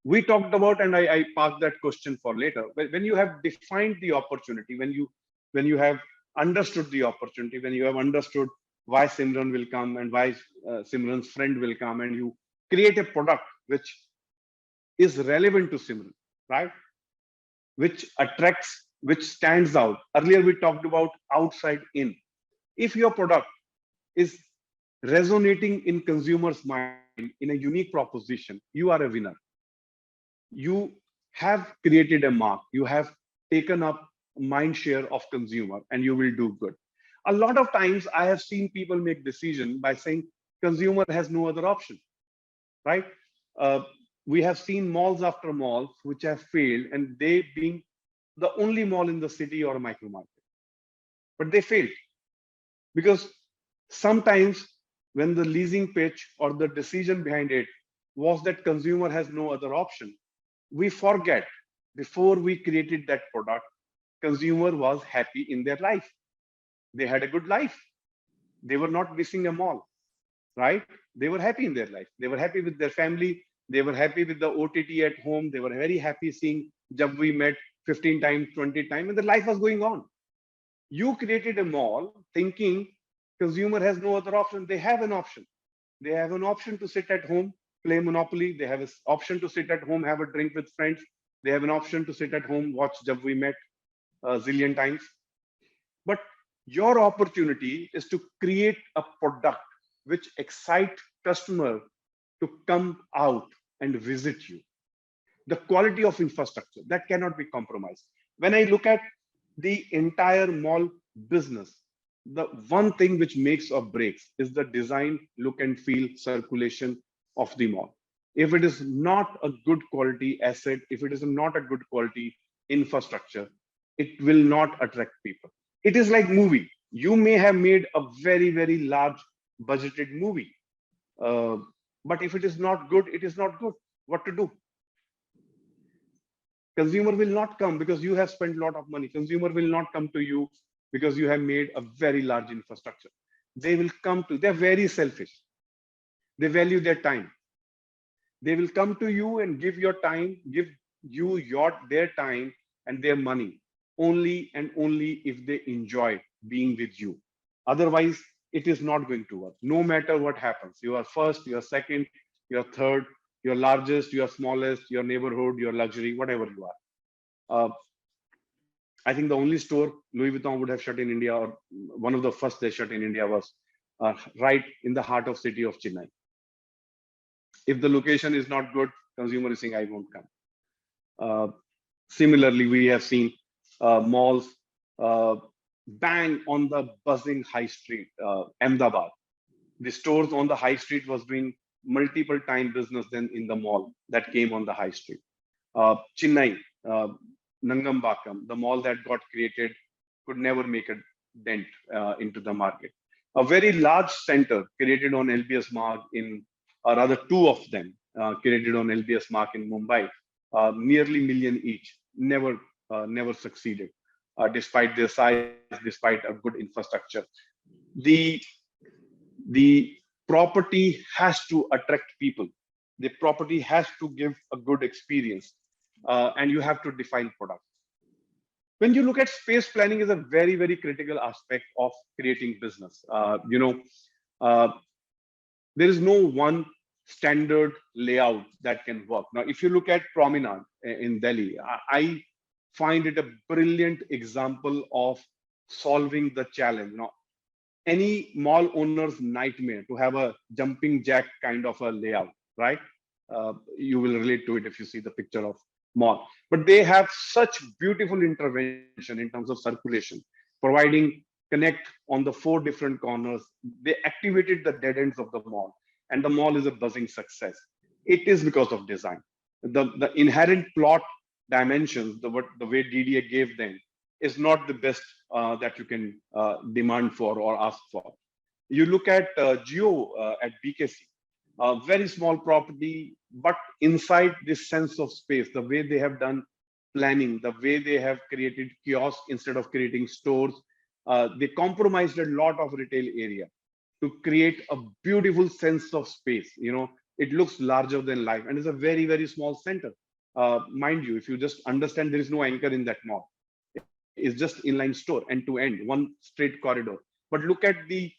We talked about, and I parked that question for later. When you have defined the opportunity, when you have understood the opportunity, when you have understood why Simran will come and why Simran's friend will come, and you create a product which is relevant to Simran, right? Which attracts, which stands out. Earlier we talked about outside in. If your product is resonating in consumers' mind in a unique proposition, you are a winner. You have created a mark, you have taken up mind share of consumer, and you will do good. A lot of times I have seen people make decision by saying consumer has no other option, right? uh, we have seen malls after malls which have failed, and they being the only mall in the city or a micro market, but they failed because sometimes when the leasing pitch or the decision behind it was that consumer has no other option, we forget before we created that product, consumer was happy in their life. They had a good life. They were not missing a mall, right? They were happy in their life. They were happy with their family. They were happy with the OTT at home. They were very happy seeing Jab We Met 15 times, 20 times, and the life was going on. You created a mall thinking consumer has no other option. They have an option. They have an option to sit at home, play Monopoly. They have an option to sit at home, have a drink with friends. They have an option to sit at home, watch Jab We Met a zillion times. But your opportunity is to create a product which excite customer to come out and visit you. The quality of infrastructure that cannot be compromised. When I look at the entire mall business, the one thing which makes or breaks is the design, look and feel, circulation of the mall. If it is not a good quality asset, if it is not a good quality infrastructure, it will not attract people. It is like movie. You may have made a very large budgeted movie, uh, but if it is not good, it is not good. What to do? Consumer will not come because you have spent a lot of money. Consumer will not come to you because you have made a very large infrastructure. They will come to, they're very selfish. They value their time. They will come to you and give your time, give you their time and their money only and only if they enjoy being with you. Otherwise, it is not going to work. No matter what happens, you are first, you are second, you are third, you are largest, you are smallest, your neighborhood, your luxury, whatever you are. I think the only store Louis Vuitton would have shut in India, or one of the first they shut in India, was right in the heart of city of Chennai. If the location is not good, consumer is saying, I won't come. Similarly, we have seen malls bang on the buzzing high street, Ahmedabad. The stores on the high street was doing multiple time business than in the mall that came on the high street. Chennai, Nangambakam, the mall that got created, could never make a dent into the market. A very large center created on LBS Marg in, or rather two of them created on LBS Marg in Mumbai, nearly million each, never succeeded, despite their size, despite a good infrastructure. The property has to attract people. The property has to give a good experience, and you have to define product. When you look at space, planning is a very critical aspect of creating business. There is no one standard layout that can work. Now, if you look at Promenade in Delhi, I find it a brilliant example of solving the challenge. Now, any mall owner's nightmare to have a jumping jack kind of a layout, right? You will relate to it if you see the picture of mall. But they have such beautiful intervention in terms of circulation, providing connect on the 4 different corners. They activated the dead ends of the mall, and the mall is a buzzing success. It is because of design. The inherent plot dimensions, the way DDA gave them, is not the best that you can demand for or ask for. You look at Geo at BKC, a very small property, but inside this sense of space, the way they have done planning, the way they have created kiosks instead of creating stores, they compromised a lot of retail area to create a beautiful sense of space. it looks larger than life, and it's a very, very small center. Mind you, if you just understand, there is no anchor in that mall. It's just inline store, end to end, one straight corridor. But look at the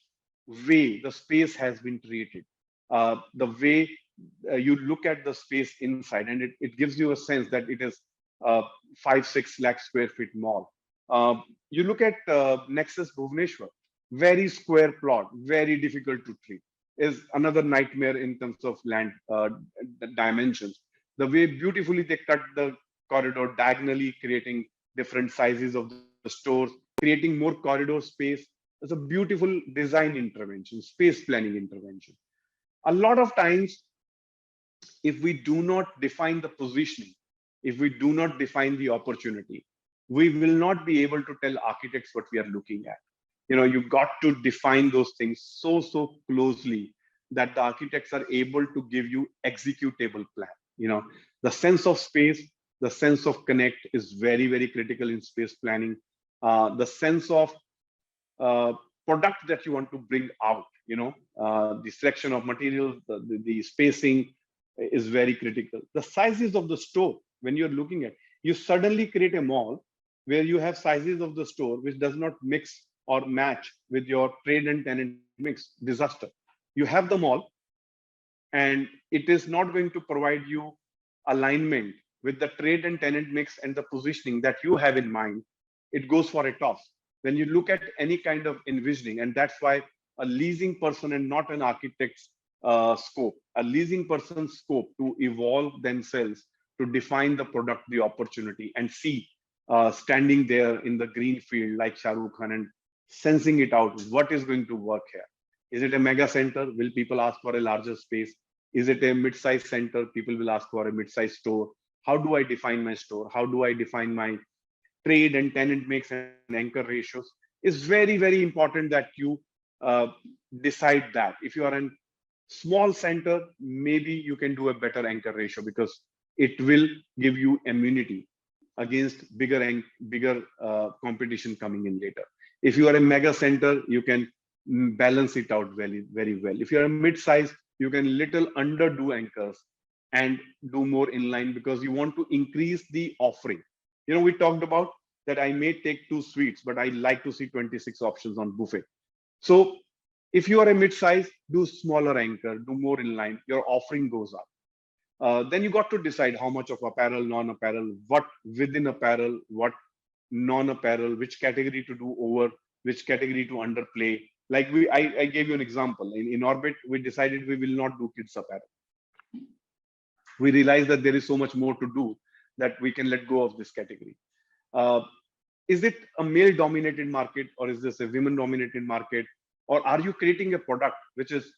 way the space has been treated, the way you look at the space inside, and it gives you a sense that it is 5-6 lakh square feet mall. You look at Nexus Bhubaneswar, very square plot, very difficult to treat, is another nightmare in terms of land dimensions. The way beautifully they cut the corridor diagonally, creating different sizes of the stores, creating more corridor space. It's a beautiful design intervention, space planning intervention. A lot of times, if we do not define the positioning, if we do not define the opportunity, we will not be able to tell architects what we are looking at. You got to define those things so closely that the architects are able to give you executable plan. The sense of space, the sense of connect is very, very critical in space planning. The sense of product that you want to bring out, the selection of materials, the spacing is very critical. The sizes of the store, when you're looking at, you suddenly create a mall where you have sizes of the store which does not mix or match with your trade and tenant mix. Disaster. You have the mall, and it is not going to provide you alignment with the trade and tenant mix and the positioning that you have in mind. It goes for a toss. When you look at any kind of envisioning, and that's why a leasing person and not an architect's scope, a leasing person's scope to evolve themselves, to define the product, the opportunity, and see standing there in the green field like Shah Rukh Khan and sensing it out, what is going to work here? Is it a mega center? Will people ask for a larger space? Is it a mid-sized center? People will ask for a mid-sized store. How do I define my store? How do I define my trade and tenant mix and anchor ratios? It's very, very important that you decide that. If you are in small center, maybe you can do a better anchor ratio because it will give you immunity against bigger competition coming in later. If you are a mega center, you can balance it out very, very well. If you're a mid-size, you can little underdo anchors and do more inline because you want to increase the offering. We talked about that I may take 2 suites, but I like to see 26 options on buffet. So if you are a mid-size, do smaller anchor, do more inline, your offering goes up. Then you got to decide how much of apparel, non-apparel, what within apparel, what non-apparel, which category to do over, which category to underplay. Like I gave you an example. In Orbit, we decided we will not do kids apparel. We realized that there is so much more to do that we can let go of this category. Is it a male-dominated market, or is this a women-dominated market? Or are you creating a product which is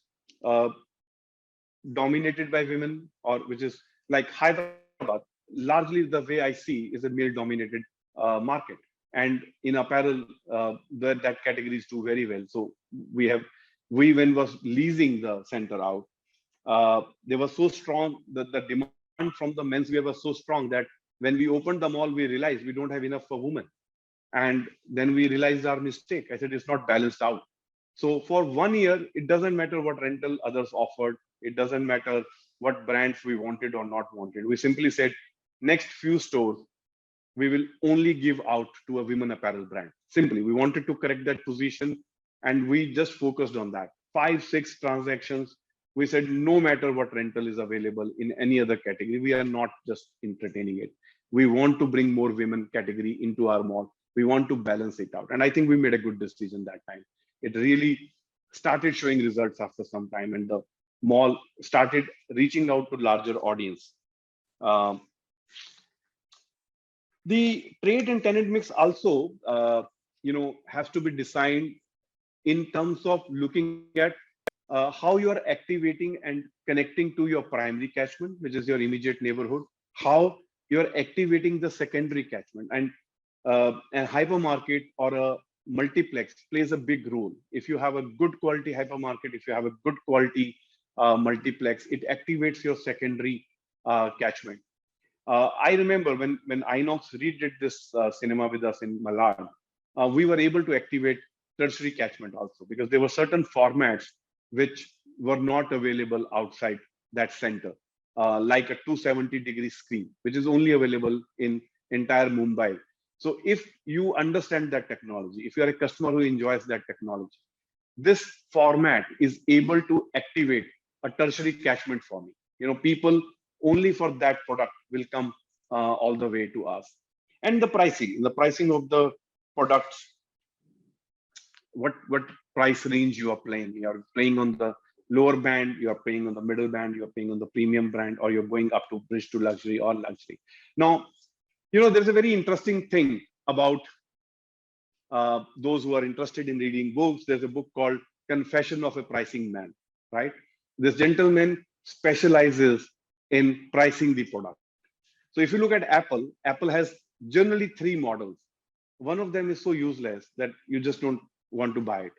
dominated by women, or which is like Hyderabad? Largely, the way I see is a male-dominated market. And in apparel, that categories do very well. So when was leasing the center out, they were so strong that the demand from the menswear was so strong that when we opened the mall, we realized we don't have enough for women. And then we realized our mistake. I said, it's not balanced out. So for 1 year, it doesn't matter what rental others offered. It doesn't matter what brands we wanted or not wanted. We simply said, next few stores, we will only give out to a women apparel brand. Simply, we wanted to correct that position, and we just focused on that. 5-6 transactions. We said, no matter what rental is available in any other category, we are not just entertaining it. We want to bring more women category into our mall. We want to balance it out. And I think we made a good decision that time. It really started showing results after some time, and the mall started reaching out to larger audience. The trade and tenant mix also, has to be designed in terms of looking at how you are activating and connecting to your primary catchment, which is your immediate neighborhood, how you're activating the secondary catchment. And a hypermarket or a multiplex plays a big role. If you have a good quality hypermarket, if you have a good quality multiplex, it activates your secondary catchment. I remember when Inox redid this cinema with us in Malad, we were able to activate tertiary catchment also, because there were certain formats which were not available outside that center, like a 270-degree screen, which is only available in entire Mumbai. So if you understand that technology, if you are a customer who enjoys that technology, this format is able to activate a tertiary catchment for me. People only for that product will come all the way to us. And the pricing of the products, what price range you are playing. You are playing on the lower band, you are playing on the middle band, you are playing on the premium brand, or you're going up to bridge to luxury or luxury. Now, there's a very interesting thing about those who are interested in reading books. There's a book called Confession of a Pricing Man, right? This gentleman specializes in pricing the product. So if you look at Apple, Apple has generally 3 models. One of them is so useless that you just don't want to buy it.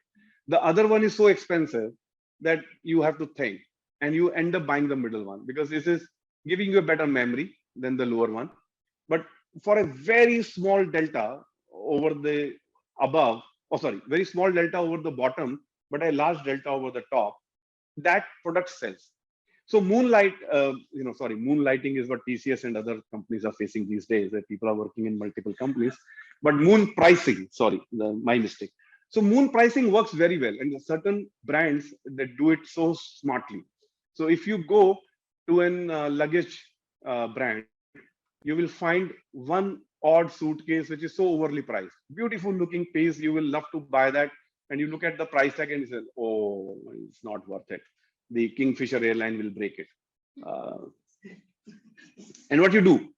The other one is so expensive that you have to think, and you end up buying the middle one because this is giving you a better memory than the lower one. But for a very small delta over the above, very small delta over the bottom, but a large delta over the top, that product sells. So moonlighting is what TCS and other companies are facing these days, that people are working in multiple companies. But moon pricing, my mistake. So moon pricing works very well, and certain brands that do it so smartly. So if you go to an luggage brand, you will find one odd suitcase which is so overly priced, beautiful looking piece. You will love to buy that, and you look at the price tag and you say, "Oh, it's not worth it. The Kingfisher airline will break it." And what you do,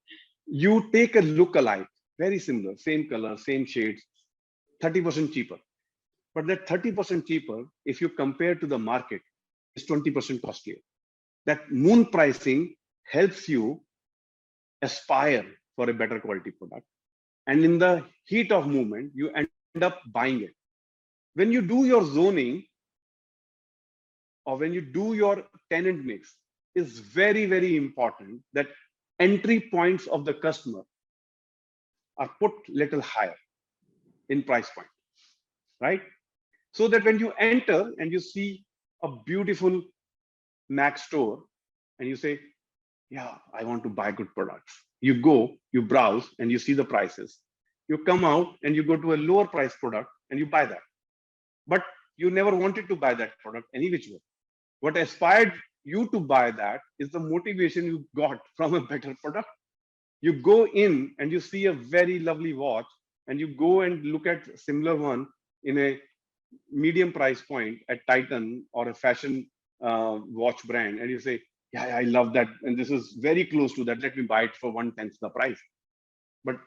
you take a look-alike, very similar, same color, same shades, 30% cheaper. But that 30% cheaper, if you compare to the market, is 20% costlier. That moon pricing helps you aspire for a better quality product. And in the heat of movement, you end up buying it. When you do your zoning, or when you do your tenant mix, is very, very important that entry points of the customer are put little higher in price point, right? So that when you enter and you see a beautiful Mac store and you say, "Yeah, I want to buy good products." You go, you browse, and you see the prices. You come out and you go to a lower price product and you buy that. But you never wanted to buy that product any which way. What inspired you to buy that is the motivation you got from a better product. You go in and you see a very lovely watch, and you go and look at similar one in a medium price point at Titan or a fashion watch brand, and you say, "Yeah, I love that, and this is very close to that. Let me buy it for 1/10 the price." But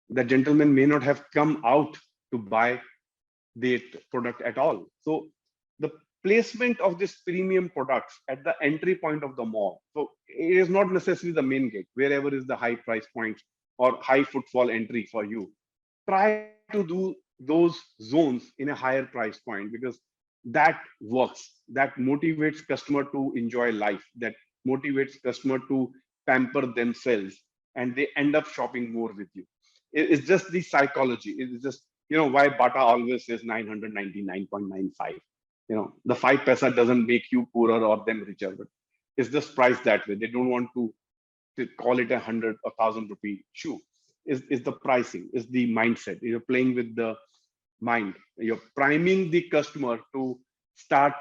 the gentleman may not have come out to buy the product at all. So the placement of this premium products at the entry point of the mall. So it is not necessarily the main gate, wherever is the high price points or high footfall entry for you. Try to do those zones in a higher price point, because that works. That motivates customer to enjoy life. That motivates customer to pamper themselves, and they end up shopping more with you. It's just the psychology. It's just, why Bata always says 999.95. The 5 paisa doesn't make you poorer or them richer, but it's just priced that way. They don't want to call it 100 or 1,000 rupee shoe. Is the pricing, is the mindset. You're playing with the mind. You're priming the customer to start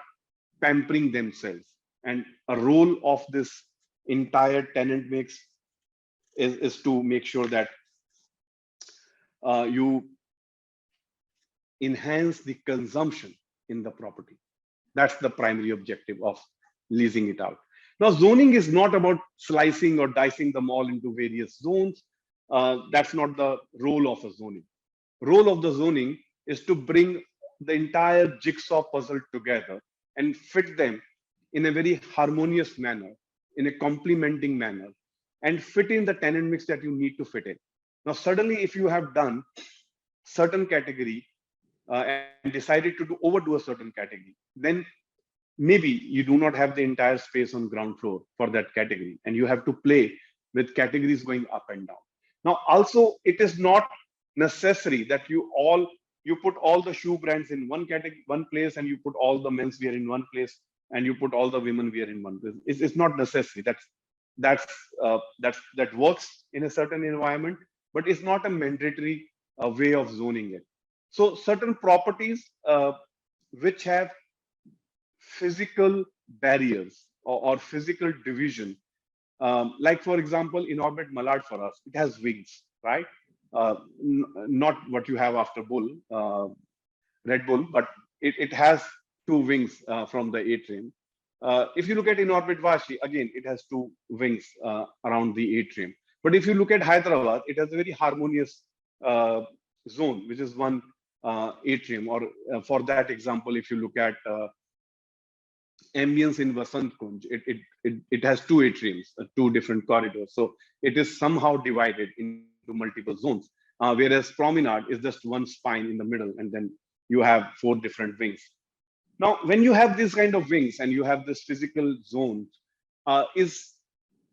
pampering themselves. And a role of this entire tenant mix is to make sure that you enhance the consumption in the property. That's the primary objective of leasing it out. Now, zoning is not about slicing or dicing the mall into various zones. That's not the role of a zoning. Role of the zoning is to bring the entire jigsaw puzzle together and fit them in a very harmonious manner, in a complementing manner, and fit in the tenant mix that you need to fit in. Now, suddenly, if you have done certain category and decided to overdo a certain category, then maybe you do not have the entire space on ground floor for that category, and you have to play with categories going up and down. Now, also, it is not necessary that you put all the shoe brands in one category, one place, and you put all the menswear in one place. and you put all the women wear in one place. It's not necessary. That works in a certain environment, but it's not a mandatory way of zoning it. So certain properties which have physical barriers or physical division, like for example, in orbit Malad for us, it has wings, right? Not what you have after Bull, Red Bull, but it has two wings from the atrium. If you look at in orbit Vashi, again, it has two wings around the atrium. But if you look at Hyderabad, it has a very harmonious zone, which is one atrium. Or for that example, if you look at ambience in Vasant Kunj, it has two atriums, two different corridors. So it is somehow divided into multiple zones. Whereas Promenade is just one spine in the middle, and then you have four different wings. Now, when you have this kind of wings and you have this physical zone, is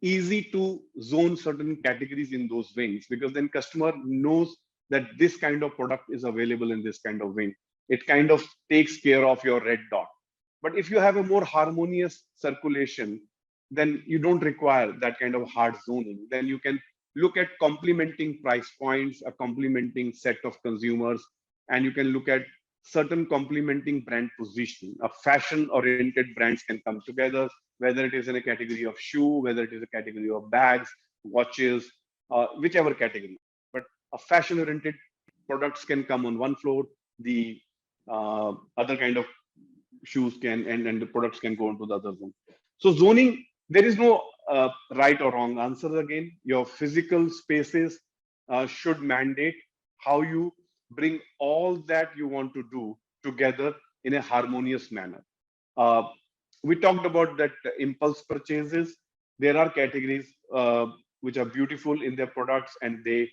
easy to zone certain categories in those wings, because then customer knows that this kind of product is available in this kind of wing. It kind of takes care of your red dot. But if you have a more harmonious circulation, then you don't require that kind of hard zoning. Then you can look at complementing price points, a complementing set of consumers, and you can look at certain complementing brand positioning. A fashion-oriented brands can come together, whether it is in a category of shoe, whether it is a category of bags, watches, whichever category. But a fashion-oriented products can come on one floor. The other kind of shoes can and the products can go into the other zone. So zoning, there is no right or wrong answer. Again, your physical spaces should mandate how you bring all that you want to do together in a harmonious manner. We talked about that impulse purchases. There are categories which are beautiful in their products, and they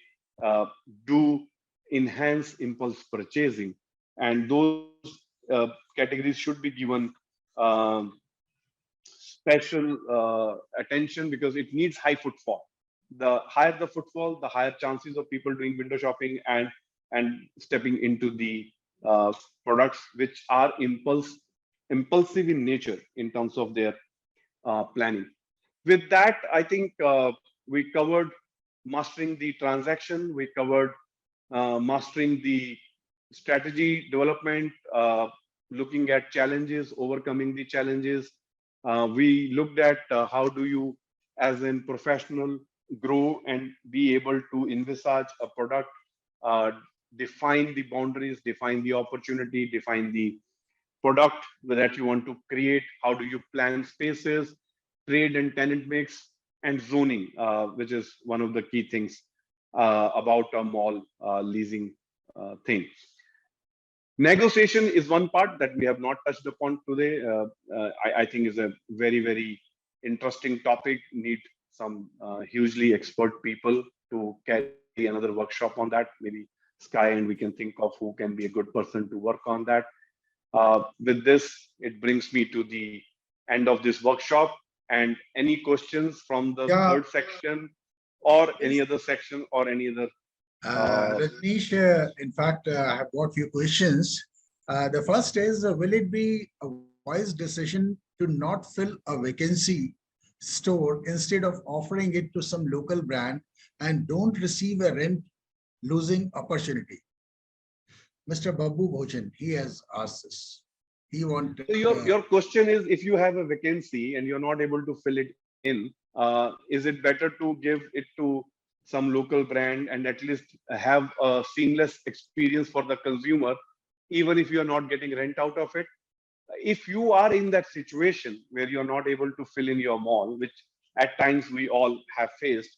do enhance impulse purchasing, and those categories should be given special attention, because it needs high footfall. The higher the footfall, the higher chances of people doing window shopping and stepping into the products which are impulsive in nature in terms of their planning. With that, I think we covered mastering the transaction, we covered mastering the strategy development, looking at challenges, overcoming the challenges. We looked at how do you, as a professional, grow and be able to envisage a product, define the boundaries, define the opportunity, define the product that you want to create, how do you plan spaces, trade and tenant mix, and zoning, which is one of the key things about a mall leasing thing. Negotiation is one part that we have not touched upon today. I think is a very, very interesting topic. Need some hugely expert people to carry another workshop on that. Maybe SCAI, and we can think of who can be a good person to work on that. With this, it brings me to the end of this workshop. And any questions from the third section or any other section or any other? Rajneesh, in fact, I have got few questions. The first is, will it be a wise decision to not fill a vacancy store instead of offering it to some local brand and don't receive a rent losing opportunity? Mr. Babu Bhojan, he has asked this. He wanted. So your question is, if you have a vacancy and you're not able to fill it in, is it better to give it to some local brand and at least have a seamless experience for the consumer, even if you're not getting rent out of it? If you are in that situation where you're not able to fill in your mall, which at times we all have faced,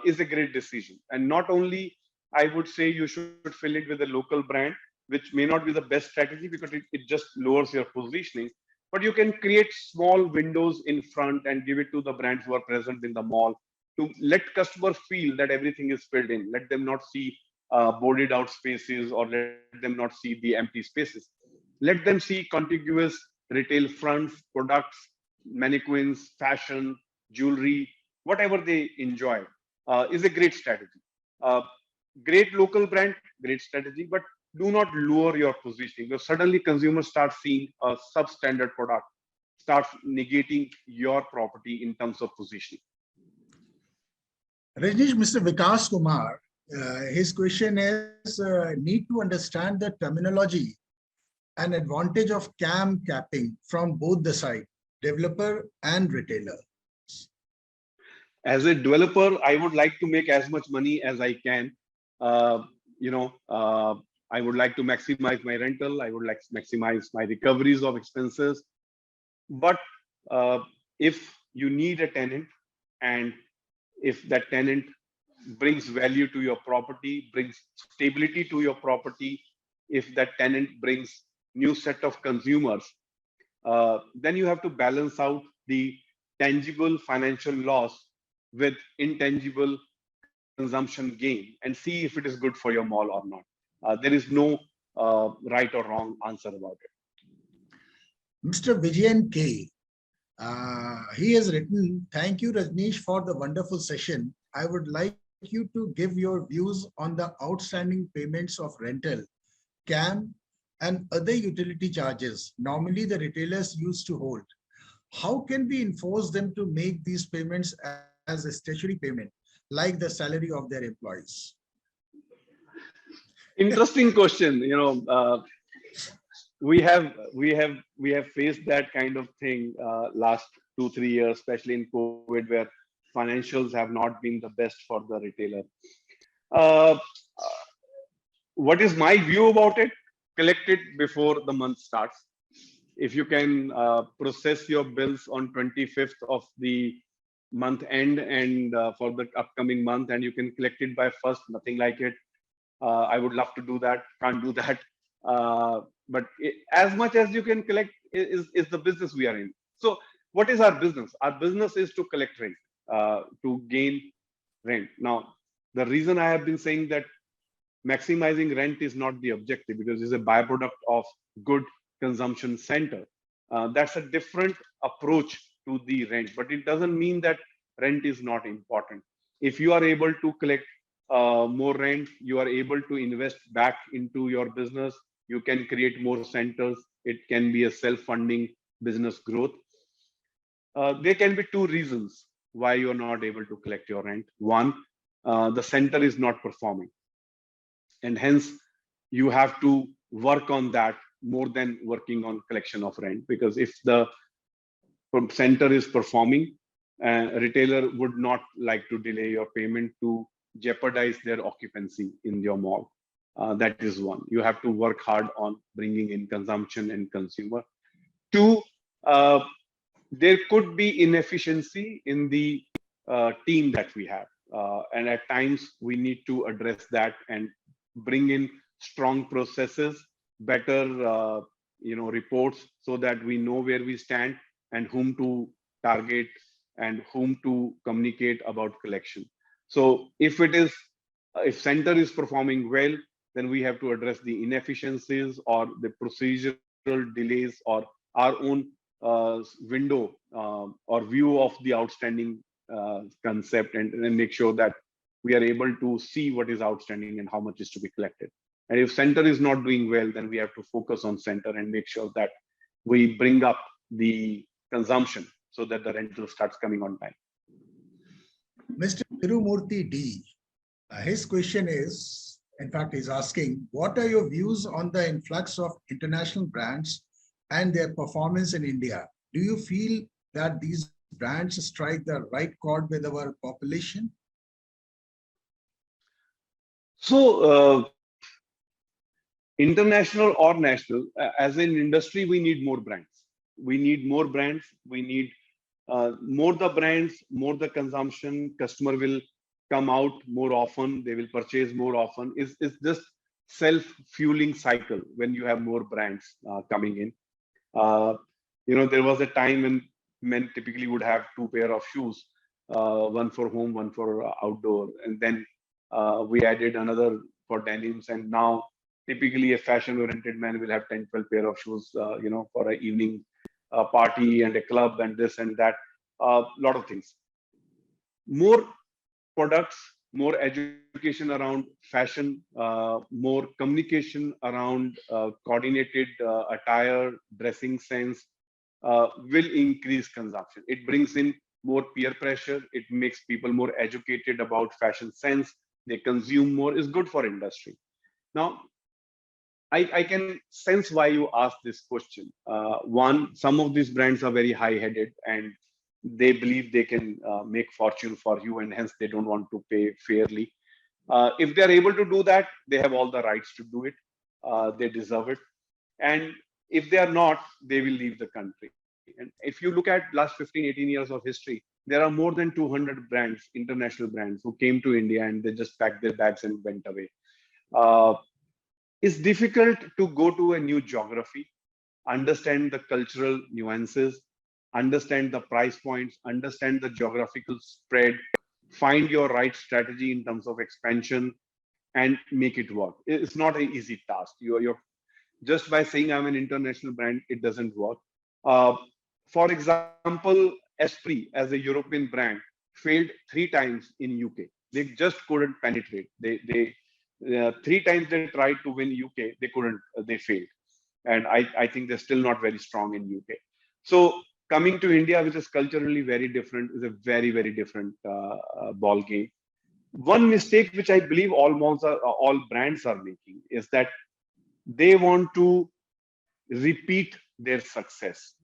is a great decision. And not only, I would say you should fill it with a local brand, which may not be the best strategy because it just lowers your positioning, but you can create small windows in front and give it to the brands who are present in the mall to let customers feel that everything is filled in. Let them not see boarded out spaces, or let them not see the empty spaces. Let them see contiguous retail fronts, products, mannequins, fashion, jewelry, whatever they enjoy is a great strategy. Great local brand, great strategy, but do not lower your positioning, because suddenly consumers start seeing a substandard product starts negating your property in terms of positioning. Rajneesh, Mr. Vikas Kumar, his question is, need to understand the terminology and advantage of CAM capping from both the side, developer and retailer. As a developer, I would like to make as much money as I can. Uh, I would like to maximize my rental. I would like to maximize my recoveries of expenses. But if you need a tenant, and if that tenant brings value to your property, brings stability to your property, if that tenant brings new set of consumers, then you have to balance out the tangible financial loss with intangible consumption gain and see if it is good for your mall or not. There is no right or wrong answer about it. Mr. Vijayan K. He has written, thank you, Rajneesh, for the wonderful session. I would like you to give your views on the outstanding payments of rental, CAM, and other utility charges normally the retailers used to hold. How can we enforce them to make these payments as a statutory payment, like the salary of their employees? Interesting question. We have faced that kind of thing last 2-3 years, especially in COVID, where financials have not been the best for the retailer. What is my view about it? Collect it before the month starts. If you can process your bills on 25th of the month end and for the upcoming month, and you can collect it by 1st, nothing like it. I would love to do that. Can't do that. But as much as you can collect is the business we are in. So what is our business? Our business is to collect rent, to gain rent. Now, the reason I have been saying that maximizing rent is not the objective, because it's a byproduct of good consumption center. That's a different approach to the rent, but it doesn't mean that rent is not important. If you are able to collect more rent, you are able to invest back into your business. You can create more centers. It can be a self-funding business growth. There can be two reasons why you are not able to collect your rent. One, the center is not performing, and hence you have to work on that more than working on collection of rent. Because if the center is performing, a retailer would not like to delay your payment to jeopardize their occupancy in your mall. That is one. You have to work hard on bringing in consumption and consumer. Two, there could be inefficiency in the team that we have. And at times we need to address that and bring in strong processes, better reports, so that we know where we stand and whom to target and whom to communicate about collection. So if center is performing well, then we have to address the inefficiencies or the procedural delays or our own window or view of the outstanding concept, and make sure that we are able to see what is outstanding and how much is to be collected. And if center is not doing well, then we have to focus on center and make sure that we bring up the consumption so that the rental starts coming on time. Mr. Tirumurthy D, his question is, in fact, he's asking, what are your views on the influx of international brands and their performance in India? Do you feel that these brands strike the right chord with our population? So, international or national, as an industry, we need more brands. We need more brands. We need more the brands, more the consumption. Customer will come out more often. They will purchase more often. It's just self-fueling cycle when you have more brands coming in. There was a time when men typically would have 2 pair of shoes, one for home, one for outdoor, and then we added another for denims, and now typically a fashion-oriented man will have 10-12 pair of shoes, for an evening party and a club and this and that, a lot of things. More products, more education around fashion, more communication around coordinated attire, dressing sense, will increase consumption. It brings in more peer pressure. It makes people more educated about fashion sense. They consume more. Is good for industry. Now, I can sense why you asked this question. One, some of these brands are very high-headed and they believe they can make fortune for you, and hence they don't want to pay fairly. If they are able to do that, they have all the rights to do it. They deserve it. And if they are not, they will leave the country. And if you look at last 15, 18 years of history, there are more than 200 brands, international brands, who came to India and they just packed their bags and went away. Uh, it's difficult to go to a new geography, understand the cultural nuances, understand the price points, understand the geographical spread, find your right strategy in terms of expansion, and make it work. It's not an easy task. You're just by saying I'm an international brand, it doesn't work. Uh, for example, Esprit as a European brand failed 3 times in UK. They just couldn't penetrate. They 3 times they tried to win UK, they couldn't. They failed, and I think they're still not very strong in UK. So coming to India, which is culturally very different, is a very different ball game. One mistake which I believe all brands are making is that they want to repeat their success.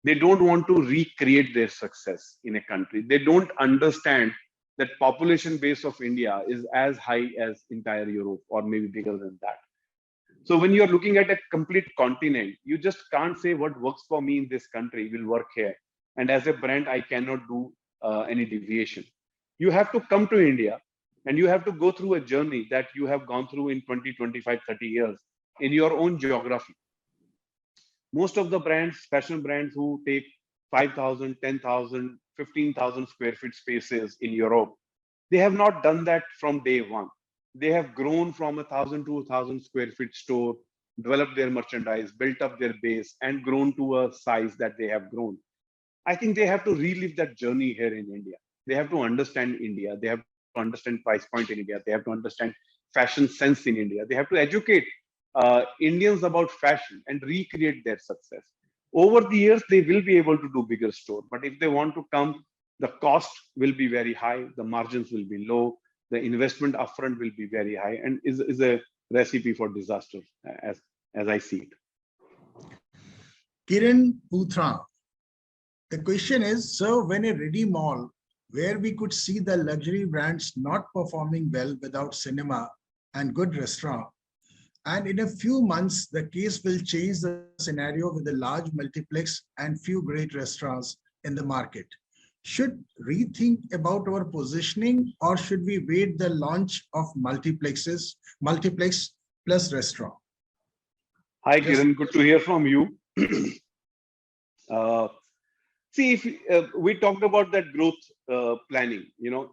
They don't want to recreate their success in a country. They don't understand that population base of India is as high as entire Europe, or maybe bigger than that. So when you're looking at a complete continent, you just can't say what works for me in this country will work here, and as a brand I cannot do any deviation. You have to come to India and you have to go through a journey that you have gone through in 20, 25, 30 years in your own geography. Most of the brands, fashion brands, who take 5,000, 10,000, 15,000 square feet spaces in Europe, they have not done that from day one. They have grown from 1,000 to 1,000 square feet store, developed their merchandise, built up their base, and grown to a size that they have grown. I think they have to relive that journey here in India. They have to understand India. They have to understand price point in India. They have to understand fashion sense in India. They have to educate Indians about fashion and recreate their success. Over the years, they will be able to do bigger store. But if they want to come, the cost will be very high. The margins will be low. The investment upfront will be very high, and is a recipe for disaster as I see it. Kiran Putra, the question is, so when a ready mall where we could see the luxury brands not performing well without cinema and good restaurant, and in a few months, the case will change the scenario with a large multiplex and few great restaurants in the market. Should rethink about our positioning, or should we wait the launch of multiplex plus restaurant? Hi, Kiran. Good to hear from you. uh, See, if we talked about that growth planning,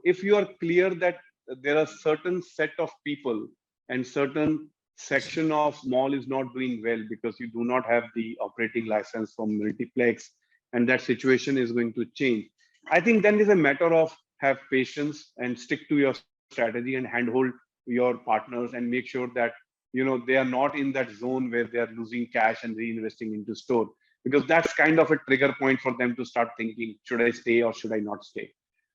if you are clear that there are certain set of people and certain section of mall is not doing well because you do not have the operating license from multiplex, and that situation is going to change, I think then it's a matter of have patience and stick to your strategy and handhold your partners and make sure that they are not in that zone where they are losing cash and reinvesting into store, because that's kind of a trigger point for them to start thinking, should I stay or should I not stay?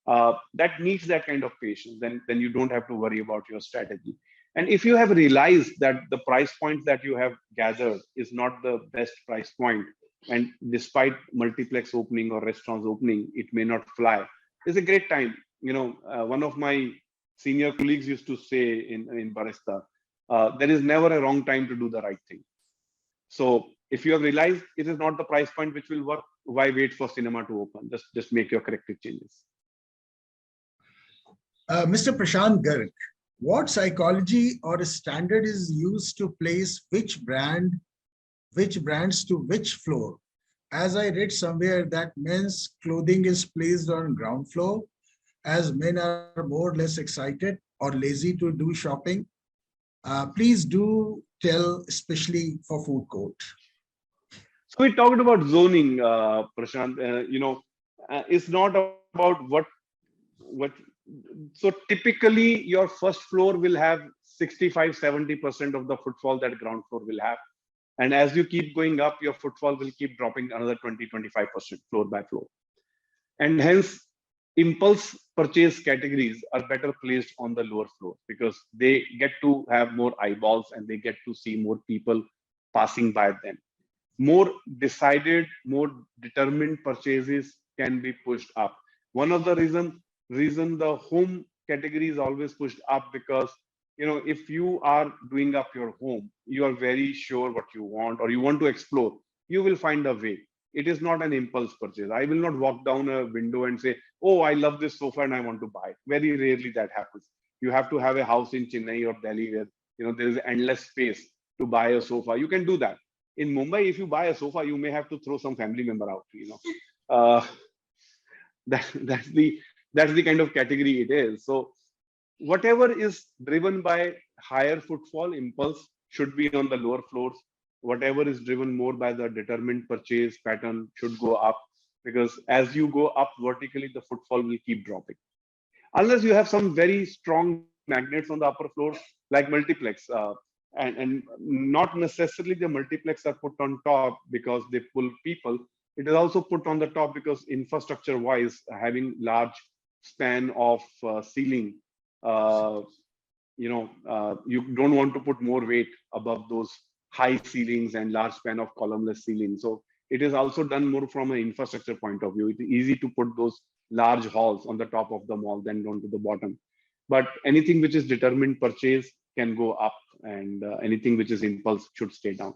That needs that kind of patience. Then you don't have to worry about your strategy. And if you have realized that the price point that you have gathered is not the best price point, and despite multiplex opening or restaurants opening, it may not fly, it's a great time. One of my senior colleagues used to say in Barista, there is never a wrong time to do the right thing. So if you have realized it is not the price point which will work, why wait for cinema to open? Just make your corrective changes. Mr. Prashant Garg, what psychology or standard is used to place which brands to which floor? As I read somewhere that men's clothing is placed on ground floor, as men are more or less excited or lazy to do shopping. Please do tell, especially for food court. So we talked about zoning, Prashant. It's not about what. So typically, your first floor will have 65-70% of the footfall that ground floor will have. And as you keep going up, your footfall will keep dropping another 20-25% floor by floor. And hence, impulse purchase categories are better placed on the lower floor because they get to have more eyeballs and they get to see more people passing by them. More decided, more determined purchases can be pushed up. One of the reason the home category is always pushed up because if you are doing up your home, you are very sure what you want or you want to explore, you will find a way. It is not an impulse purchase. I will not walk down a window and say, oh, I love this sofa and I want to buy it. Very rarely that happens. You have to have a house in Chennai or Delhi where there is endless space to buy a sofa. You can do that. In Mumbai, if you buy a sofa, you may have to throw some family member out. Uh, that's the kind of category it is. So whatever is driven by higher footfall impulse should be on the lower floors. Whatever is driven more by the determined purchase pattern should go up, because as you go up vertically, the footfall will keep dropping. Unless you have some very strong magnets on the upper floors, like multiplex, and not necessarily the multiplex are put on top because they pull people. It is also put on the top because infrastructure wise, having large span of ceiling, you don't want to put more weight above those high ceilings and large span of columnless ceilings. So it is also done more from an infrastructure point of view. It's easy to put those large halls on the top of the mall than down to the bottom. But anything which is determined purchase can go up, and anything which is impulse should stay down.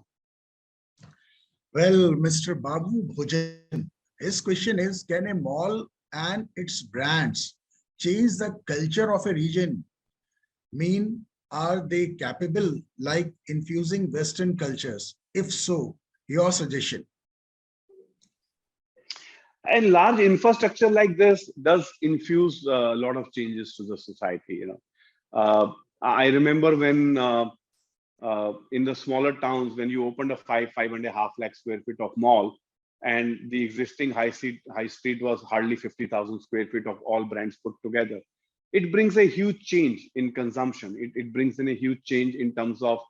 Well, Mr. Babu Bhojan, his question is, can a mall and its brands change the culture of a region? Are they capable like infusing Western cultures? If so, your suggestion. And large infrastructure like this does infuse a lot of changes to the society. I remember when in the smaller towns, when you opened a 5.5 lakh square feet of mall, and the existing high street was hardly 50,000 square feet of all brands put together. It brings a huge change in consumption. It brings in a huge change in terms of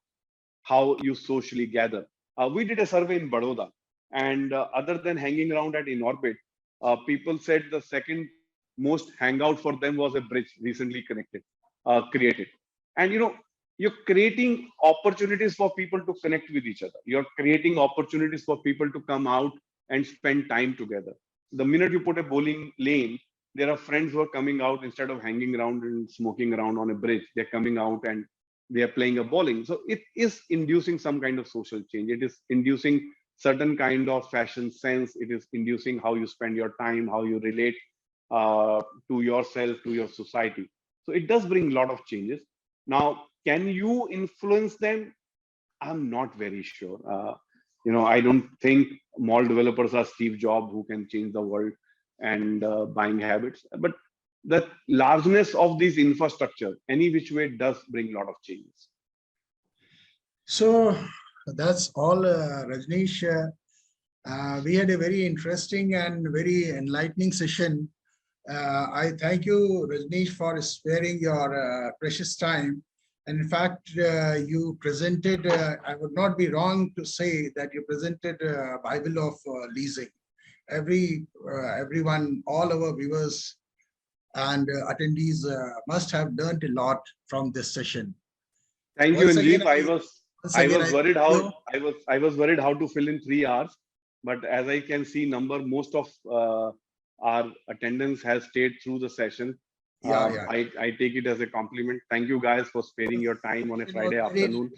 how you socially gather. We did a survey in Baroda, and other than hanging around at In-Orbit, people said the second most hangout for them was a bridge recently created. And you're creating opportunities for people to connect with each other. You're creating opportunities for people to come out and spend time together. The minute you put a bowling lane, there are friends who are coming out instead of hanging around and smoking around on a bridge. They're coming out and they are playing a bowling. So it is inducing some kind of social change. It is inducing certain kind of fashion sense. It is inducing how you spend your time, how you relate to yourself, to your society. So it does bring a lot of changes. Now, can you influence them? I'm not very sure. I don't think mall developers are Steve Jobs who can change the world and buying habits. But the largeness of these infrastructure, any which way, does bring a lot of changes. So that's all, Rajneesh. We had a very interesting and very enlightening session. I thank you, Rajneesh, for sparing your precious time. And in fact, you presented, I would not be wrong to say that you presented a Bible of leasing. Everyone, all our viewers and attendees must have learned a lot from this session. Thank you, Anjeev. I was worried how to fill in 3 hours, but as I can see, most of our attendance has stayed through the session. I take it as a compliment. Thank you guys for sparing your time on a Friday afternoon.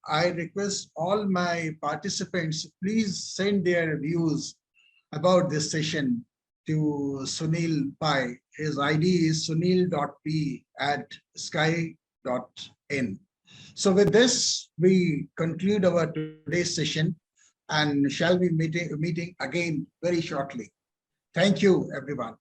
I request all my participants, please send their views about this session to Sunil Pai. His ID is sunil.p@sky.in. So with this, we conclude our today's session and shall be meeting again very shortly. Thank you, everyone.